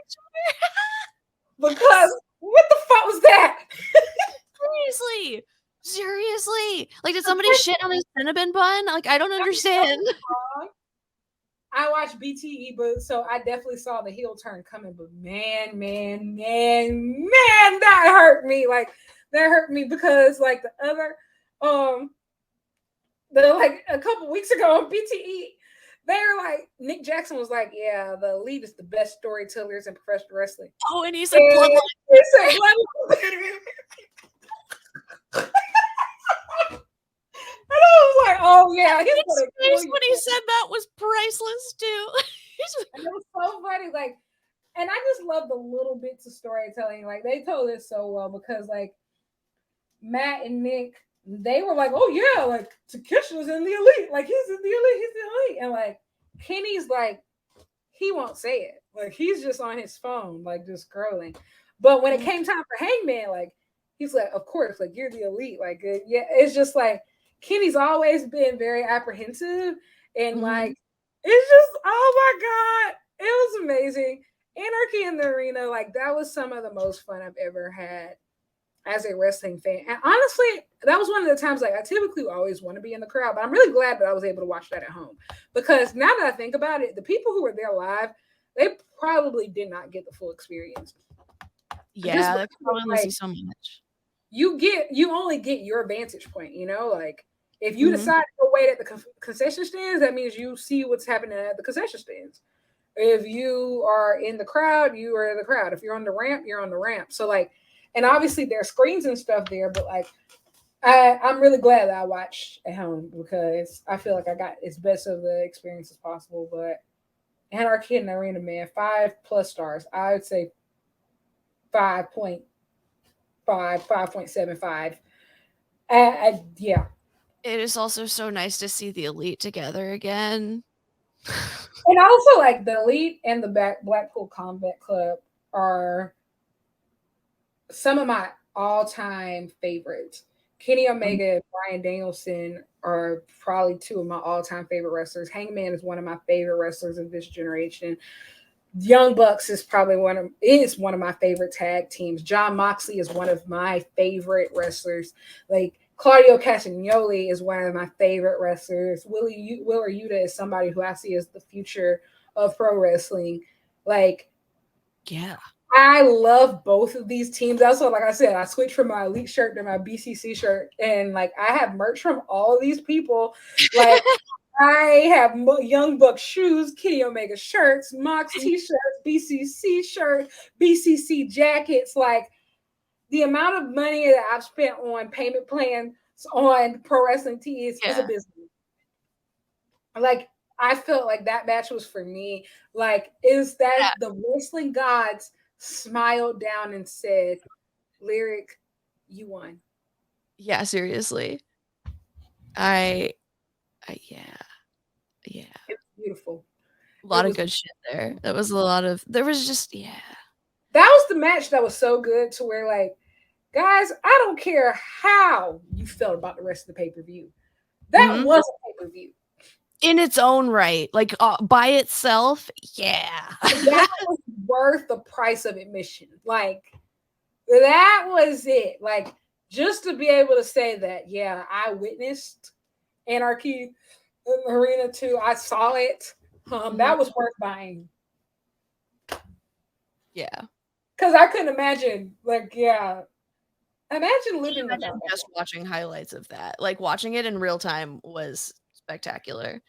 S1: because what the fuck was that?
S2: Seriously, like, did somebody shit on his cinnamon bun? Like, I don't understand.
S1: I watched BTE, but so I definitely saw the heel turn coming. But man, that hurt me. Like, that hurt me because like the other, like a couple weeks ago on BTE, they were like, Nick Jackson was like, yeah, the Elite is the best storytellers in professional wrestling.
S2: Oh, and he said Bloodline.
S1: He said Bloodline. And I was like, oh yeah.
S2: His face when he said that was priceless too.
S1: And it was so funny. Like, and I just love the little bits of storytelling. Like, they told it so well because like Matt and Nick, they were like, oh yeah, like Takeshi's in the Elite. Like, he's in the Elite. And like Kenny's like, he won't say it. Like, he's just on his phone, like just scrolling. But when it came time for Hangman, like, he's like, of course, like, you're the Elite. Like, yeah, it's just like Kenny's always been very apprehensive, and like, it's just, oh my God, it was amazing. Anarchy in the Arena, like, that was some of the most fun I've ever had as a wrestling fan. And honestly, that was one of the times, like, I typically always want to be in the crowd, but I'm really glad that I was able to watch that at home, because now that I think about it, the people who were there live, they probably did not get the full experience.
S2: Yeah, they probably only see so much.
S1: You only get your vantage point, you know, like, if you decide to go wait at the concession stands, that means you see what's happening at the concession stands. If you are in the crowd, you are in the crowd. If you're on the ramp, you're on the ramp. So like, and obviously there are screens and stuff there, but like, I'm really glad that I watched at home because I feel like I got as best of the experience as possible. But Anarchy in the Arena, man, 5+ stars. I would say 5.5, 5.75. Yeah.
S2: It is also so nice to see the Elite together again.
S1: And also, like, the Elite and the Blackpool Combat Club are some of my all-time favorites. Kenny Omega and Bryan Danielson are probably two of my all-time favorite wrestlers. Hangman is one of my favorite wrestlers of this generation. Young Bucks is probably one of my favorite tag teams. Jon Moxley is one of my favorite wrestlers. Like, Claudio Castagnoli is one of my favorite wrestlers. Wheeler Yuta is somebody who I see as the future of pro wrestling. Like,
S2: yeah,
S1: I love both of these teams. Also, like I said, I switched from my elite shirt to my BCC shirt, and like I have merch from all of these people. Like I have Young Buck shoes, Kitty Omega shirts, Mox t-shirts, BCC shirts, BCC jackets. Like the amount of money that I've spent on payment plans on pro wrestling tees is abysmal. Like I felt like that match was for me. Like, is that the wrestling gods smiled down and said, Lyric, you won.
S2: Yeah, seriously. Yeah.
S1: It's beautiful.
S2: A lot of good shit there. There was just,
S1: That was the match that was so good to where, like, guys, I don't care how you felt about the rest of the pay-per-view. That was a pay-per-view.
S2: In its own right. Like, by itself, yeah.
S1: That was worth the price of admission. Like, that was it. Like, just to be able to say that, yeah, I witnessed Anarchy in the arena too. I saw it. That was worth buying.
S2: Yeah.
S1: Because I couldn't imagine, like, yeah. Imagine living without
S2: just watching highlights of that. Like, watching it in real time was spectacular.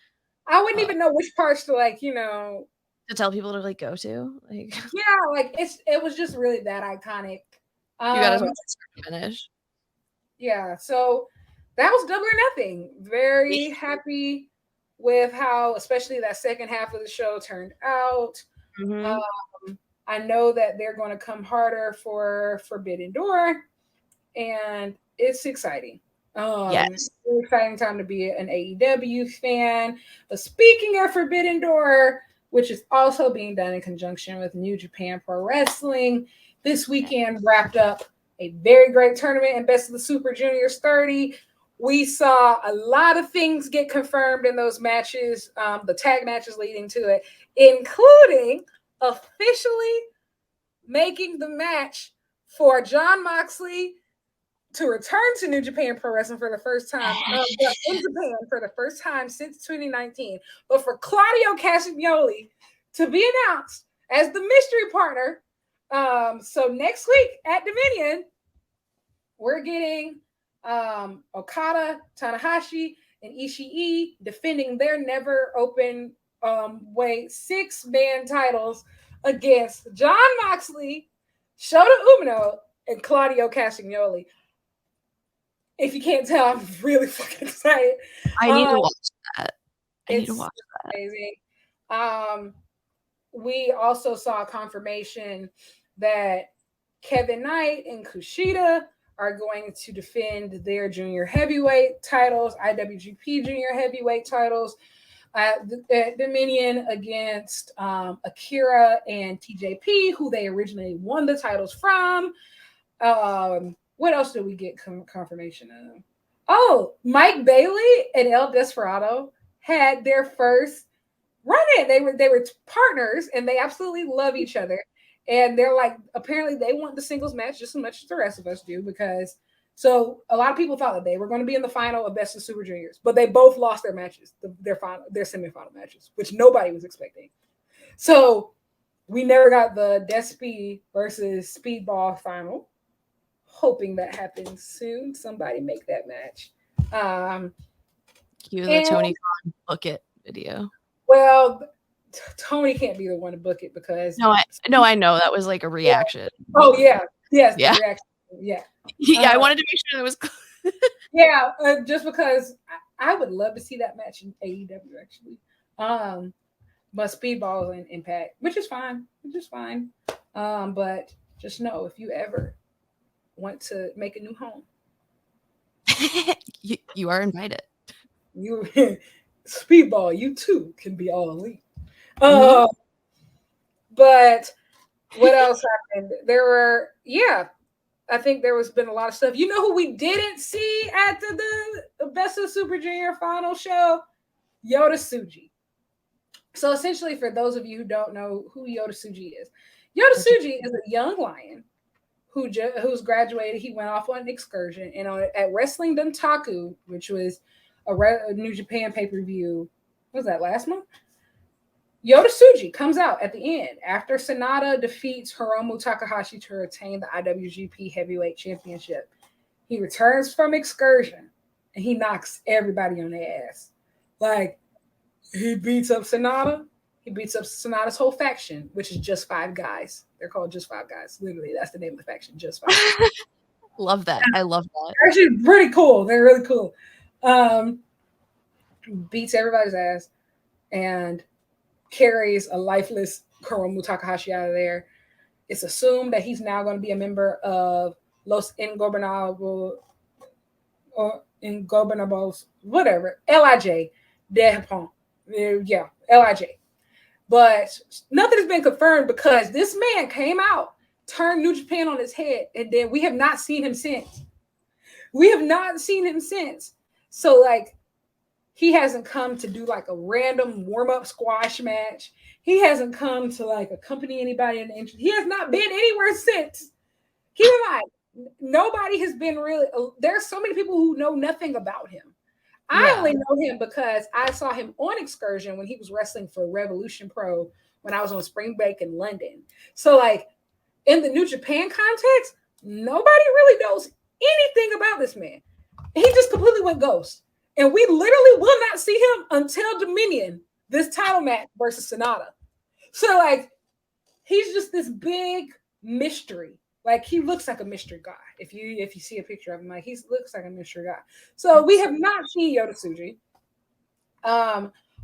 S1: I wouldn't even know which parts to, like, you know,
S2: to tell people to, like, go to. Like,
S1: yeah, like it was just really that iconic.
S2: You gotta watch it finish.
S1: Yeah, so that was Double or Nothing. Very happy with how, especially that second half of the show turned out. I know that they're going to come harder for Forbidden Door, and it's exciting. It's an exciting time to be an AEW fan. But speaking of Forbidden Door, which is also being done in conjunction with New Japan Pro Wrestling, this weekend wrapped up a very great tournament in Best of the Super Juniors 30. We saw a lot of things get confirmed in those matches, the tag matches leading to it, including officially making the match for Jon Moxley to return to New Japan Pro Wrestling for the first time in Japan for the first time since 2019, but for Claudio Castagnoli to be announced as the mystery partner. So next week at Dominion, we're getting Okada, Tanahashi, and Ishii defending their never open weight 6-man titles against Jon Moxley, Shota Umino, and Claudio Castagnoli. If you can't tell, I'm really fucking excited.
S2: I need to watch that. It's
S1: amazing. We also saw confirmation that Kevin Knight and Kushida are going to defend their junior heavyweight titles, IWGP junior heavyweight titles at Dominion against Akira and TJP, who they originally won the titles from. What else did we get confirmation of? Oh, Mike Bailey and El Desperado had their first run-in. They were partners, and they absolutely love each other. And they're like, apparently they want the singles match just as much as the rest of us do, because so a lot of people thought that they were going to be in the final of Best of Super Juniors, but they both lost their matches, their semifinal matches, which nobody was expecting. So we never got the Despy versus Speedball final. Hoping that happens soon. Somebody make that match.
S2: Cue the Tony Khan book it video.
S1: Well, Tony can't be the one to book it because
S2: I know that was like a reaction.
S1: Yeah. Oh yeah, yes, the reaction. Yeah,
S2: I wanted to make sure that was.
S1: Yeah, just because I would love to see that match in AEW actually. But Speedball and Impact, which is fine, but just know if you ever want to make a new home,
S2: you are invited.
S1: You Speedball, you too can be all elite. But what else happened? There were, I think there was been a lot of stuff. You know who we didn't see at the Best of Super Junior final show? Yota Tsuji. So essentially, for those of you who don't know who Yota Tsuji is a young lion who's graduated. He went off on an excursion, and at Wrestling Dontaku, which was a New Japan pay-per-view, what was that, last month? Yota Tsuji comes out at the end after Sonata defeats Hiromu Takahashi to retain the IWGP Heavyweight Championship. He returns from excursion and he knocks everybody on their ass. Like, he beats up Sonata. He beats up Sonata's whole faction, which is Just Five Guys. They're called Just Five Guys. Literally, that's the name of the faction, Just Five.
S2: Love that. I love that.
S1: Actually, pretty cool. They're really cool. Beats everybody's ass and carries a lifeless Hiromu Takahashi out of there. It's assumed that he's now going to be a member of Los Ingobernables, whatever, LIJ, Dehapon. Yeah, LIJ. But nothing has been confirmed because this man came out, turned New Japan on his head, and then we have not seen him since. So, like, he hasn't come to do like a random warm-up squash match. He hasn't come to like accompany anybody in the entrance. He has not been anywhere since. Keep in mind, nobody has been really. There's so many people who know nothing about him. I only know him because I saw him on excursion when he was wrestling for Revolution Pro when I was on spring break in London. So, like, in the New Japan context, nobody really knows anything about this man. He just completely went ghost. And we literally will not see him until Dominion, this title match versus Sonata. So, like, he's just this big mystery. Like, he looks like a mystery guy. If you see a picture of him, like, he looks like a mystery guy. So we have not seen Yota Tsuji.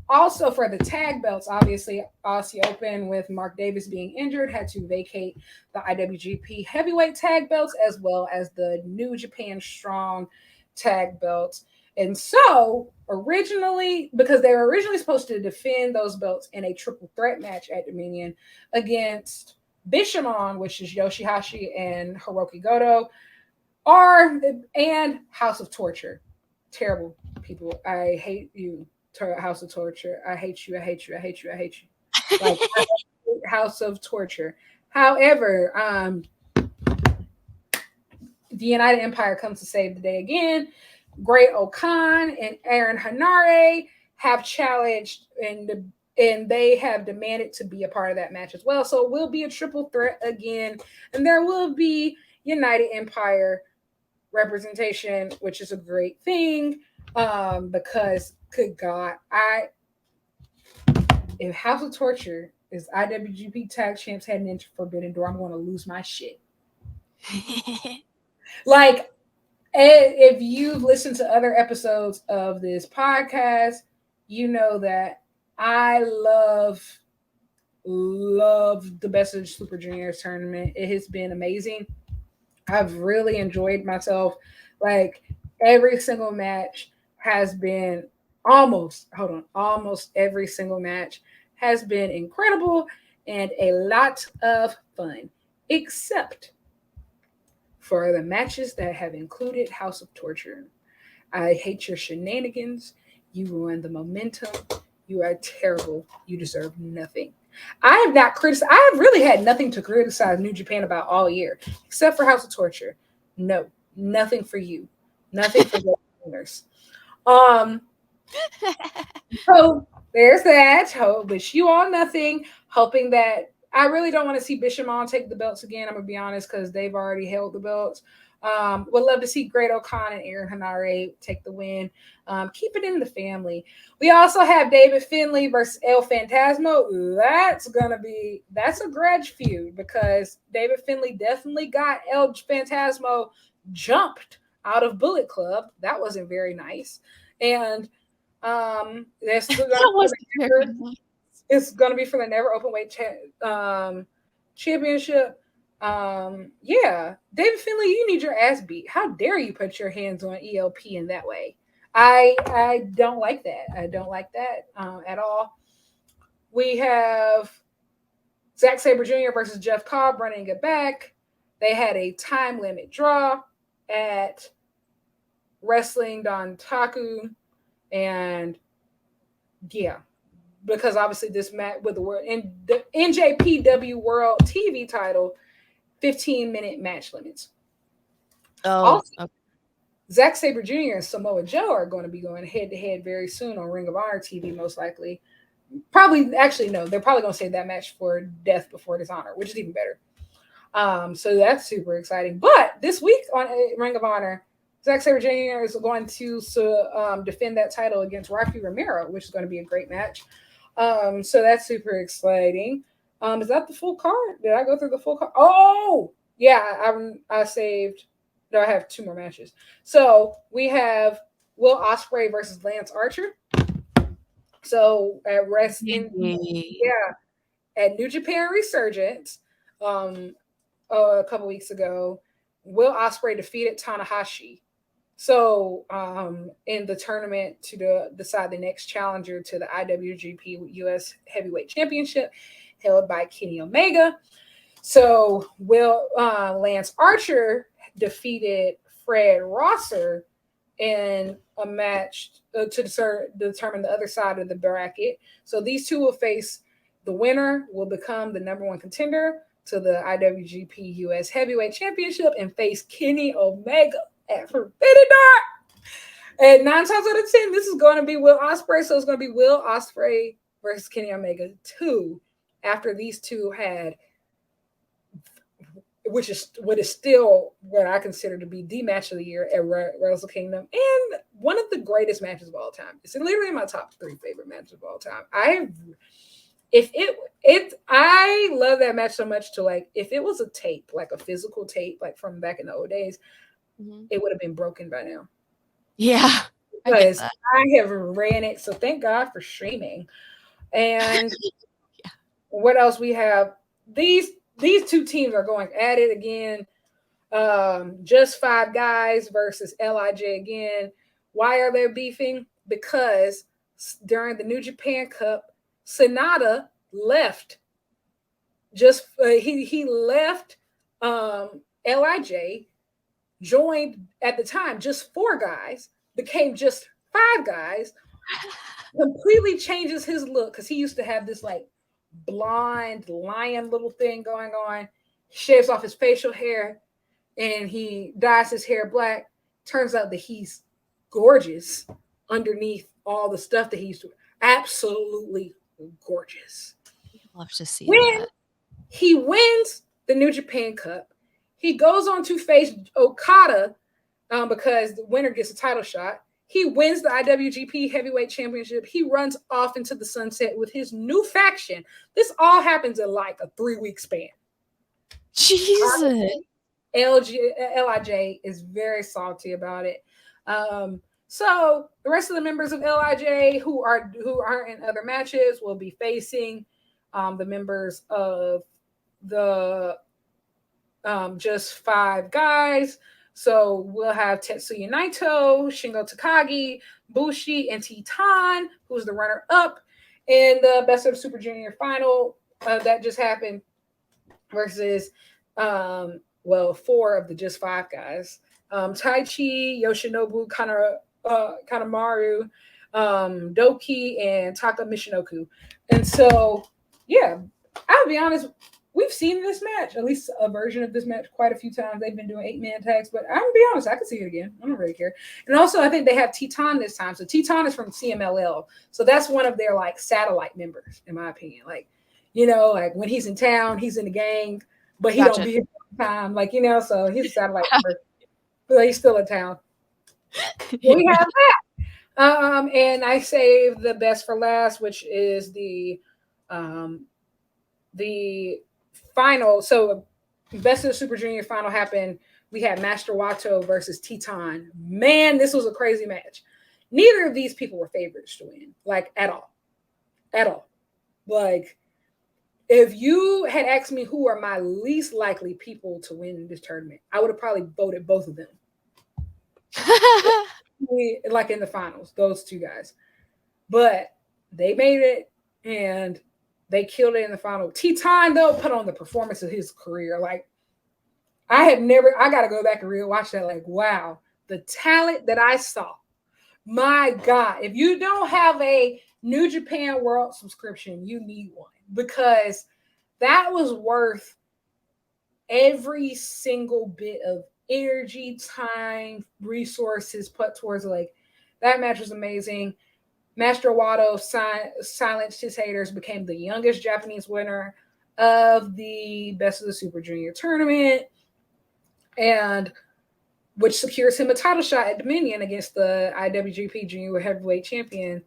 S1: Also, for the tag belts, obviously, Aussie Open with Mark Davis being injured had to vacate the IWGP Heavyweight tag belts as well as the New Japan Strong tag belts. And so, originally, because they were originally supposed to defend those belts in a triple threat match at Dominion against Bishamon, which is Yoshihashi and Hiroki Goto, and House of Torture. Terrible people. I hate you, House of Torture. I hate you. I hate you. I hate you. I hate you. Like, I hate House of Torture. However, the United Empire comes to save the day again. Great Okan and Aaron Hanare have challenged and they have demanded to be a part of that match as well. So it will be a triple threat again. And there will be United Empire representation, which is a great thing. Because, good God, if House of Torture is IWGP Tag Champs heading into Forbidden Door, I'm going to lose my shit. Like, if you've listened to other episodes of this podcast, you know that I love the Best of Super Juniors tournament. It has been amazing. I've really enjoyed myself. Like, every single match has been almost every single match has been incredible and a lot of fun, except for the matches that have included House of Torture. I hate your shenanigans. You ruin the momentum. You are terrible. You deserve nothing. I have not criticized. I have really had nothing to criticize New Japan about all year, except for House of Torture. No, nothing for you. Nothing for the owners. So there's that. Wish you all nothing. Hoping that I really don't want to see Bishamon take the belts again. I'm gonna be honest, because they've already held the belts. Would love to see Great Okan and Aaron Hanare take the win. Keep it in the family. We also have David Finlay versus El Phantasmo. That's a grudge feud because David Finlay definitely got El Phantasmo jumped out of Bullet Club. That wasn't very nice. And it's going to be for the Never Openweight Championship. Yeah, David Finlay, you need your ass beat. How dare you put your hands on ELP in that way? I don't like that. I don't like that at all. We have Zack Sabre Jr. versus Jeff Cobb running it back. They had a time limit draw at Wrestling Dontaku, and yeah, because obviously this match with the world in the NJPW World TV title, 15-minute match limits. Also, okay. Zack Sabre Jr. and Samoa Joe are going to be going head to head very soon on Ring of Honor TV, most likely. actually, no, they're probably going to save that match for Death Before Dishonor, which is even better. So that's super exciting. But this week on Ring of Honor, Zack Sabre Jr. is going to defend that title against Rocky Romero, which is going to be a great match. So that's super exciting. Is that the full card? Did I go through the full card? Oh, yeah, I saved. No, I have 2 more matches. So we have Will Ospreay versus Lance Archer. So at at New Japan Resurgence, a couple weeks ago, Will Ospreay defeated Tanahashi. So in the tournament to decide the next challenger to the IWGP US Heavyweight Championship, held by Kenny Omega. So Lance Archer defeated Fred Rosser in a match to determine the other side of the bracket. So these two will face. The winner will become the #1 contender to the IWGP US Heavyweight Championship and face Kenny Omega at Forbidden Door. And 9 times out of 10, this is going to be Will Ospreay. So it's going to be Will Ospreay versus Kenny Omega 2 after these two had, which is what is still what I consider to be the match of the year at Wrestle Kingdom and one of the greatest matches of all time. It's literally my top 3 favorite matches of all time. I love that match so much to like, if it was a tape, like a physical tape, like from back in the old days, it would have been broken by now.
S2: Yeah.
S1: Because I have ran it. So thank God for streaming. And yeah. What else we have? These 2 teams are going at it again. Just 5 Guys versus LIJ again. Why are they beefing? Because during the New Japan Cup, Sonata left. He left LIJ, joined at the time just 4 guys, became just 5 guys, completely changes his look because he used to have this like blonde lion little thing going on, shaves off his facial hair, and he dyes his hair black. Turns out that he's gorgeous underneath all the stuff that he used to. Absolutely gorgeous.
S2: I'd love to see that.
S1: He wins the New Japan Cup. He goes on to face Okada because the winner gets a title shot. He wins the IWGP Heavyweight Championship. He runs off into the sunset with his new faction. This all happens in like a 3-week span.
S2: Jesus.
S1: LIJ is very salty about it. So the rest of the members of LIJ who aren't in other matches will be facing the members of the just 5 Guys. So we'll have Tetsuya Naito, Shingo Takagi, Bushi, and Titan, who's the runner-up in the Best of Super Junior final that just happened, versus 4 of the just 5 Guys. Taichi, Yoshinobu, Kanemaru, Doki, and Taka Michinoku. And so, yeah, I'll be honest, we've seen this match, at least a version of this match, quite a few times. They've been doing 8-man tags, but I'm going to be honest, I could see it again. I don't really care. And also, I think they have Titan this time. So Titan is from CMLL. So that's one of their, like, satellite members, in my opinion. Like, you know, like, when he's in town, he's in the gang, but he don't be here all the time. Like, you know, so he's a satellite member. But he's still in town. We have that. And I saved the best for last, which is the final. So Best of the Super Junior final happened. We had Master Wato versus Titan. Man, this was a crazy match. Neither of these people were favorites to win, like at all. Like, if you had asked me who are my least likely people to win this tournament, I would have probably voted both of them. Like in the finals, those 2 guys. But they made it and they killed it in the final. Titan, though, put on the performance of his career. Like, I got to go back and rewatch that. Like, wow, the talent that I saw. My God, if you don't have a New Japan World subscription, you need one, because that was worth every single bit of energy, time, resources put towards, like, that match was amazing. Master Wato silenced his haters, became the youngest Japanese winner of the Best of the Super Junior tournament, and which secures him a title shot at Dominion against the IWGP Junior Heavyweight Champion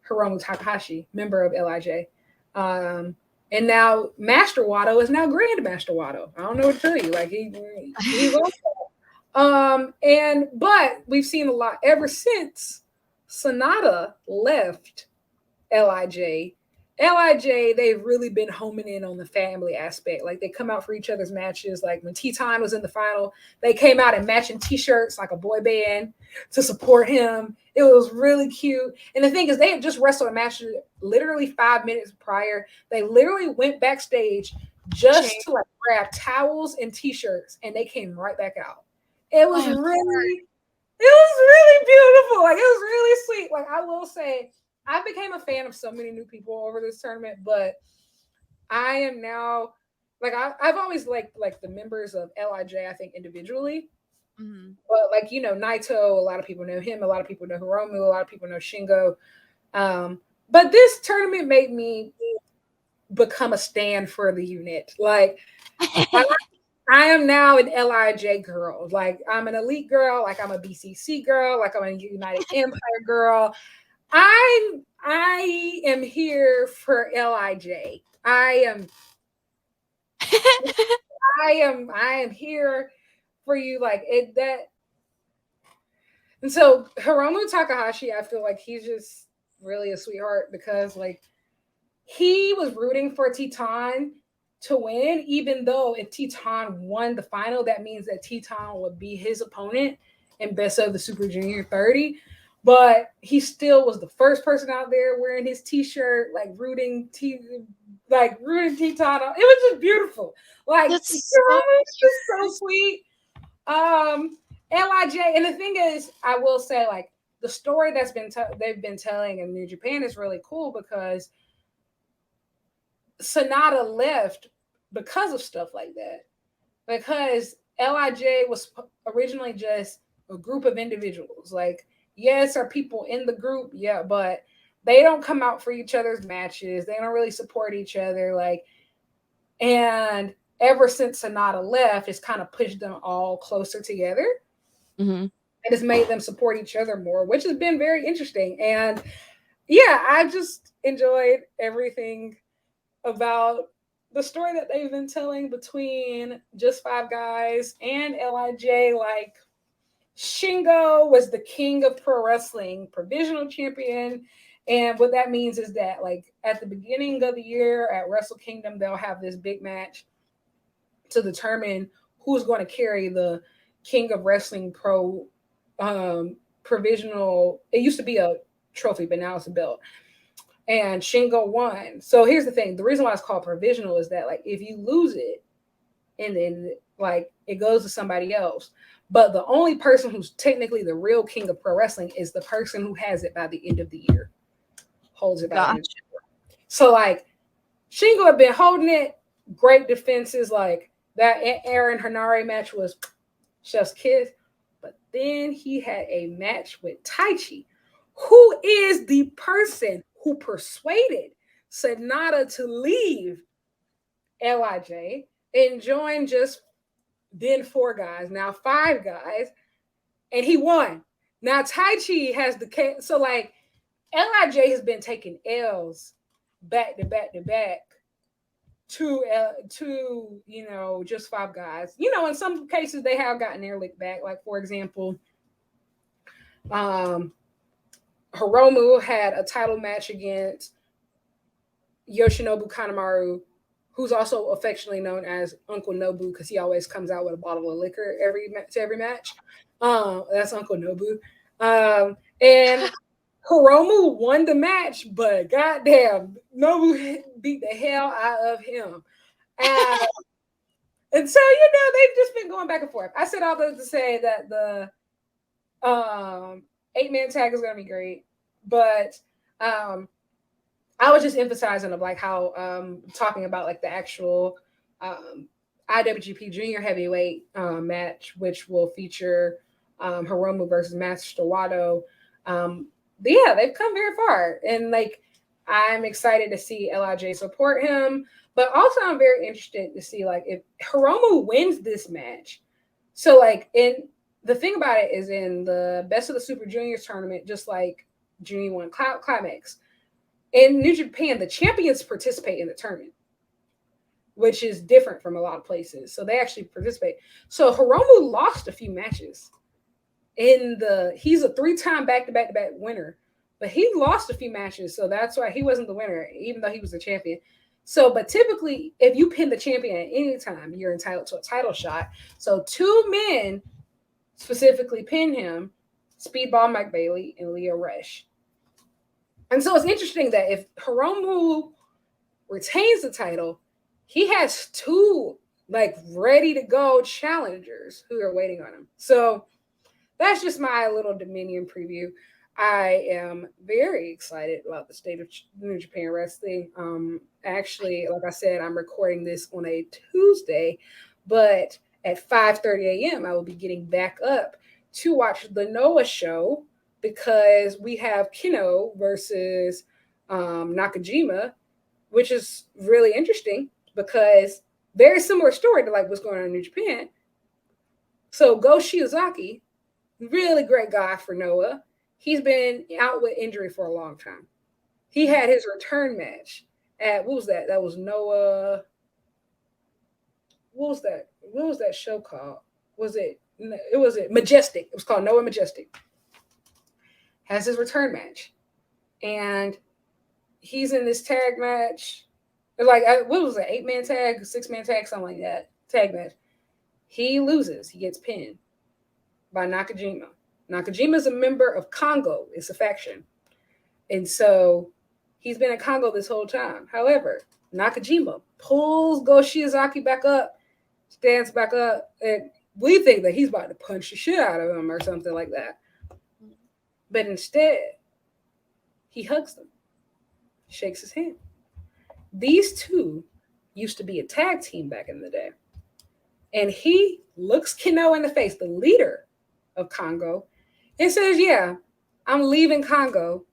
S1: Hiromu Takahashi, member of LIJ. And now Master Wato is now Grandmaster Wato. I don't know what to tell you. Like he's also. But we've seen a lot ever since Sonata left LIJ. LIJ, they've really been homing in on the family aspect. Like they come out for each other's matches. Like when Teton was in the final, they came out in matching t-shirts like a boy band to support him. It was really cute. And the thing is, they had just wrestled a match literally 5 minutes prior. They literally went backstage just to like grab towels and t-shirts, and they came right back out. It was really beautiful. Like it was really sweet. Like I will say, I became a fan of so many new people over this tournament, but I am now like I've always liked like the members of LIJ, I think individually. Mm-hmm. But like, you know, Naito, a lot of people know him, a lot of people know Hiromu, a lot of people know Shingo. But this tournament made me become a stand for the unit. Like I am now an LIJ girl. Like I'm an elite girl, like I'm a BCC girl, like I'm a United Empire girl. I am here for LIJ. I am here for you. Like it that. And so Hiromu Takahashi, I feel like he's just really a sweetheart because like he was rooting for Teton to win, even though if Teton won the final, that means that Teton would be his opponent in Best of the Super Junior 30. But he still was the first person out there wearing his t-shirt, like rooting Teton. It was just beautiful. Like it's just so sweet. LIJ, and the thing is, I will say, like the story that's they've been telling in New Japan is really cool because Sonata left because of stuff like that. Because LIJ was originally just a group of individuals. Like, yes, are people in the group? Yeah, but they don't come out for each other's matches. They don't really support each other. Like, and ever since Sonata left, it's kind of pushed them all closer together. Mm-hmm. And it's made them support each other more, which has been very interesting. And yeah, I just enjoyed everything about the story that they've been telling between Just Five Guys and LIJ. Like Shingo was the king of pro wrestling, provisional champion. And what that means is that like at the beginning of the year at Wrestle Kingdom, they'll have this big match to determine who's going to carry the King of Wrestling Pro provisional. It used to be a trophy, but now it's a belt. And Shingo won. So here's the thing. The reason why it's called provisional is that like if you lose it and then like it goes to somebody else, but the only person who's technically the real king of pro wrestling is the person who has it by the end of the year. Holds it by the end of the year. So like Shingo had been holding it, great defenses, like that Aaron Henare match was chef's kiss. But then he had a match with Taichi, who is the person who persuaded Sonata to leave LIJ and join just then 4 guys, now 5 guys, and he won. Now Taichi has the case. So like LIJ has been taking L's back to back to back to you know, Just 5 Guys. You know, in some cases they have gotten their lick back. Like for example, Hiromu had a title match against Yoshinobu Kanemaru, who's also affectionately known as Uncle Nobu because he always comes out with a bottle of liquor every match. That's Uncle Nobu. And Hiromu won the match, but goddamn, Nobu beat the hell out of him. And so, you know, they've just been going back and forth. I said all that to say that the 8-man tag is going to be great. But I was just emphasizing of like how talking about like the actual IWGP Junior Heavyweight match, which will feature Hiromu versus Master Wato. yeah, they've come very far, and like I'm excited to see Lij support him, but also I'm very interested to see like if Hiromu wins this match. So like in the thing about it is in the Best of the Super Juniors tournament, just like Junior One Climax in New Japan, the champions participate in the tournament, which is different from a lot of places. So they actually participate. So Hiromu lost a few matches he's a 3-time back-to-back winner, but he lost a few matches, so that's why he wasn't the winner, even though he was the champion. So, but typically, if you pin the champion at any time, you're entitled to a title shot. So, 2 men specifically pin him: Speedball Mike Bailey and Leo Rush. And so, it's interesting that if Hiromu retains the title, he has 2 like ready to go challengers who are waiting on him. So that's just my little Dominion preview. I am very excited about the state of New Japan Wrestling. Actually, like I said, I'm recording this on a Tuesday, but at 5:30 a.m. I will be getting back up to watch the Noah show because we have Kino versus Nakajima, which is really interesting because very similar story to like what's going on in New Japan. So Go Shiozaki, really great guy for Noah. He's been out with injury for a long time. He had his return match at what was that? That was Noah. What was that? What was that show called? Was it? It was it Majestic. It was called Noah Majestic. Has his return match, and he's in this tag match. Like what was it? 8-man tag, 6-man tag, something like that. Tag match. He loses. He gets pinned by Nakajima. Nakajima is a member of Congo. It's a faction. And so he's been in Congo this whole time. However, Nakajima pulls Go Shiozaki back up, stands back up, and we think that he's about to punch the shit out of him or something like that. But instead, he hugs them, shakes his hand. These 2 used to be a tag team back in the day. And he looks Kino in the face, the leader of Congo, and says, yeah, I'm leaving Congo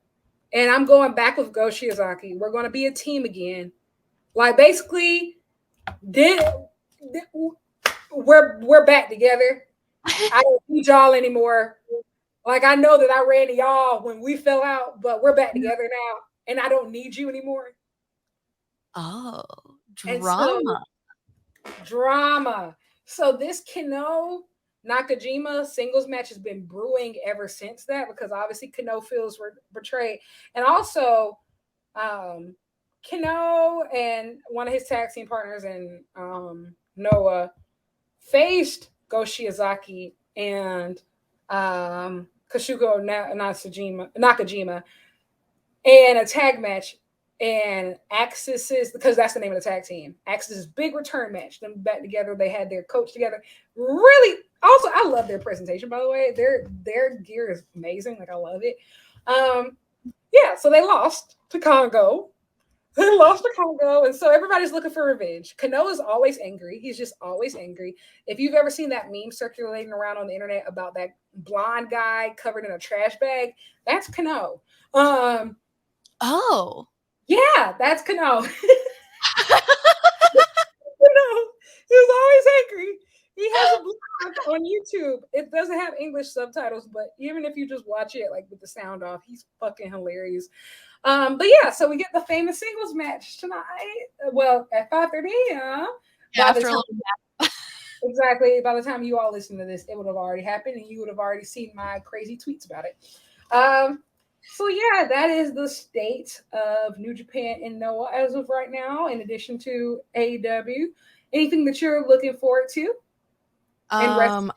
S1: and I'm going back with Go Shiozaki. We're going to be a team again. Like basically, we're back together. I don't need y'all anymore. Like I know that I ran to y'all when we fell out, but we're back together now and I don't need you anymore.
S2: Oh, drama.
S1: Drama. So this Kano Nakajima singles match has been brewing ever since that because obviously Kano feels betrayed. And also, Kano and one of his tag team partners and Noah faced Go Shiozaki and Kashuko Nakajima in a tag match. And Axis's, because that's the name of the tag team, Axis's big return match. Them back together, they had their coach together. Really, also, I love their presentation, by the way. Their gear is amazing. Like, I love it. Yeah, so they lost to Congo. They lost to Congo, and so everybody's looking for revenge. Kano is always angry. He's just always angry. If you've ever seen that meme circulating around on the internet about that blonde guy covered in a trash bag, that's Kano.
S2: Oh.
S1: Yeah, that's Kano. Kano. He's always angry. He has a blog on YouTube. It doesn't have English subtitles, but even if you just watch it like with the sound off, he's fucking hilarious. But yeah, so we get the famous singles match tonight. Well, at 5:30 a.m.
S2: Yeah, after a little
S1: exactly. By the time you all listen to this, it would have already happened, and you would have already seen my crazy tweets about it. So yeah, that is the state of New Japan and Noah as of right now, in addition to AEW. Anything that you're looking forward to?
S2: I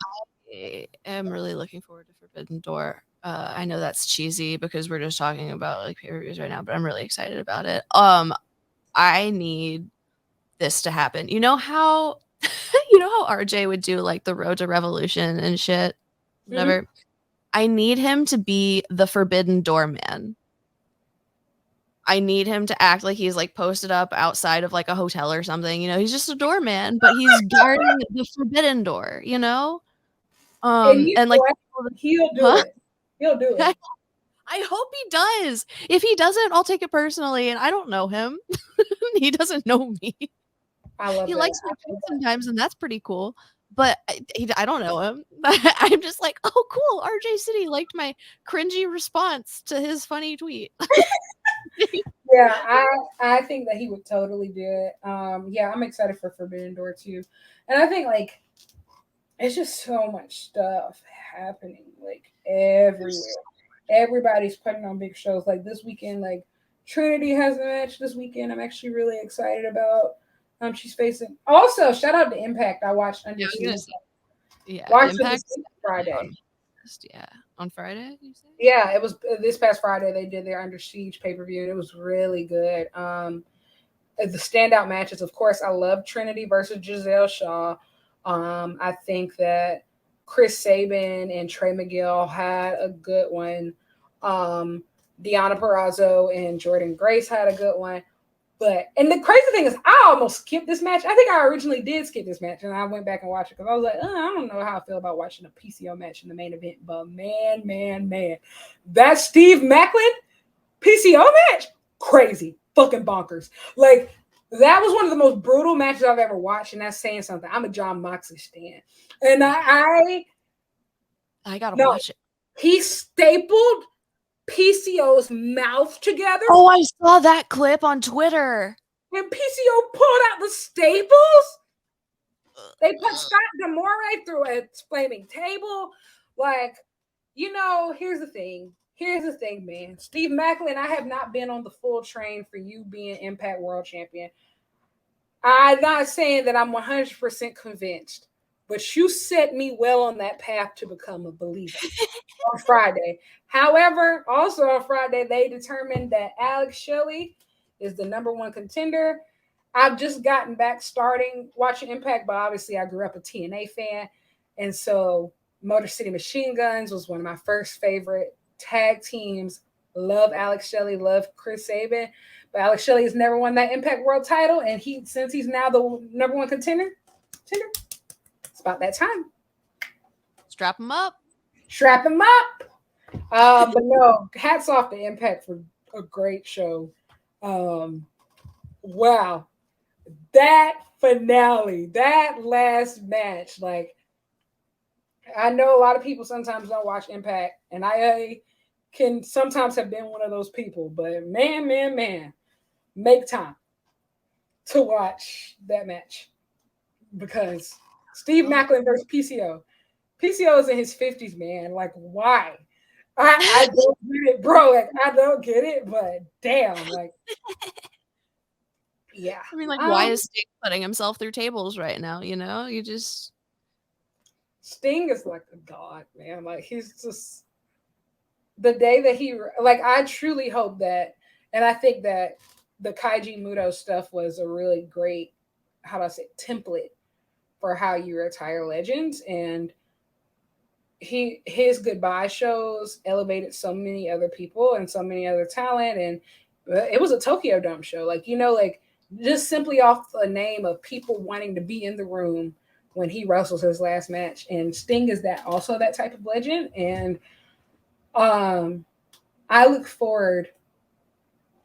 S2: am really looking forward to Forbidden Door. I know that's cheesy because we're just talking about like pay-per-views right now, but I'm really excited about it. I need this to happen. You know how RJ would do like the Road to Revolution and shit? Whatever. Mm-hmm. I need him to be the Forbidden Door man. I need him to act like he's like posted up outside of like a hotel or something. You know, he's just a doorman, but he's guarding the Forbidden Door, you know?
S1: And like he'll do it. He'll do it.
S2: I hope he does. If he doesn't, I'll take it personally, and I don't know him. He doesn't know me.
S1: I love
S2: He
S1: that.
S2: likes my tweets sometimes, and that's pretty cool. But I don't know him. I'm just like, oh, cool. RJ City liked my cringy response to his funny tweet.
S1: Yeah, I think that he would totally do it. Yeah, I'm excited for Forbidden Door too, and I think like it's just so much stuff happening like everywhere. Everybody's putting on big shows like this weekend. Like Trinity has a match this weekend. I'm actually really excited about. She's facing. Also, shout out to Impact. I watched Under Siege.
S2: Yeah,
S1: Watched
S2: Impact
S1: Friday.
S2: Yeah, on Friday. You say?
S1: Yeah, it was this past Friday. They did their Under Siege pay per view, and it was really good. The standout matches, of course, I love Trinity versus Giselle Shaw. I think that Chris Sabin and Trey McGill had a good one. Deonna Purrazzo and Jordan Grace had a good one. And the crazy thing is, I almost skipped this match. I think I originally did skip this match, and I went back and watched it because I was like, I don't know how I feel about watching a PCO match in the main event. But man, that Steve Macklin PCO match, crazy, fucking bonkers. Like that was one of the most brutal matches I've ever watched, and that's saying something. I'm a John Moxley stan, and I
S2: gotta watch it.
S1: He stapled PCO's mouth together.
S2: Oh, I saw that clip on Twitter.
S1: And PCO pulled out the staples. They put Scott D'Amore through a flaming table. Like, here's the thing. Here's the thing, man. Steve Macklin, I have not been on the full train for you being Impact World Champion. I'm not saying that I'm 100% convinced, but you set me well on that path to become a believer on Friday. However, also on Friday, they determined that Alex Shelley is the number one contender. I've just gotten back starting watching Impact, but obviously I grew up a TNA fan. And so Motor City Machine Guns was one of my first favorite tag teams. Love Alex Shelley, love Chris Sabin. But Alex Shelley has never won that Impact World title. And since he's now the number one contender, it's about that time.
S2: Strap him up.
S1: But no, hats off to Impact for a great show. Wow. That finale, that last match, like, I know a lot of people sometimes don't watch Impact, and I can sometimes have been one of those people, but man, make time to watch that match because Steve Macklin versus PCO. PCO is in his 50s, man. Like, why? I don't get it, bro. Like, I don't get it, but damn, like, yeah.
S2: I mean, like, why is Sting putting himself through tables right now?
S1: Sting is like a god, man. Like, he's just the day that I truly hope that, and I think that the Kaiji Muto stuff was a really great, template for how you retire legends. And his goodbye shows elevated so many other people and so many other talent. And it was a Tokyo Dome show. Just simply off the name of people wanting to be in the room when he wrestles his last match. And Sting is also that type of legend. And I look forward.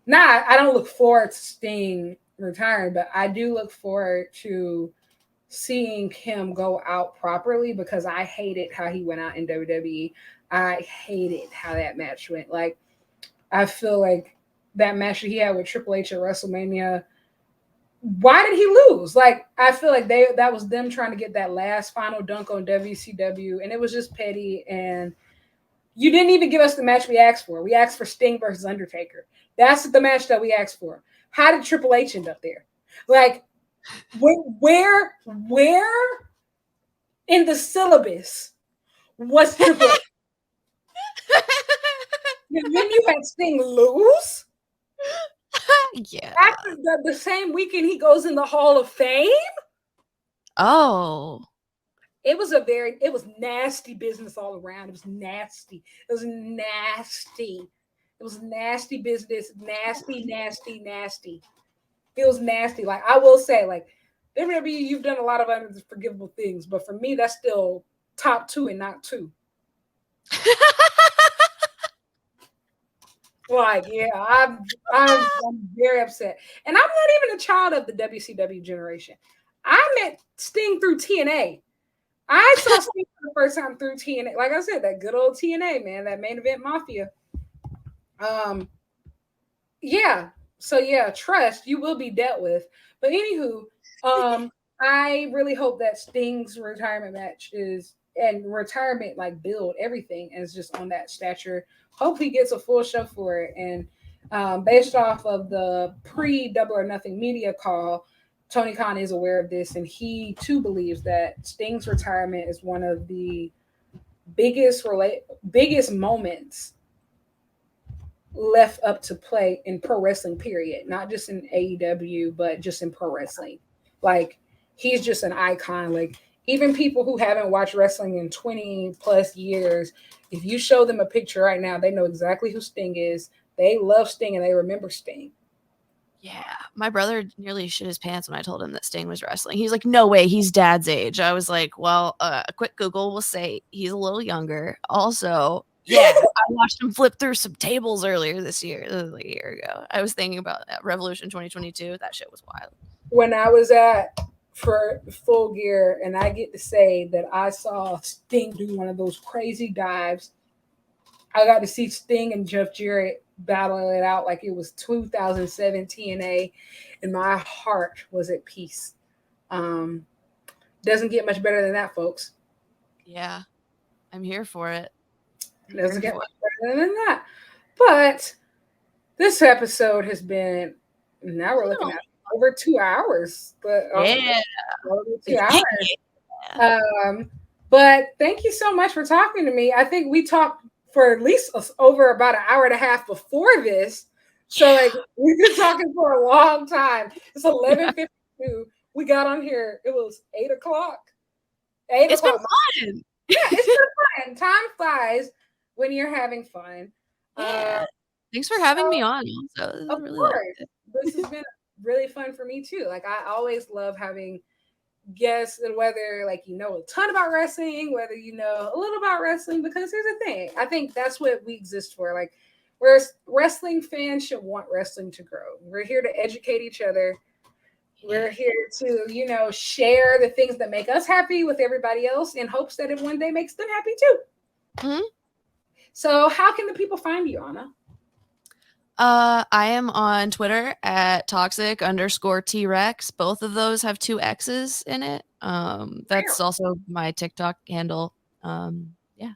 S1: I don't look forward to Sting retiring, but I do look forward to seeing him go out properly because I hated how he went out in WWE. I hated how that match went. Like, I feel like that match that he had with Triple H at WrestleMania, why did he lose? Like, I feel like that was them trying to get that last final dunk on WCW, and it was just petty. And you didn't even give us the match we asked for. We asked for Sting versus Undertaker. That's the match that we asked for. How did Triple H end up there? Like, where in the syllabus was Triple H? And then you had Sting lose?
S2: Yeah.
S1: After the same weekend he goes in the Hall of Fame?
S2: Oh.
S1: It was nasty business all around. It was nasty. It was nasty business. Nasty. It was nasty. Like, I will say, like, WWE, you've done a lot of unforgivable things, but for me, that's still top 2 and not 2. Like, yeah, I'm very upset. And I'm not even a child of the WCW generation. I met Sting through TNA. I saw Sting for the first time through TNA. Like I said, that good old TNA, man, that main event mafia. Yeah. So yeah, trust, you will be dealt with. But anywho, I really hope that Sting's retirement match is and retirement like build everything is just on that stature. Hope he gets a full show for it. And based off of the pre Double or Nothing media call, Tony Khan is aware of this, and he too believes that Sting's retirement is one of the biggest moments left up to play in pro wrestling, period. Not just in AEW, but just in pro wrestling. Like, he's just an icon. Like, even people who haven't watched wrestling in 20 plus years, if you show them a picture right now, they know exactly who Sting is. They love Sting and they remember Sting.
S2: Yeah, my brother nearly shit his pants when I told him that Sting was wrestling. He's like, no way, he's dad's age. I was like, well, a quick Google will say he's a little younger. Also, yeah, I watched him flip through some tables earlier this year, like a year ago. I was thinking about Revolution 2022. That shit was wild.
S1: When I was at for Full Gear, and I get to say that I saw Sting do one of those crazy dives. I got to see Sting and Jeff Jarrett battle it out like it was 2007 TNA, and my heart was at peace. Doesn't get much better than that, folks.
S2: Yeah, I'm here for it.
S1: Doesn't get much better than that. But this episode has been, now we're looking at over 2 hours. But
S2: yeah,
S1: over 2 hours. But thank you so much for talking to me. I think we talked for at least over about an hour and a half before this. So like we've been talking for a long time. It's 11:52. We got on here. It was 8 o'clock.
S2: It's been fun.
S1: Yeah, it's been fun. Time flies when you're having fun.
S2: Yeah. Thanks for having me on. Also,
S1: of
S2: really
S1: course, this has been really fun for me too. Like I always love having guests, and whether like you know a ton about wrestling, whether you know a little about wrestling, because here's the thing, I think that's what we exist for. Like, whereas wrestling fans should want wrestling to grow. We're here to educate each other. We're here to, you know, share the things that make us happy with everybody else in hopes that it one day makes them happy too.
S2: Mm-hmm.
S1: So how can the people find you, Anna?
S2: I am on Twitter at toxic_T-Rex. Both of those have 2 X's in it. That's also my TikTok handle. Yeah.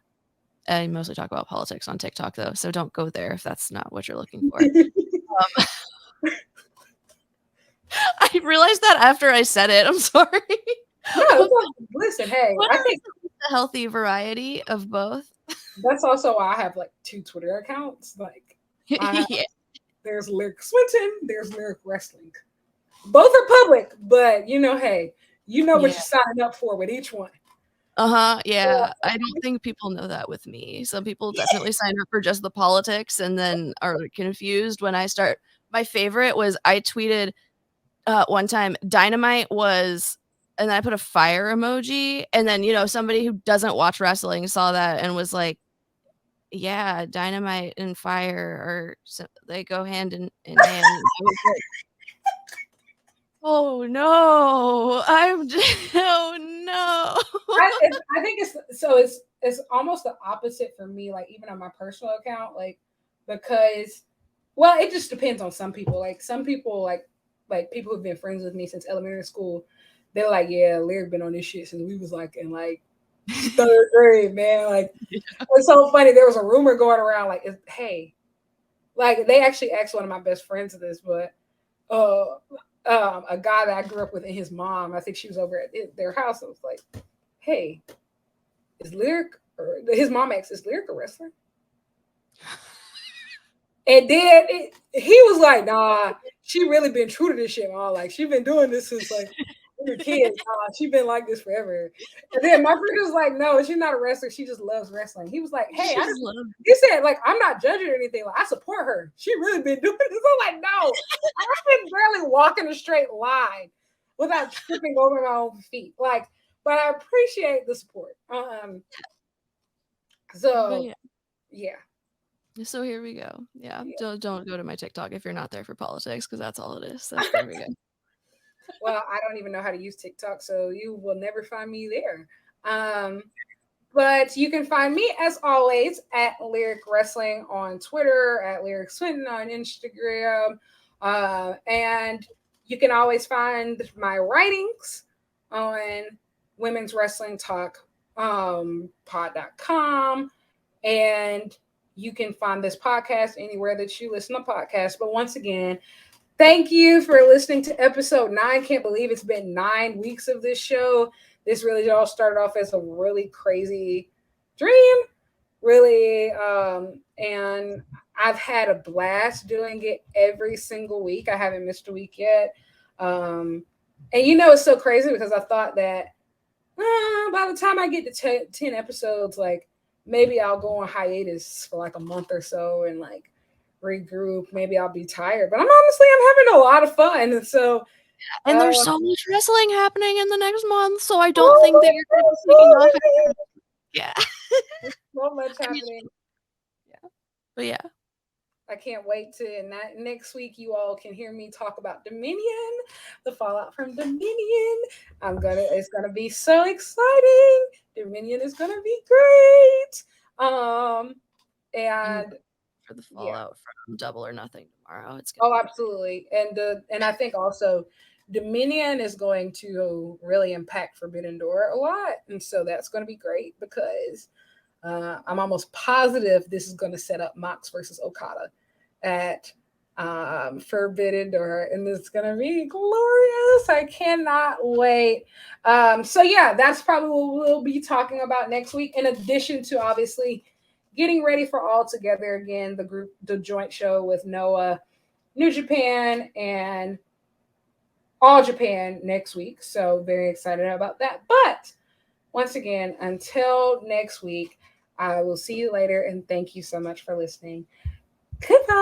S2: I mostly talk about politics on TikTok though, so don't go there if that's not what you're looking for. I realized that after I said it. I'm sorry.
S1: No, listen, hey, I think
S2: a healthy variety of both.
S1: That's also why I have like 2 Twitter accounts. Like, there's Lyric Swinton, there's Lyric Wrestling. Both are public, but you know, hey, you know what you're signing up for with each one.
S2: Yeah. I don't think people know that with me. Some people definitely sign up for just the politics and then are confused when I start. My favorite was I tweeted one time, Dynamite was, and then I put a fire emoji, and then, you know, somebody who doesn't watch wrestling saw that and was like, yeah, Dynamite and fire they go hand in hand. Oh no, oh no.
S1: I think it's almost the opposite for me, like even on my personal account, like, because, well, it just depends on some people. Like some people, like people who've been friends with me since elementary school, they're like, yeah, Lyric been on this shit since we was like in like 3rd grade, man. Like, it's so funny. There was a rumor going around, like, hey, like they actually asked one of my best friends this, but a guy that I grew up with and his mom, I think she was over at their house. I was like, hey, is Lyric, or his mom asked, is Lyric a wrestler? And then he was like, nah, she really been true to this shit, Mom. Like, she been doing this since like we were kids. She been like this forever. And then my friend was like, no, she's not a wrestler. She just loves wrestling. He was like, hey, he said, like, I'm not judging or anything. Like, I support her. She really been doing this. I'm like, no, I've been barely walking a straight line without tripping over my own feet. Like, but I appreciate the support. So yeah.
S2: So here we go. Yeah. Don't go to my TikTok if you're not there for politics, because that's all it is. So there we go.
S1: Well, I don't even know how to use TikTok, so you will never find me there. But you can find me, as always, at Lyric Wrestling on Twitter, at Lyric Swinton on Instagram. And you can always find my writings on Women's Wrestling Talk pod.com. And you can find this podcast anywhere that you listen to podcasts. But once again, thank you for listening to episode 9. Can't believe it's been 9 weeks of this show. This really all started off as a really crazy dream, really. And I've had a blast doing it every single week. I haven't missed a week yet. And it's so crazy because I thought that by the time I get to 10 episodes, like maybe I'll go on hiatus for like a month or so and like regroup. Maybe I'll be tired, but I'm having a lot of fun. And so,
S2: and there's so much wrestling happening in the next month, so I don't think that you're going to be taking off. Yeah.
S1: So much happening.
S2: Yeah. But yeah.
S1: I can't wait to next week you all can hear me talk about Dominion, the fallout from Dominion. It's gonna be so exciting. Dominion is gonna be great. And
S2: for the fallout from Double or Nothing tomorrow. It's gonna
S1: absolutely. And I think also Dominion is going to really impact Forbidden Door a lot. And so that's going to be great because I'm almost positive this is going to set up Mox versus Okada at Forbidden Door, and it's going to be glorious. I cannot wait. So yeah, that's probably what we'll be talking about next week, in addition to obviously getting ready for All Together again, the joint show with Noah, New Japan, and All Japan next week. So very excited about that. But once again, until next week, I will see you later, and thank you so much for listening. Goodbye.